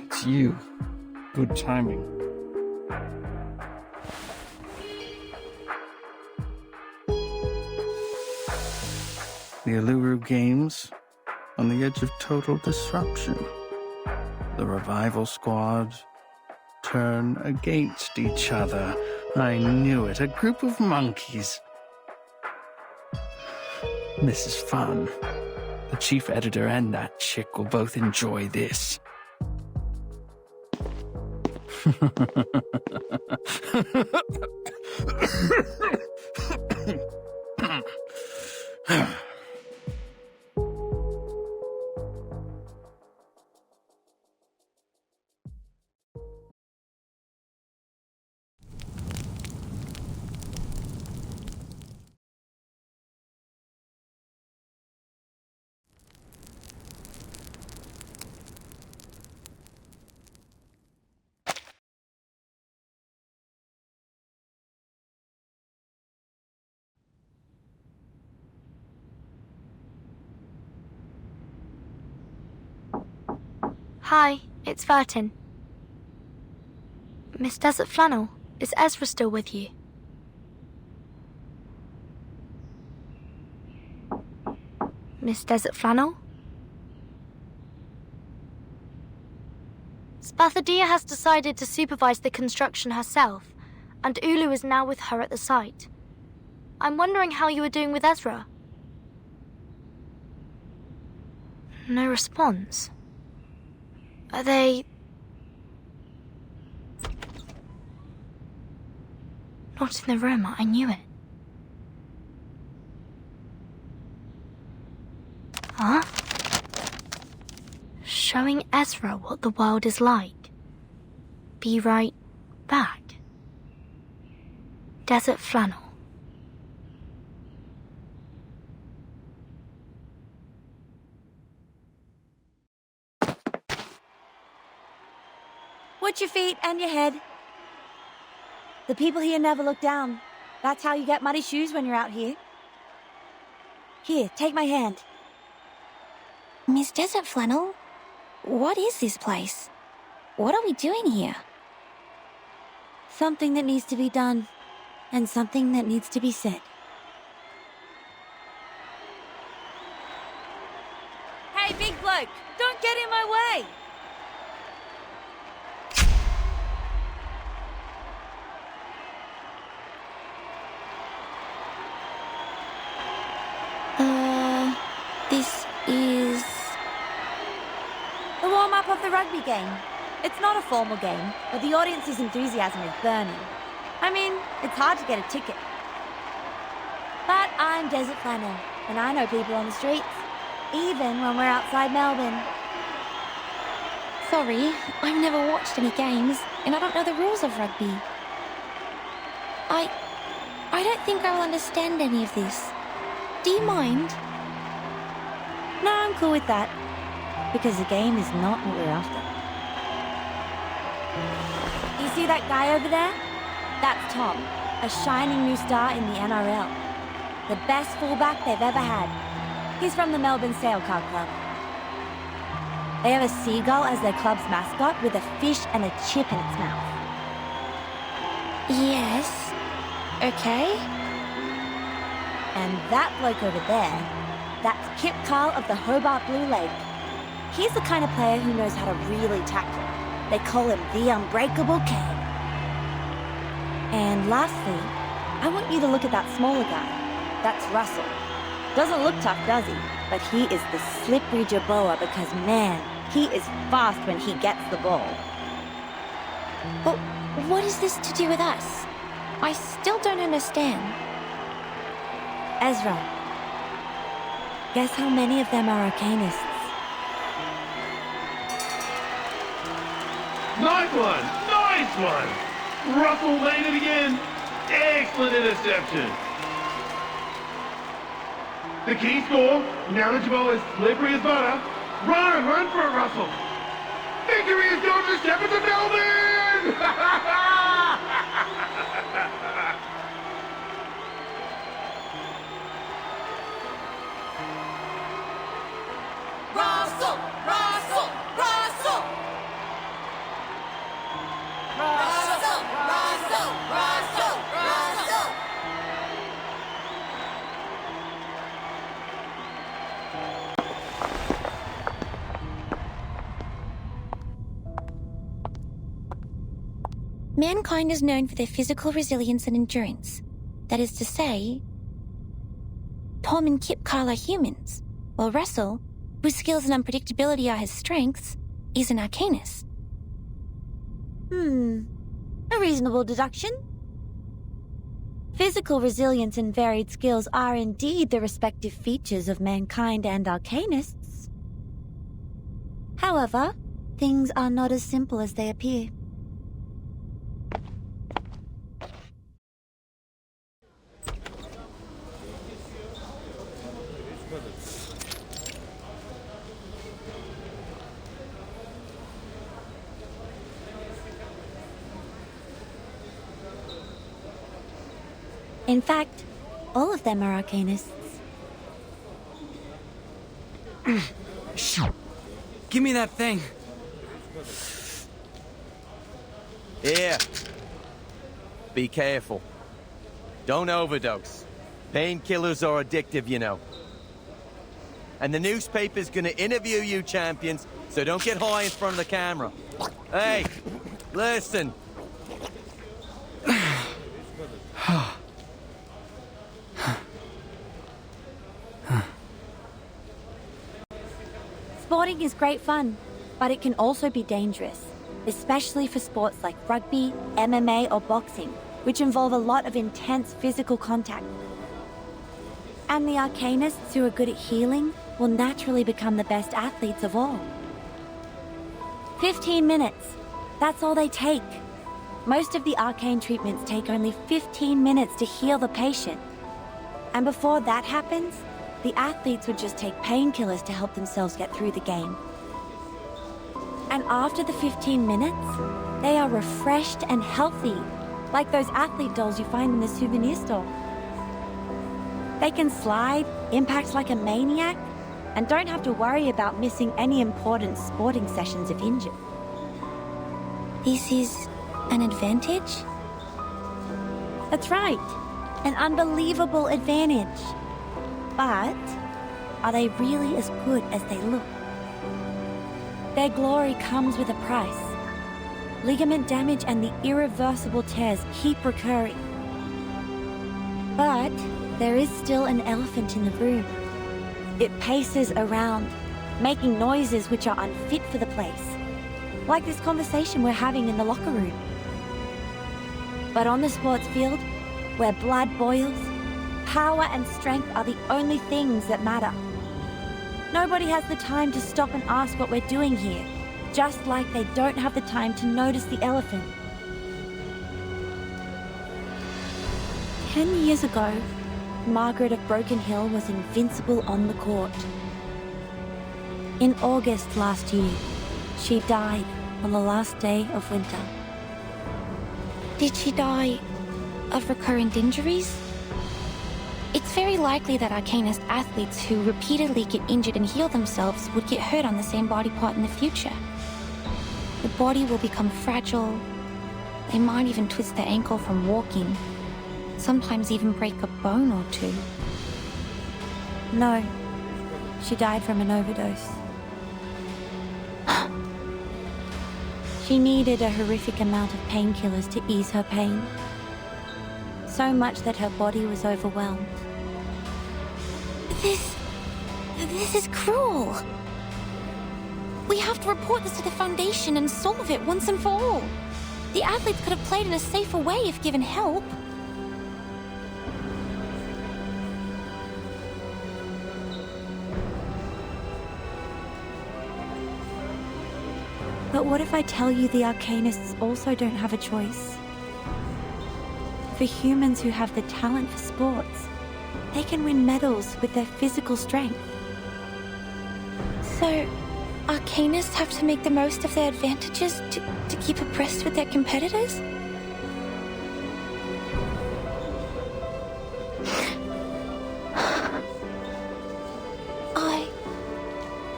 It's you. Good timing. The Uluru Games on the edge of total disruption. The revival squad turn against each other. I knew it. A group of monkeys. This is fun. The chief editor and that chick will both enjoy this. Hi, it's Vertin. Miss Desert Flannel, is Ezra still with you? Miss Desert Flannel? Spathadia has decided to supervise the construction herself, and Ulu is now with her at the site. I'm wondering how you are doing with Ezra. No response. Are they... Not in the room, I knew it. Huh? Showing Ezra what the world is like. Be right back. Desert Flannel. Watch your feet and your head. The people here never look down. That's how you get muddy shoes when you're out here. Here, take my hand. Miss Desert Flannel, what is this place? What are we doing here? Something that needs to be done, and something that needs to be said. Hey, big bloke, don't get in my way! This is... the warm-up of the rugby game. It's not a formal game, but the audience's enthusiasm is burning. I mean, it's hard to get a ticket. But I'm Desert Flannel, and I know people on the streets, even when we're outside Melbourne. Sorry, I've never watched any games, and I don't know the rules of rugby. I don't think I will understand any of this. Do you mind? No, I'm cool with that. Because the game is not what we're after. You see that guy over there? That's Tom, a shining new star in the NRL. The best fullback they've ever had. He's from the Melbourne Sailcar Club. They have a seagull as their club's mascot with a fish and a chip in its mouth. Yes. Okay. And that bloke over there, that's Kip Carl of the Hobart Blue Lake. He's the kind of player who knows how to really tackle. They call him the Unbreakable K. And lastly, I want you to look at that smaller guy. That's Russell. Doesn't look tough, does he? But he is the slippery Jerboa because, man, He is fast when he gets the ball. But what is this to do with us? I still don't understand. Ezra, guess how many of them are Arcanists? Nice one! Nice one! Russell made it again! Excellent interception! The key score, now that you're as slippery as butter, run for it, Russell! Victory is going to Shepperton Building! Russell! Russell! Russell! Russell! Russell! Russell! Russell! Mankind is known for their physical resilience and endurance. That is to say, Tom and Kip Carl are humans, while Russell, whose skills and unpredictability are his strengths, is an Arcanist. A reasonable deduction. Physical resilience and varied skills are indeed the respective features of mankind and Arcanists. However, things are not as simple as they appear. In fact, all of them are Arcanists. Give me that thing. Here. Be careful. Don't overdose. Painkillers are addictive, you know. And the newspaper's gonna interview you, champions, so don't get high in front of the camera. Hey, listen. Sporting is great fun, but it can also be dangerous, especially for sports like rugby, MMA, or boxing, which involve a lot of intense physical contact. And the Arcanists who are good at healing will naturally become the best athletes of all. 15 minutes. That's all they take. Most of the arcane treatments take only 15 minutes to heal the patient. And before that happens, the athletes would just take painkillers to help themselves get through the game. And after the 15 minutes, they are refreshed and healthy, like those athlete dolls you find in the souvenir store. They can slide, impact like a maniac, and don't have to worry about missing any important sporting sessions if injured. This is an advantage? That's right. An unbelievable advantage. But are they really as good as they look? Their glory comes with a price. Ligament damage and the irreversible tears keep recurring. But there is still an elephant in the room. It paces around, making noises which are unfit for the place. Like this conversation we're having in the locker room. But on the sports field, where blood boils, power and strength are the only things that matter. Nobody has the time to stop and ask what we're doing here, just like they don't have the time to notice the elephant. 10 years ago, Margaret of Broken Hill was invincible on the court. In August last year, she died on the last day of winter. Did she die of recurrent injuries? It's very likely that Arcanist athletes who repeatedly get injured and heal themselves would get hurt on the same body part in the future. The body will become fragile. They might even twist their ankle from walking. Sometimes even break a bone or two. No, she died from an overdose. She needed a horrific amount of painkillers to ease her pain. So much that her body was overwhelmed. This is cruel. We have to report this to the Foundation and solve it once and for all. The athletes could have played in a safer way if given help. But what if I tell you the Arcanists also don't have a choice? For humans who have the talent for sports, they can win medals with their physical strength. So, Arcanists have to make the most of their advantages to keep abreast with their competitors?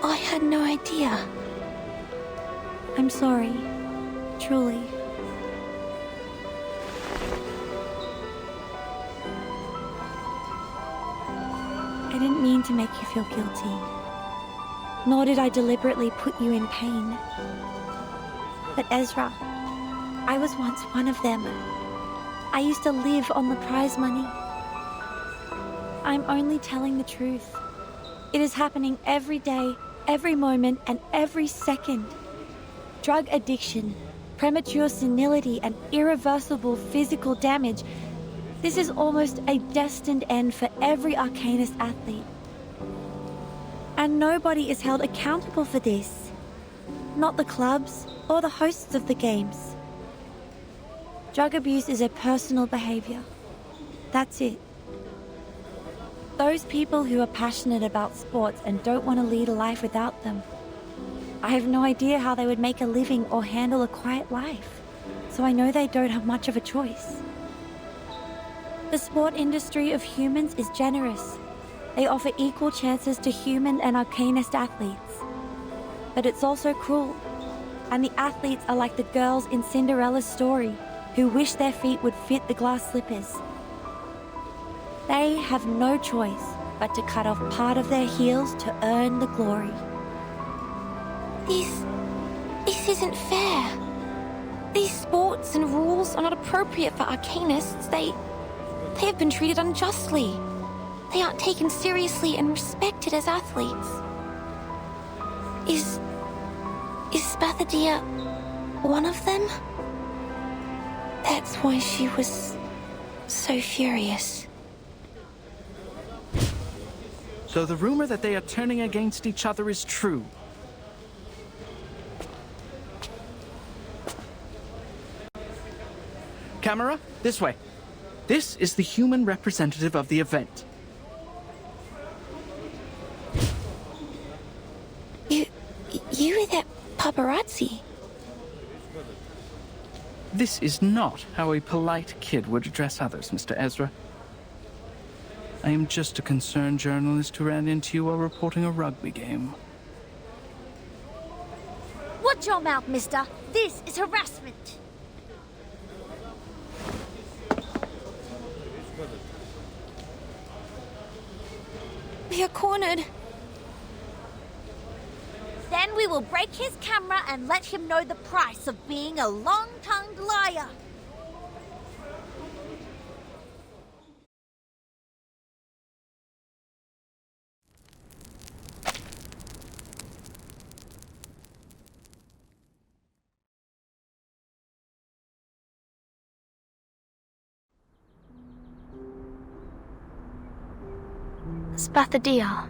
I had no idea. I'm sorry, truly. I didn't mean to make you feel guilty. Nor did I deliberately put you in pain. But Ezra, I was once one of them. I used to live on the prize money. I'm only telling the truth. It is happening every day, every moment, and every second. Drug addiction, premature senility, and irreversible physical damage. This is almost a destined end for every Arcanist athlete. And nobody is held accountable for this. Not the clubs or the hosts of the games. Drug abuse is a personal behavior. That's it. Those people who are passionate about sports and don't want to lead a life without them. I have no idea how they would make a living or handle a quiet life, so I know they don't have much of a choice. The sport industry of humans is generous. They offer equal chances to human and Arcanist athletes. But it's also cruel, and the athletes are like the girls in Cinderella's story who wish their feet would fit the glass slippers. They have no choice but to cut off part of their heels to earn the glory. This isn't fair. These sports and rules are not appropriate for Arcanists. They have been treated unjustly. They aren't taken seriously and respected as athletes. Is Spathadia one of them? That's why she was so furious. So the rumor that they are turning against each other is true. Camera, this way. This is the human representative of the event. You were that paparazzi. This is not how a polite kid would address others, Mr. Ezra. I am just a concerned journalist who ran into you while reporting a rugby game. Watch your mouth, mister. This is harassment. We are cornered. Then we will break his camera and let him know the price of being a long-tongued liar. Spathadia,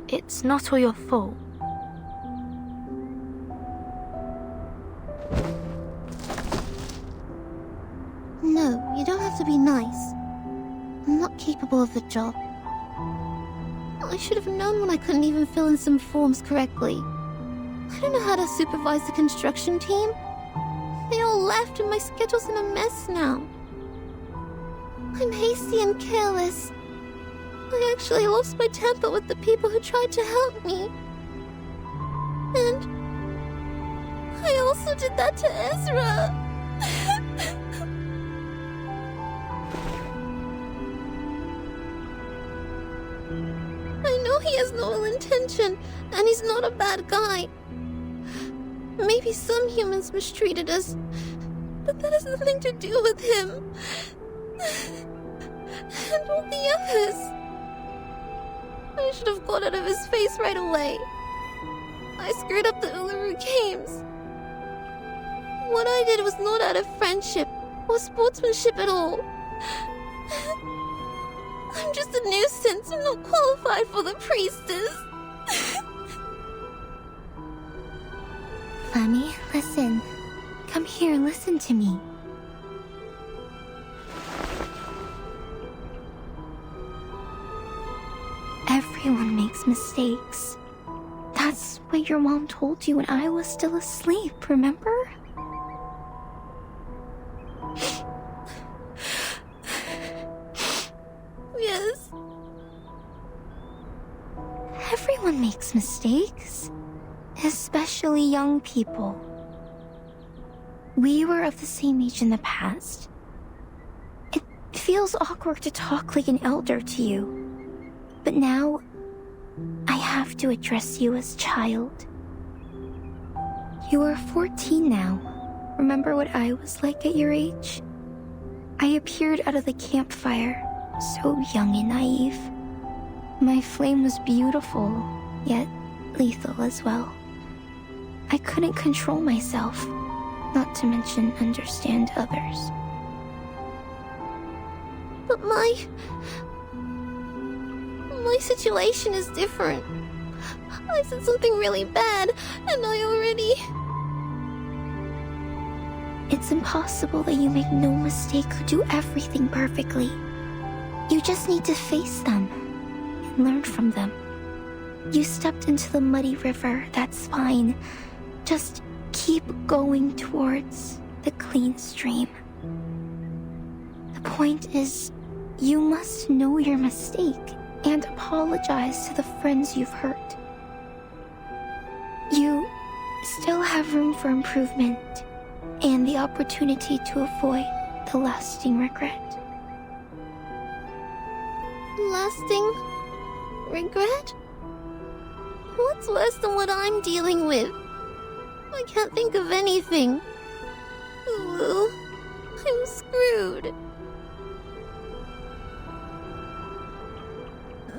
it's not all your fault. No, you don't have to be nice. I'm not capable of the job. I should have known when I couldn't even fill in some forms correctly. I don't know how to supervise the construction team. They all left and my schedule's in a mess now. I'm hasty and careless. I actually lost my temper with the people who tried to help me. And I also did that to Ezra. I know he has no ill intention, and he's not a bad guy. Maybe some humans mistreated us, but that has nothing to do with him. And all the others. I should have got out of his face right away. I screwed up the Uluru Games. What I did was not out of friendship or sportsmanship at all. I'm just a nuisance. I'm not qualified for the priestess. Flemmy, listen. Come here, listen to me. Everyone makes mistakes. That's what your mom told you when I was still asleep, remember? Yes. Everyone makes mistakes. Especially young people. We were of the same age in the past. It feels awkward to talk like an elder to you. But now, I have to address you as child. You are 14 now. Remember what I was like at your age? I appeared out of the campfire, so young and naive. My flame was beautiful, yet lethal as well. I couldn't control myself, not to mention understand others. But my situation is different. I said something really bad, and I already... It's impossible that you make no mistake or do everything perfectly. You just need to face them and learn from them. You stepped into the muddy river, that's fine. Just keep going towards the clean stream. The point is, you must know your mistake and apologize to the friends you've hurt. You still have room for improvement and the opportunity to avoid the lasting regret. Lasting regret? What's worse than what I'm dealing with? I can't think of anything. Ooh, I'm screwed.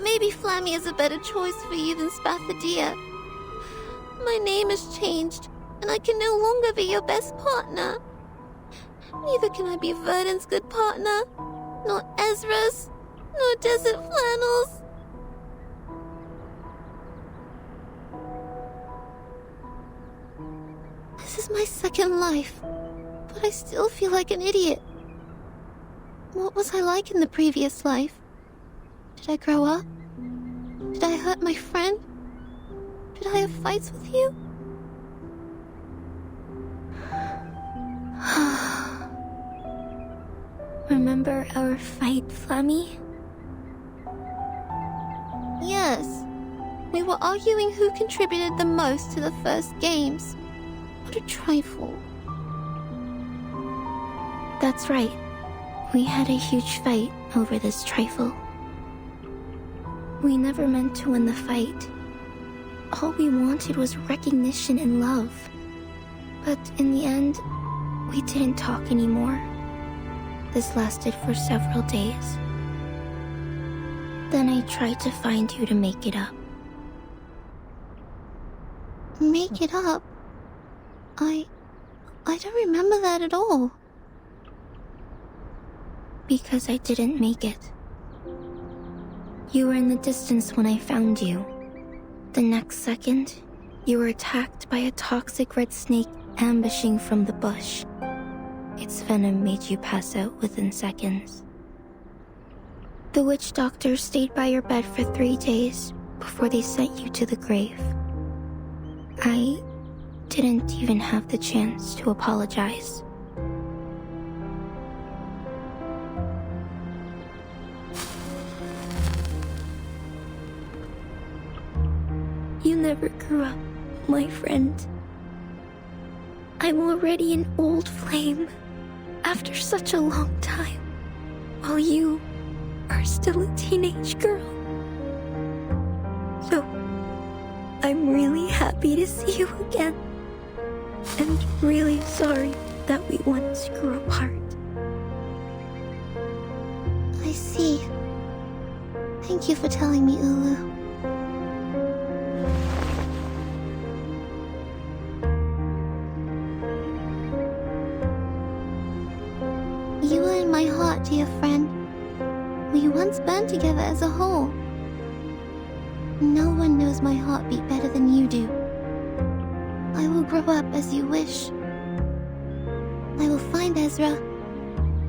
Maybe Flammy is a better choice for you than Spathadia. My name has changed, and I can no longer be your best partner. Neither can I be Verdon's good partner, nor Ezra's, nor Desert Flannel's. This is my second life, but I still feel like an idiot. What was I like in the previous life? Did I grow up? Did I hurt my friend? Did I have fights with you? Remember our fight, Flammy? Yes. We were arguing who contributed the most to the first games. What a trifle. That's right. We had a huge fight over this trifle. We never meant to win the fight. All we wanted was recognition and love. But in the end, we didn't talk anymore. This lasted for several days. Then I tried to find you to make it up. Make it up? I don't remember that at all. Because I didn't make it. You were in the distance when I found you. The next second, you were attacked by a toxic red snake ambushing from the bush. Its venom made you pass out within seconds. The witch doctor stayed by your bed for 3 days before they sent you to the grave. I didn't even have the chance to apologize. You never grew up, my friend. I'm already an old flame after such a long time, while you are still a teenage girl. So, I'm really happy to see you again, and really sorry that we once grew apart. I see. Thank you for telling me, Ulu. find my heart, dear friend. We once burned together as a whole. No one knows my heartbeat better than you do. I will grow up as you wish. I will find Ezra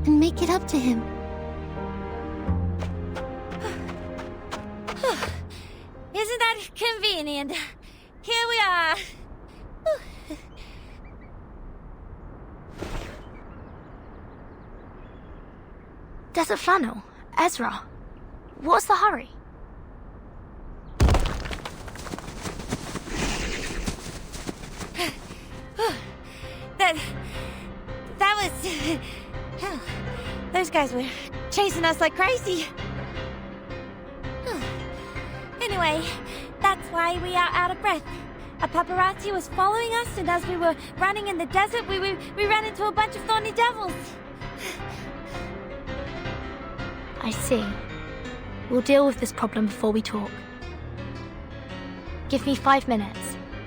and make it up to him. Isn't that convenient? Here we are. Desert Flannel, Ezra, what's the hurry? That was... Those guys were chasing us like crazy. Anyway, that's why we are out of breath. A paparazzi was following us, and as we were running in the desert, we ran into a bunch of thorny devils. I see. We'll deal with this problem before we talk. Give me 5 minutes.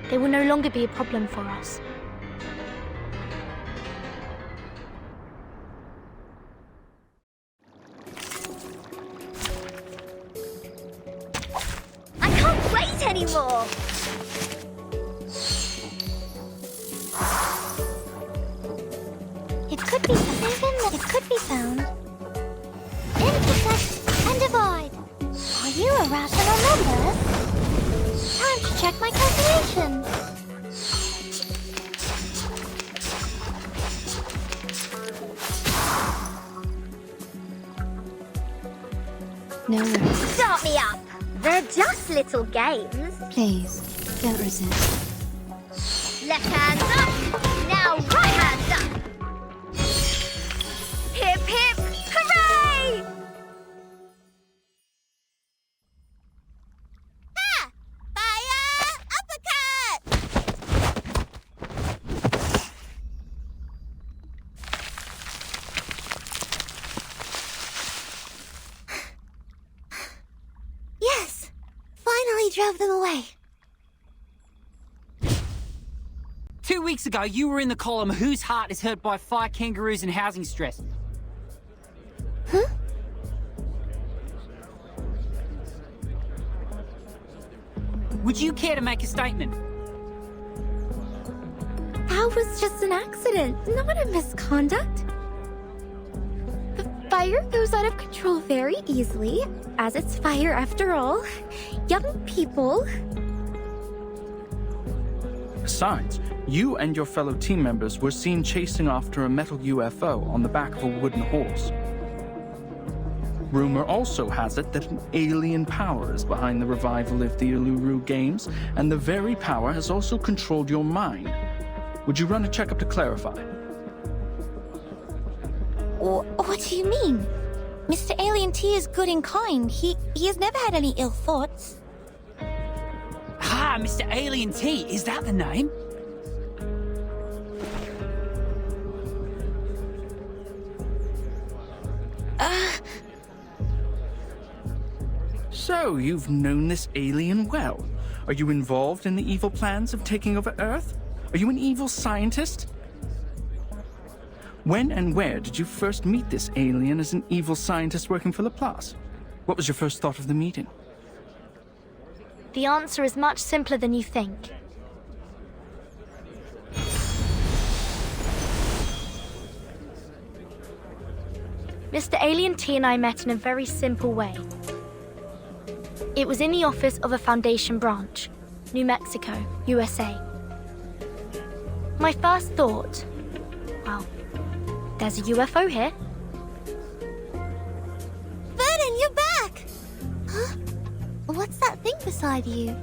They will no longer be a problem for us. I can't wait anymore! It could be found. It could be found. Intersect and divide. Are you a rational number? Time to check my calculation. No worries. Start me up! They're just little games. Please, don't resist. Left hand up, now right hand up. Hip hip, hooray! Ah! Fire! Uppercut! Yes! Finally drove them away. 2 weeks ago, you were in the column Whose Heart is Hurt by Fire Kangaroos and Housing Stress. Huh? Would you care to make a statement? That was just an accident, not a misconduct. The fire goes out of control very easily, as it's fire after all. Young people. Besides, you and your fellow team members were seen chasing after a metal UFO on the back of a wooden horse. Rumor also has it that an alien power is behind the revival of the Uluru Games, and the very power has also controlled your mind. Would you run a checkup to clarify? What do you mean? Mr. Alien T is good and kind. He has never had any ill thoughts. Ah, Mr. Alien T, is that the name? So, you've known this alien well. Are you involved in the evil plans of taking over Earth? Are you an evil scientist? When and where did you first meet this alien as an evil scientist working for Laplace? What was your first thought of the meeting? The answer is much simpler than you think. Mr. Alien T and I met in a very simple way. It was in the office of a Foundation branch, New Mexico, USA. My first thought, well, there's a UFO here. Vernon, you're back! Huh? What's that thing beside you?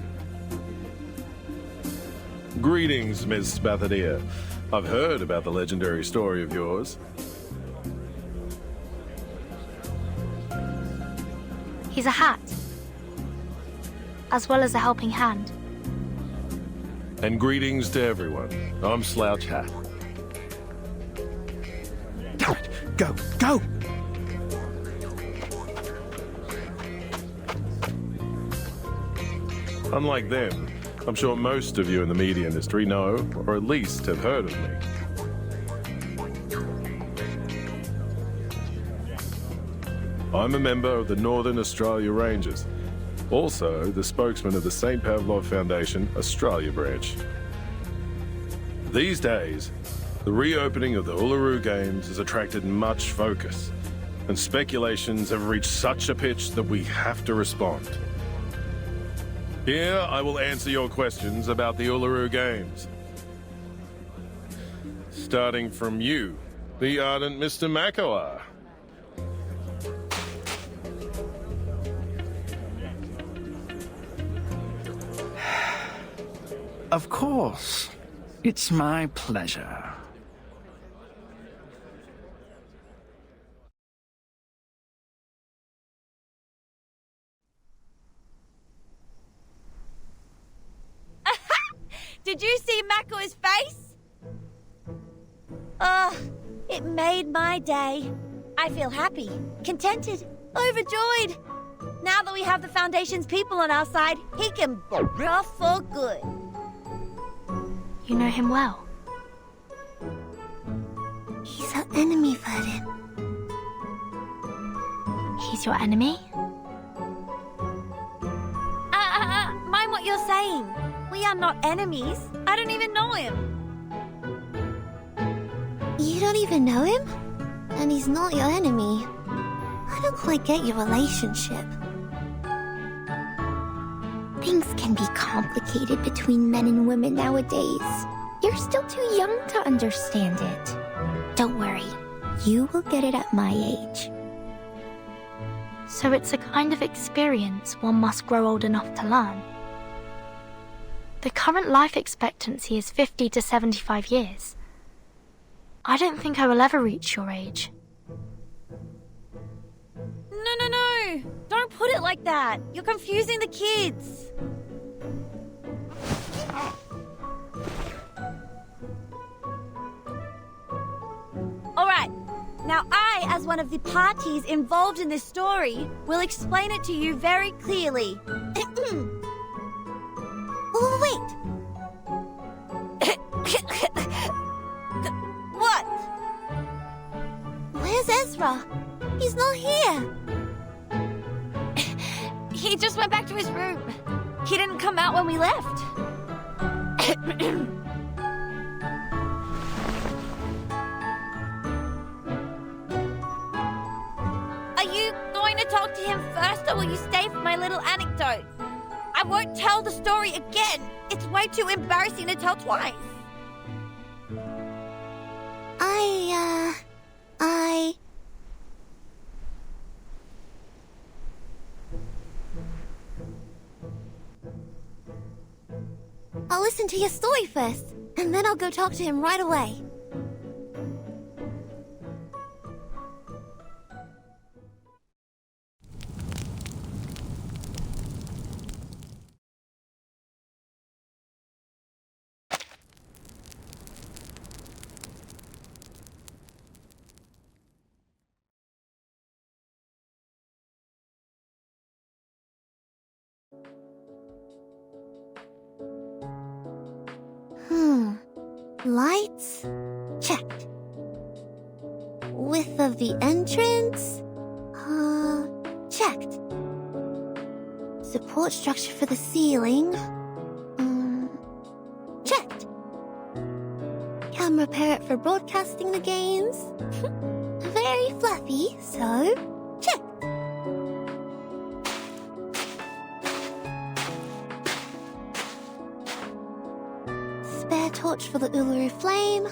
Greetings, Miss Bathania. I've heard about the legendary story of yours. He's a hat, as well as a helping hand. And greetings to everyone. I'm Slouch Hat. Go, go! Unlike them, I'm sure most of you in the media industry know, or at least have heard of me. I'm a member of the Northern Australia Rangers, also the spokesman of the St. Pavlov Foundation Australia branch. These days, the reopening of the Uluru Games has attracted much focus, and speculations have reached such a pitch that we have to respond. Here, I will answer your questions about the Uluru Games. Starting from you, the ardent Mr. Makawar. Of course. It's my pleasure. Did you see Mako's face? Oh, it made my day. I feel happy, contented, overjoyed. Now that we have the Foundation's people on our side, he can off for good. You know him well. He's our enemy, Vadim. He's your enemy? Mind what you're saying. We are not enemies. I don't even know him. You don't even know him? And he's not your enemy. I don't quite get your relationship. Things can be complicated between men and women nowadays. You're still too young to understand it. Don't worry, you will get it at my age. So it's a kind of experience one must grow old enough to learn. The current life expectancy is 50 to 75 years. I don't think I will ever reach your age. No. Don't put it like that. You're confusing the kids. All right. Now I, as one of the parties involved in this story, will explain it to you very clearly. Oh, wait. What? Where's Ezra? He's not here. He just went back to his room. He didn't come out when we left. Are you going to talk to him first, or will you stay for my little anecdote? I won't tell the story again. It's way too embarrassing to tell twice. I'll listen to your story first, and then I'll go talk to him right away. Lights? Checked. Width of the entrance? Checked. Support structure for the ceiling? Checked. Camera parrot for broadcasting the games? Very fluffy, so checked. Spare torch for the Uluru Flame,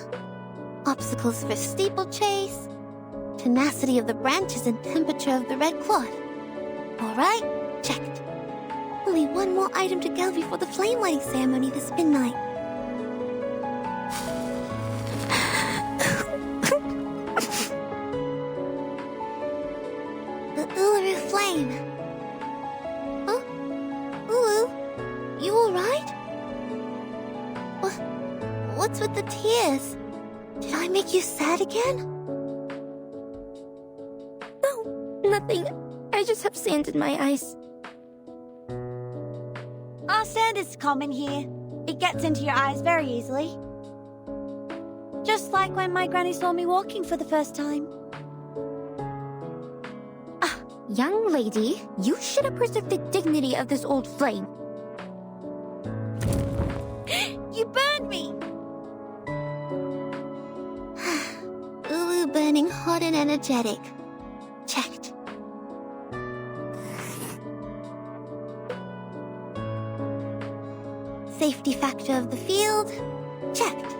obstacles for steeplechase, tenacity of the branches and temperature of the red cloth. Alright, checked. Only one more item to go before the flame lighting ceremony this midnight. The Uluru Flame. Huh? Ulu? You alright? What's with the tears? Did I make you sad again? No, nothing. I just have sand in my eyes. Sand is common here. It gets into your eyes very easily. Just like when my granny saw me walking for the first time. Young lady, you should have preserved the dignity of this old flame. You burned me! Ulu burning hot and energetic. Checked. Safety factor of the field. Checked.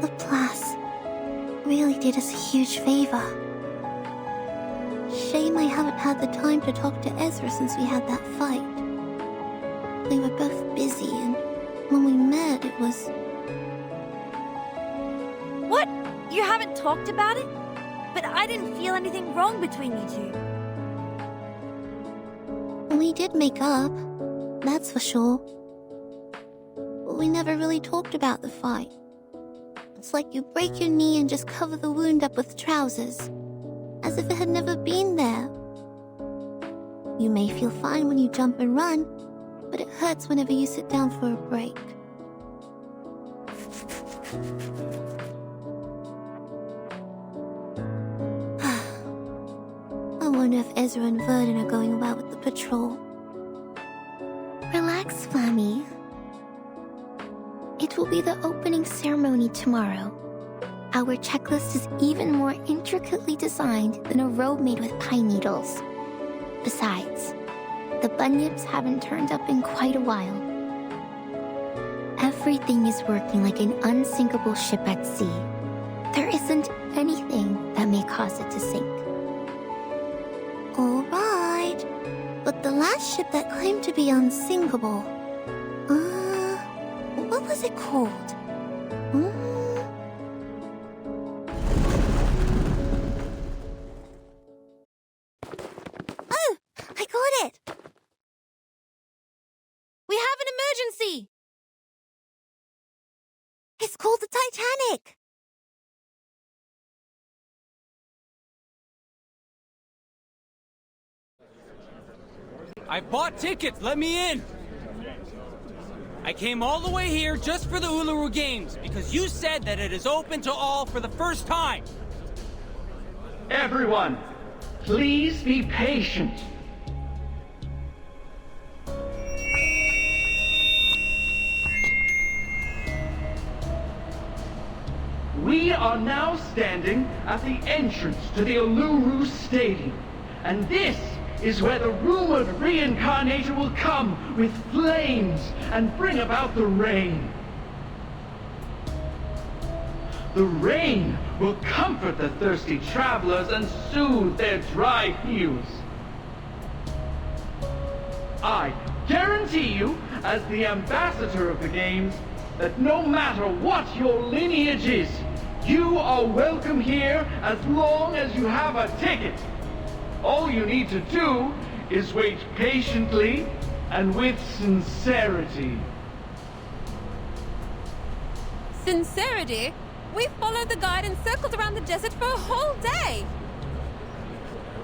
Laplace really did us a huge favor. Shame I haven't had the time to talk to Ezra since we had that fight. We were both busy, and when we met, it was... What? You haven't talked about it? But I didn't feel anything wrong between you two. We did make up, that's for sure. But we never really talked about the fight. It's like you break your knee and just cover the wound up with trousers, as if it had never been there. You may feel fine when you jump and run, but it hurts whenever you sit down for a break. I wonder if Ezra and Verdon are going well with the patrol. Relax, Flammy. It will be the opening ceremony tomorrow. Our checklist is even more intricately designed than a robe made with pine needles. Besides, the bunyips haven't turned up in quite a while. Everything is working like an unsinkable ship at sea. There isn't anything that may cause it to sink. All right, but the last ship that claimed to be unsinkable, what was it called? Oh, I got it! We have an emergency! It's called the Titanic! I bought tickets, let me in! I came all the way here just for the Uluru Games, because you said that it is open to all for the first time! Everyone, please be patient. We are now standing at the entrance to the Uluru Stadium, and this is where the rumored reincarnator will come with flames and bring about the rain. The rain will comfort the thirsty travelers and soothe their dry heels. I guarantee you, as the ambassador of the games, that no matter what your lineage is, you are welcome here as long as you have a ticket. All you need to do is wait patiently and with sincerity. Sincerity? We followed the guide and circled around the desert for a whole day.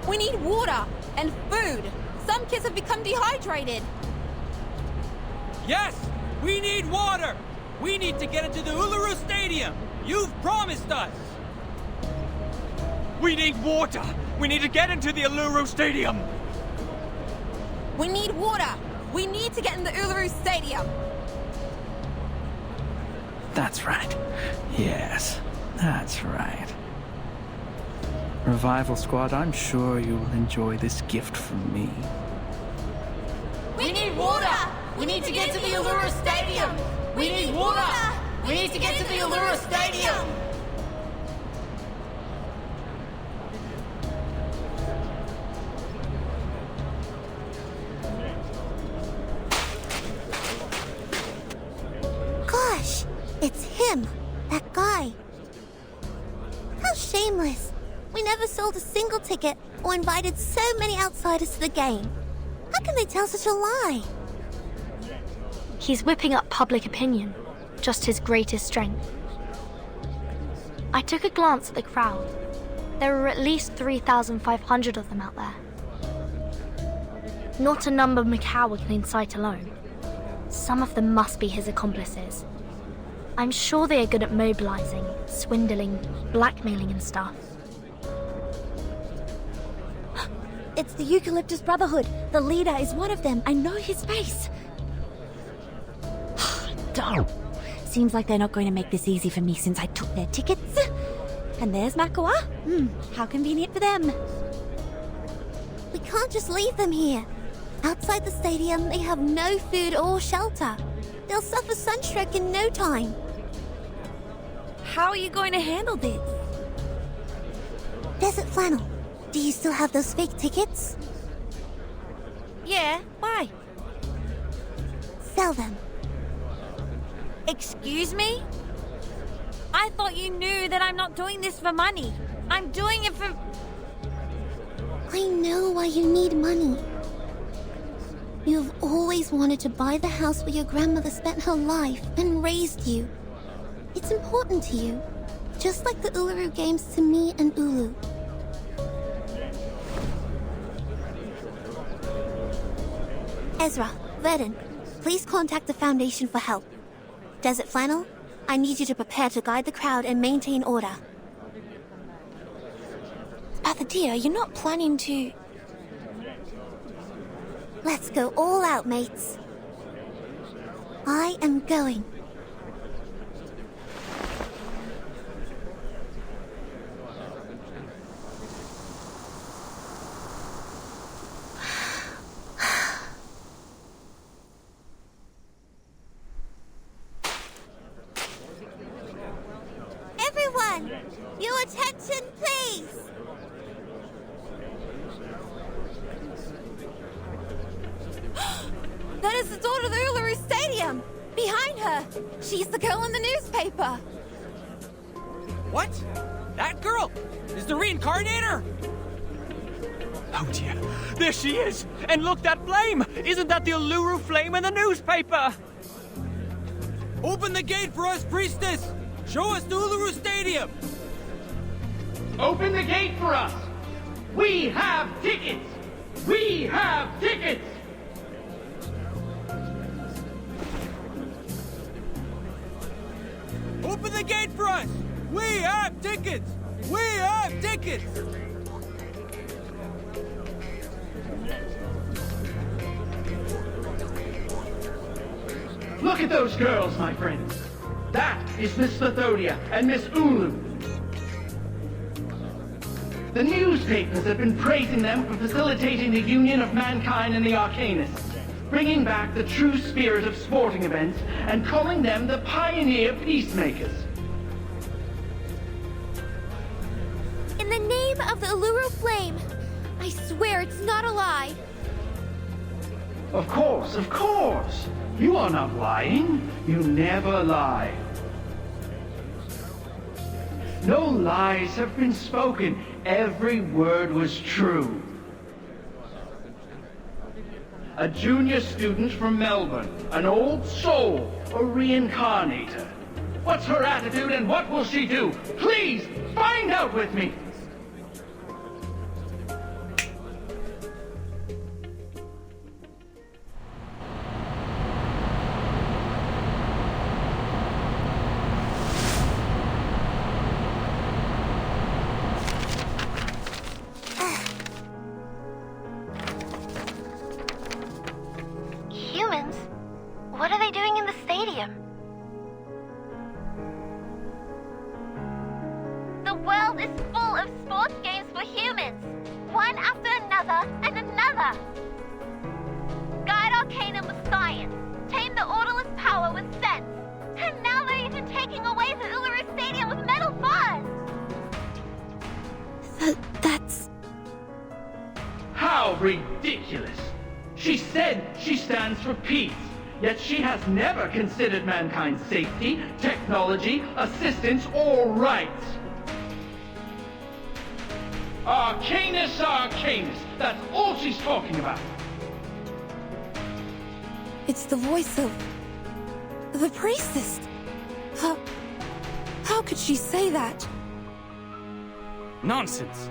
We need water and food. Some kids have become dehydrated. Yes! We need water! We need to get into the Uluru Stadium! You've promised us! We need water! We need to get into the Uluru Stadium! We need water! We need to get in the Uluru Stadium! That's right. Yes, that's right. Revival Squad, I'm sure you will enjoy this gift from me. We need water! We need to get to the Uluru Stadium! We need water! We need to get to the Uluru Stadium! Gosh, it's him, that guy. How shameless. We never sold a single ticket or invited so many outsiders to the game. How can they tell such a lie? He's whipping up public opinion, just his greatest strength. I took a glance at the crowd. There were at least 3,500 of them out there. Not a number Mikawa can incite alone. Some of them must be his accomplices. I'm sure they are good at mobilizing, swindling, blackmailing and stuff. It's the Eucalyptus Brotherhood. The leader is one of them. I know his face. Darn. Seems like they're not going to make this easy for me since I took their tickets. And there's Makawa. How convenient for them. We can't just leave them here. Outside the stadium, they have no food or shelter. They'll suffer sunstroke in no time. How are you going to handle this? Desert Flannel, do you still have those fake tickets? Yeah, why? Sell them. Excuse me? I thought you knew that I'm not doing this for money. I'm doing it for... I know why you need money. You've always wanted to buy the house where your grandmother spent her life and raised you. It's important to you, just like the Uluru Games to me and Ulu. Ezra, Verdon, please contact the Foundation for help. Desert Flannel, I need you to prepare to guide the crowd and maintain order. Pathadia, you're not planning to... Let's go all out, mates. I am going. Everyone, your attention, please. That is the door to the Uluru Stadium! Behind her! She's the girl in the newspaper! What? That girl? Is the reincarnator? Oh dear, there she is! And look, that flame! Isn't that the Uluru flame in the newspaper? Open the gate for us, priestess! Show us the Uluru Stadium! Open the gate for us! We have tickets! We have tickets! Open the gate for us! We have tickets! We have tickets! Look at those girls, my friends. That is Miss Lithonia and Miss Ulu. The newspapers have been praising them for facilitating the union of mankind and the Arcanists, bringing back the true spirit of sporting events and calling them the pioneer peacemakers. In the name of the Uluru Flame, I swear it's not a lie. Of course, of course. You are not lying. You never lie. No lies have been spoken. Every word was true. A junior student from Melbourne, an old soul, a reincarnator. What's her attitude and what will she do? Please, find out with me! Humans? What are they doing in the stadium? The world is full of sports games for humans, one after another and another. Guide Arcanum with science, tame the orderless power with sense, and now they're even taking away the Uluru Stadium with metal bars! That's... How ridiculous! She said she stands for peace, yet she has never considered mankind's safety, technology, assistance, or rights. Arcanus, Arcanus, that's all she's talking about. It's the voice of... the priestess. How could she say that? Nonsense.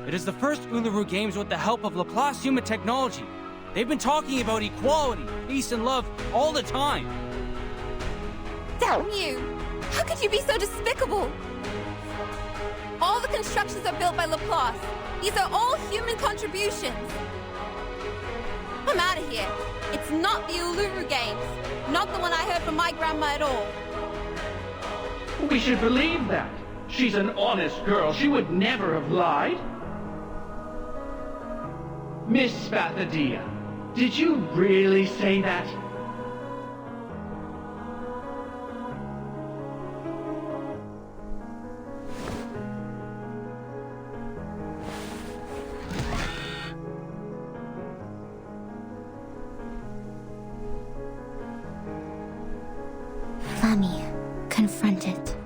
It is the first Uluru Games with the help of Laplace human technology. They've been talking about equality, peace, and love all the time. Damn you! How could you be so despicable? All the constructions are built by Laplace. These are all human contributions. I'm out of here. It's not the Uluru Games. Not the one I heard from my grandma at all. We should believe that. She's an honest girl. She would never have lied. Miss Spathadia, did you really say that? Flammy, confront it.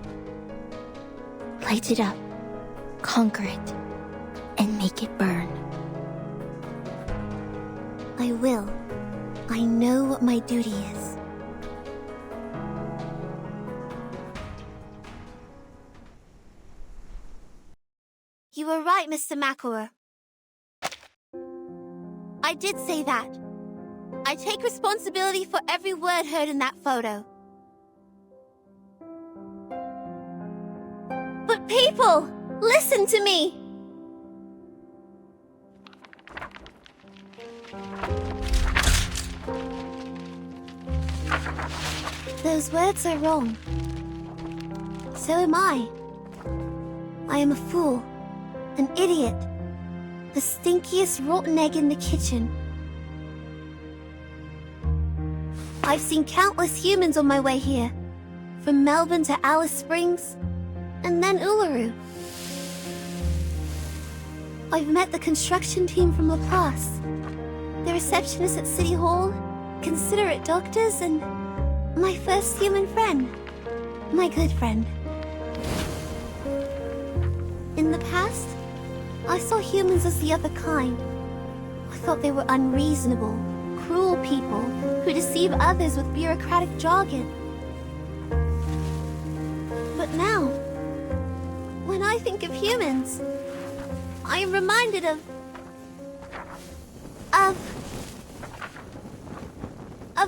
Light it up, conquer it, and make it burn. I will. I know what my duty is. You were right, Mr. McElroy. I did say that. I take responsibility for every word heard in that photo. But people, listen to me! Those words are wrong. So am I. I am a fool, an idiot, the stinkiest rotten egg in the kitchen. I've seen countless humans on my way here, from Melbourne to Alice Springs, and then Uluru. I've met the construction team from Laplace, the receptionist at City Hall, considerate doctors, and my first human friend. My good friend. In the past, I saw humans as the other kind. I thought they were unreasonable, cruel people who deceive others with bureaucratic jargon. But now, when I think of humans, I am reminded of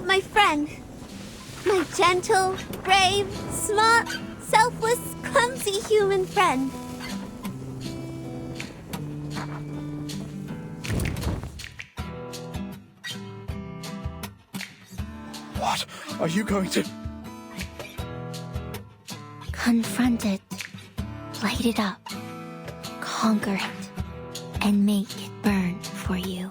my friend. My gentle, brave, smart, selfless, clumsy human friend. What are you going to... Confront it, light it up, conquer it, and make it burn for you.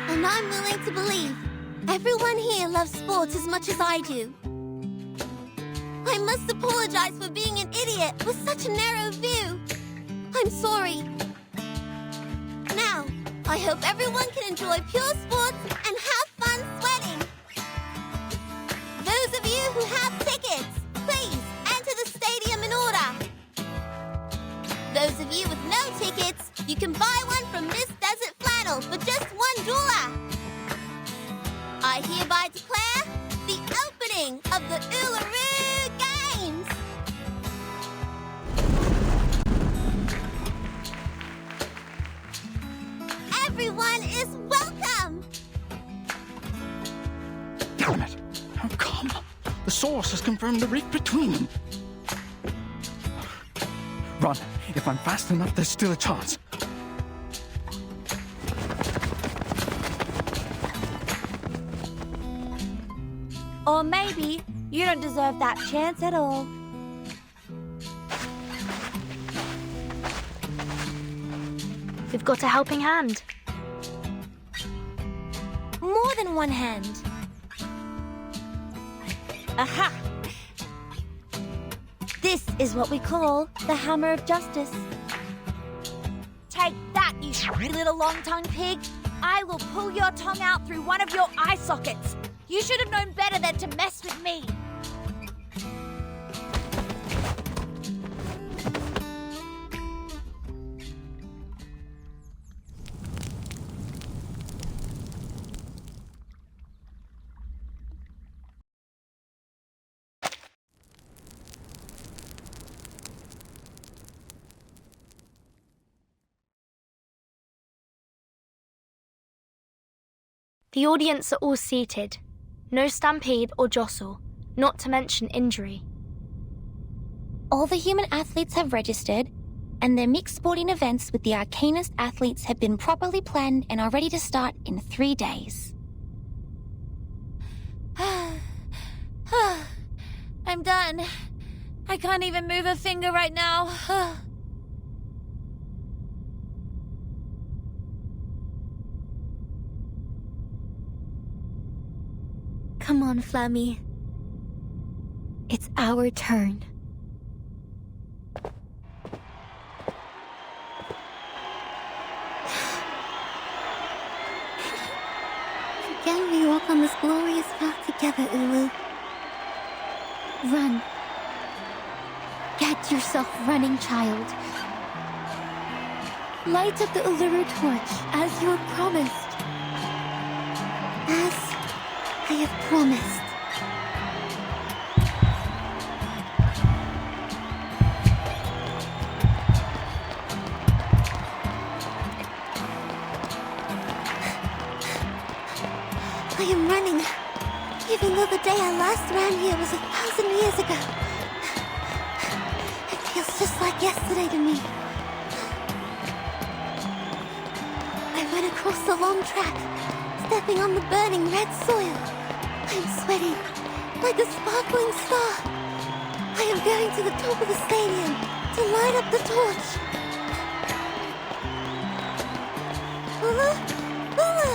And I'm willing to believe everyone here loves sports as much as I do. I must apologize for being an idiot with such a narrow view. I'm sorry. Now, I hope everyone can enjoy pure sports and have fun sweating. Those of you who have tickets, please enter the stadium in order. Those of you with no tickets, you can buy one from Miss Desert Flannel for just $1. I hereby declare the opening of the Uluru Games! Everyone is welcome! Damn it! How come? The source has confirmed the rift between them. Run. If I'm fast enough, there's still a chance. Or maybe you don't deserve that chance at all. We've got a helping hand. More than one hand. Aha! This is what we call the hammer of justice. Take that, you little long-tongued pig! I will pull your tongue out through one of your eye sockets. You should have known better than to mess with me. The audience are all seated. No stampede or jostle, not to mention injury. All the human athletes have registered, and their mixed sporting events with the Arcanist athletes have been properly planned and are ready to start in 3 days. I'm done. I can't even move a finger right now. Come on, Flammy. It's our turn. Together we walk on this glorious path together, Ulu. Run. Get yourself running, child. Light up the Uluru torch, as you have promised. As I have promised. I am running, even though the day I last ran here was 1,000 years ago. It feels just like yesterday to me. I ran across the long track, stepping on the burning red soil. I am sweating, like a sparkling star. I am going to the top of the stadium to light up the torch. Ula? Ula!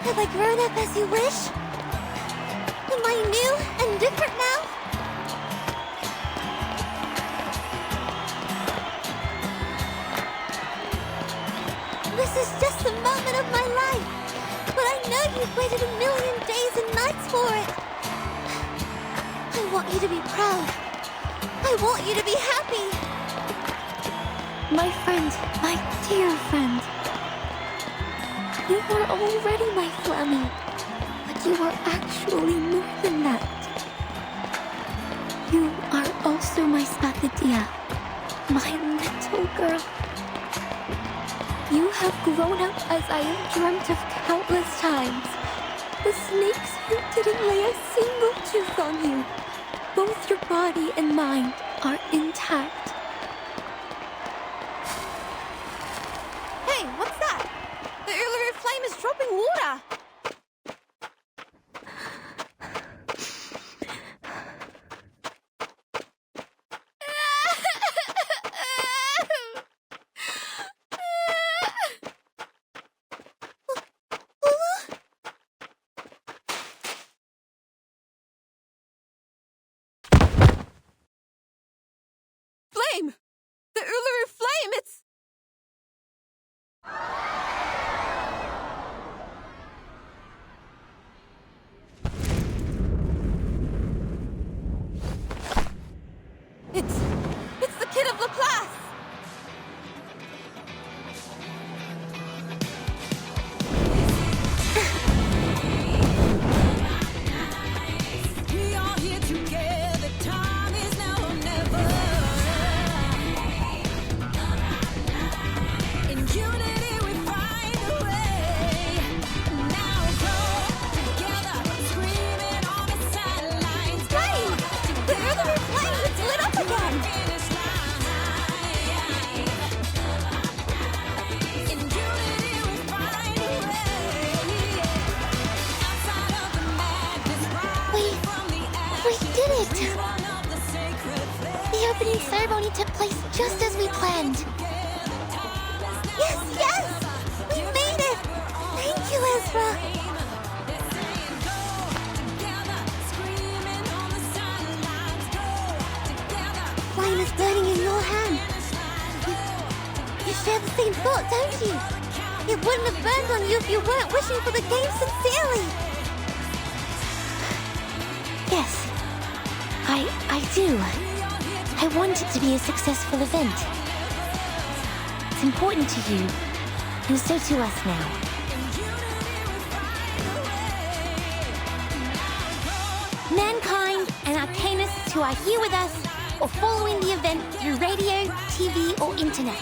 Have I grown up as you wish? Am I new and different now? This is just a moment of my life, but I know you've waited 1,000,000 days and nights for it. I want you to be proud. I want you to be happy. My friend, my dear friend. You are already my Flammy, but you are actually more than that. You are also my Spathadia, my little girl. You have grown up as I have dreamt of countless times. The snakes who didn't lay a single tooth on you. Both your body and mind are intact. Hey, what's that? The Uluru flame is dropping water. Flame! The Uluru flame, it's... It's the kid of Laplace! We are here together, time is now or never. In unity we find a way. Now go together, screaming on the sidelines. Flame! The Uluru flame is lit up again! In unity we find a way. Outside of the madness, We did it! The opening ceremony took place just as we planned. Yes, yes! We made it! Thank you, Ezra! Flame is burning in your hand. You share the same thought, don't you? It wouldn't have burned on you if you weren't wishing for the game sincerely. Yes, I do. I want it to be a successful event. It's important to you, and so to us now. Mankind and Arcanists who are here with us or following the event through radio, TV, or internet.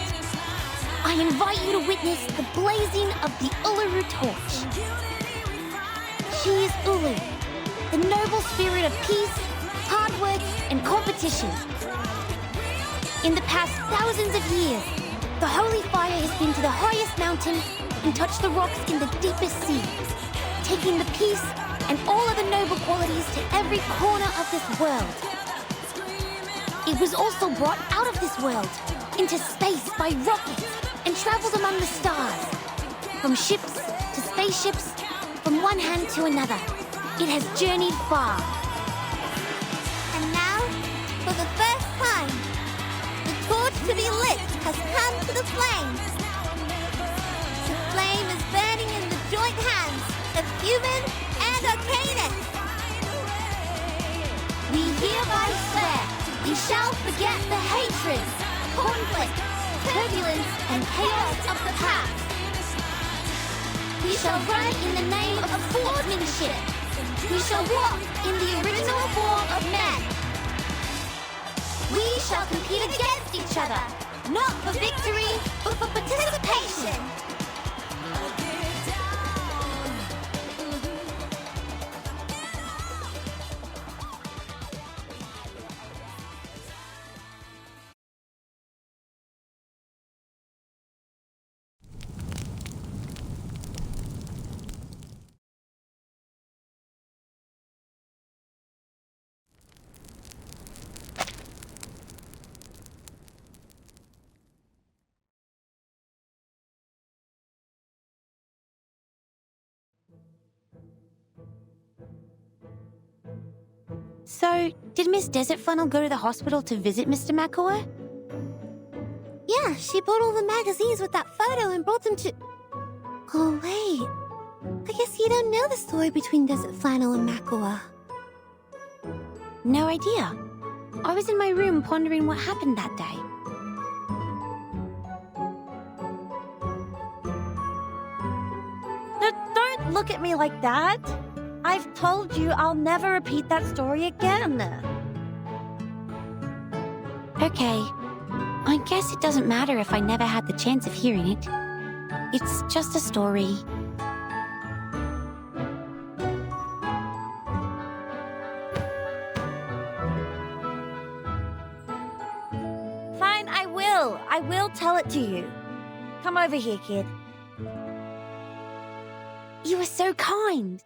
I invite you to witness the blazing of the Uluru torch. She is Ulu, the noble spirit of peace, hard work, and competition. In the past thousands of years, the holy fire has been to the highest mountain and touched the rocks in the deepest sea, taking the peace and all other noble qualities to every corner of this world. It was also brought out of this world, into space by rockets, and traveled among the stars. From ships to spaceships, from one hand to another, it has journeyed far. And now, for the first time, the torch to be lit has come to the flames. The flame is burning in the joint hands of human and Arcanus. We hereby swear we shall forget the hatred, conflict, turbulence, and chaos of the past. We shall run in the name of swordsmanship. We shall walk in the original form of men. We shall compete against each other, not for victory, but for participation. So, did Miss Desert Funnel go to the hospital to visit Mr. Makua? Yeah, she bought all the magazines with that photo and brought them to... Oh, wait. I guess you don't know the story between Desert Flannel and Makua. No idea. I was in my room pondering what happened that day. Don't look at me like that. I've told you I'll never repeat that story again. Okay. I guess it doesn't matter if I never had the chance of hearing it. It's just a story. Fine, I will. I will tell it to you. Come over here, kid. You were so kind.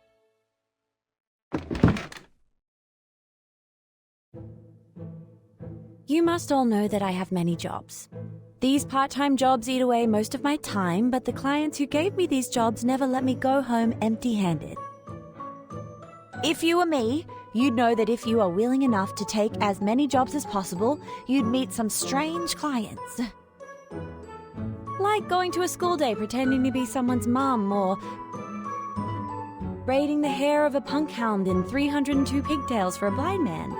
You must all know that I have many jobs. These part-time jobs eat away most of my time, but the clients who gave me these jobs never let me go home empty-handed. If you were me, you'd know that if you are willing enough to take as many jobs as possible, you'd meet some strange clients. Like going to a school day pretending to be someone's mum, or braiding the hair of a punk hound in 302 pigtails for a blind man.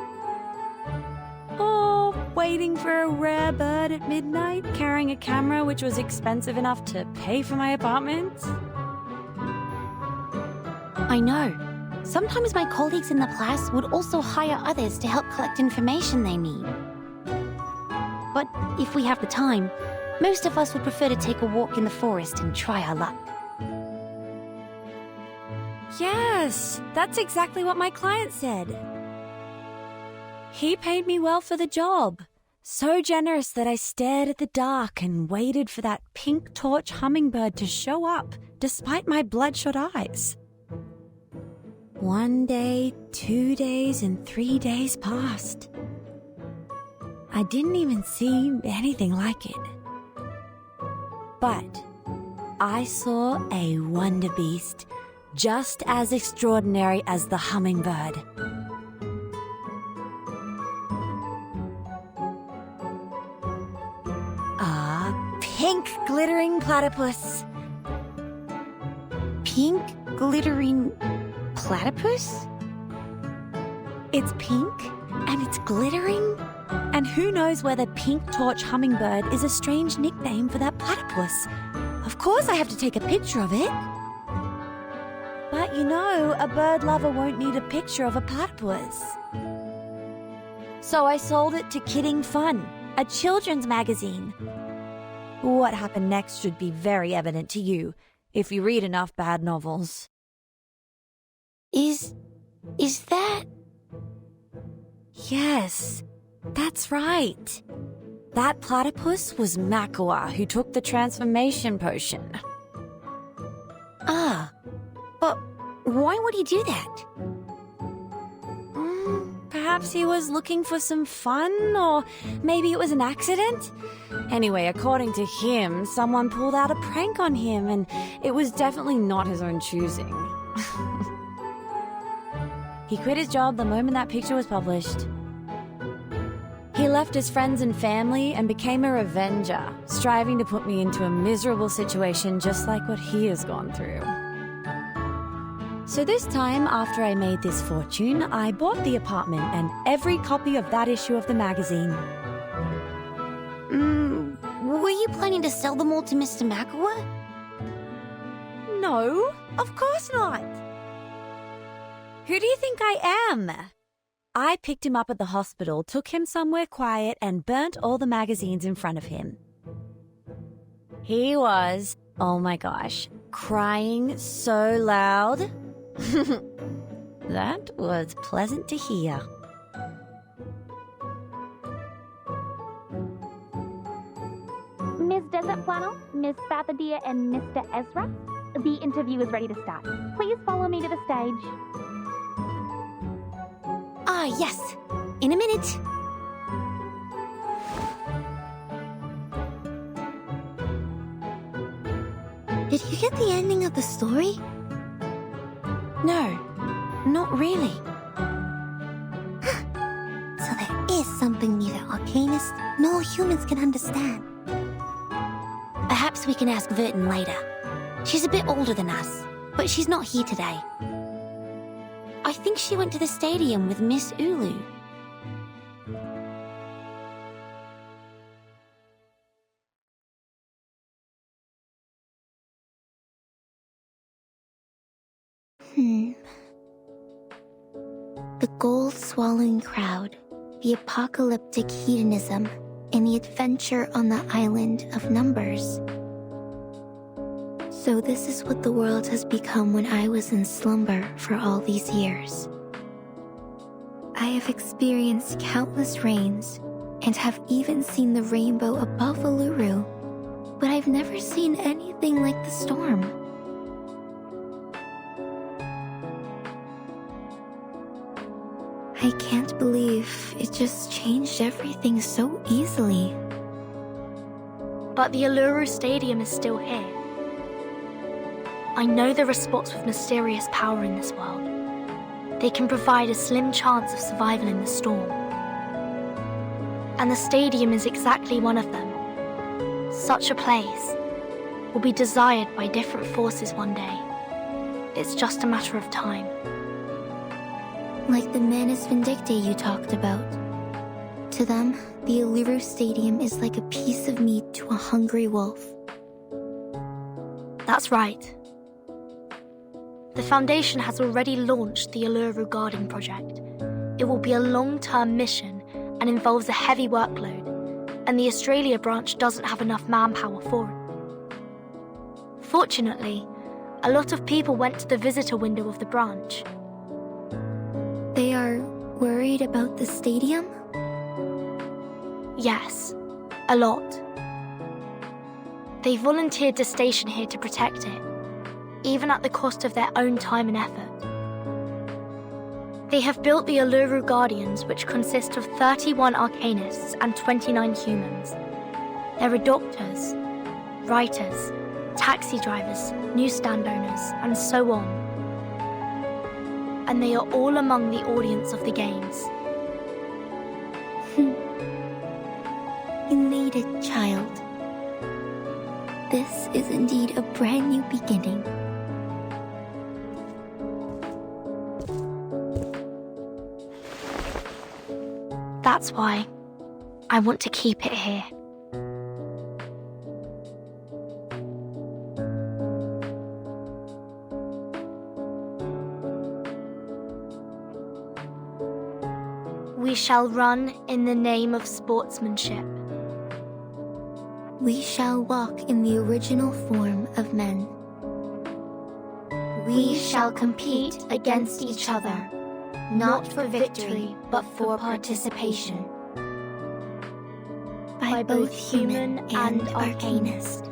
Or waiting for a rare bird at midnight, carrying a camera which was expensive enough to pay for my apartment. I know. Sometimes my colleagues in the class would also hire others to help collect information they need. But if we have the time, most of us would prefer to take a walk in the forest and try our luck. Yes, that's exactly what my client said. He paid me well for the job. So generous that I stared at the dark and waited for that pink torch hummingbird to show up, despite my bloodshot eyes. 1 day, 2 days, and 3 days passed. I didn't even see anything like it. But I saw a wonder beast, just as extraordinary as the hummingbird. A pink glittering platypus. Pink glittering platypus? It's pink and it's glittering. And who knows whether pink torch hummingbird is a strange nickname for that platypus. Of course I have to take a picture of it. But you know, a bird lover won't need a picture of a platypus. So I sold it to Kidding Fun, a children's magazine. What happened next should be very evident to you, if you read enough bad novels. Is that... Yes, that's right. That platypus was Makua, who took the transformation potion. Ah, but why would he do that? Perhaps he was looking for some fun, or maybe it was an accident? Anyway, according to him, someone pulled out a prank on him, and it was definitely not his own choosing. He quit his job the moment that picture was published. He left his friends and family and became a revenger, striving to put me into a miserable situation just like what he has gone through. So this time, after I made this fortune, I bought the apartment and every copy of that issue of the magazine. Were you planning to sell them all to Mr. Makua? No, of course not. Who do you think I am? I picked him up at the hospital, took him somewhere quiet, and burnt all the magazines in front of him. He was, oh my gosh, crying so loud. That was pleasant to hear. Ms. Desert Flannel, Miss Fathadia, and Mr. Ezra, the interview is ready to start. Please follow me to the stage. Ah, yes. In a minute. Did you get the ending of the story? No, not really. So there is something neither Arcanists nor humans can understand. Perhaps we can ask Vertin later. She's a bit older than us, but she's not here today. I think she went to the stadium with Miss Ulu. The gold-swallowing crowd, the apocalyptic hedonism, and the adventure on the island of numbers. So this is what the world has become when I was in slumber for all these years. I have experienced countless rains and have even seen the rainbow above Uluru, but I've never seen anything like the storm. I can't believe it just changed everything so easily. But the Uluru Stadium is still here. I know there are spots with mysterious power in this world. They can provide a slim chance of survival in the storm. And the stadium is exactly one of them. Such a place will be desired by different forces one day. It's just a matter of time. Like the Manus Vindictae you talked about. To them, the Uluru Stadium is like a piece of meat to a hungry wolf. That's right. The Foundation has already launched the Uluru Guarding Project. It will be a long-term mission and involves a heavy workload, and the Australia branch doesn't have enough manpower for it. Fortunately, a lot of people went to the visitor window of the branch. They are worried about the stadium? Yes, a lot. They volunteered to station here to protect it, even at the cost of their own time and effort. They have built the Uluru Guardians, which consist of 31 Arcanists and 29 humans. There are doctors, writers, taxi drivers, newsstand owners, and so on. And they are all among the audience of the games. You made it, child. This is indeed a brand new beginning. That's why I want to keep it here. We shall run in the name of sportsmanship. we shall walk in the original form of men. We shall compete against each other, not for victory, but for participation. By both human and arcanist.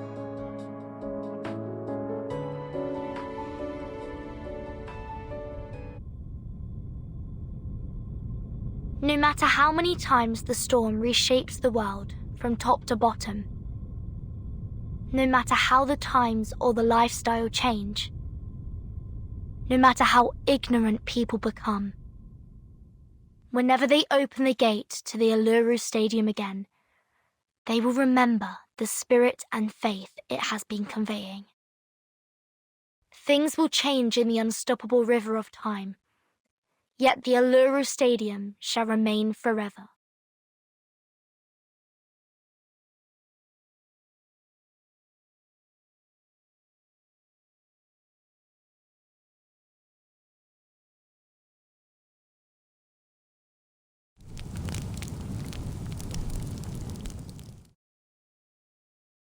No matter how many times the storm reshapes the world from top to bottom, no matter how the times or the lifestyle change, no matter how ignorant people become, whenever they open the gate to the Uluru Stadium again, they will remember the spirit and faith it has been conveying. Things will change in the unstoppable river of time, yet the Uluru Stadium shall remain forever.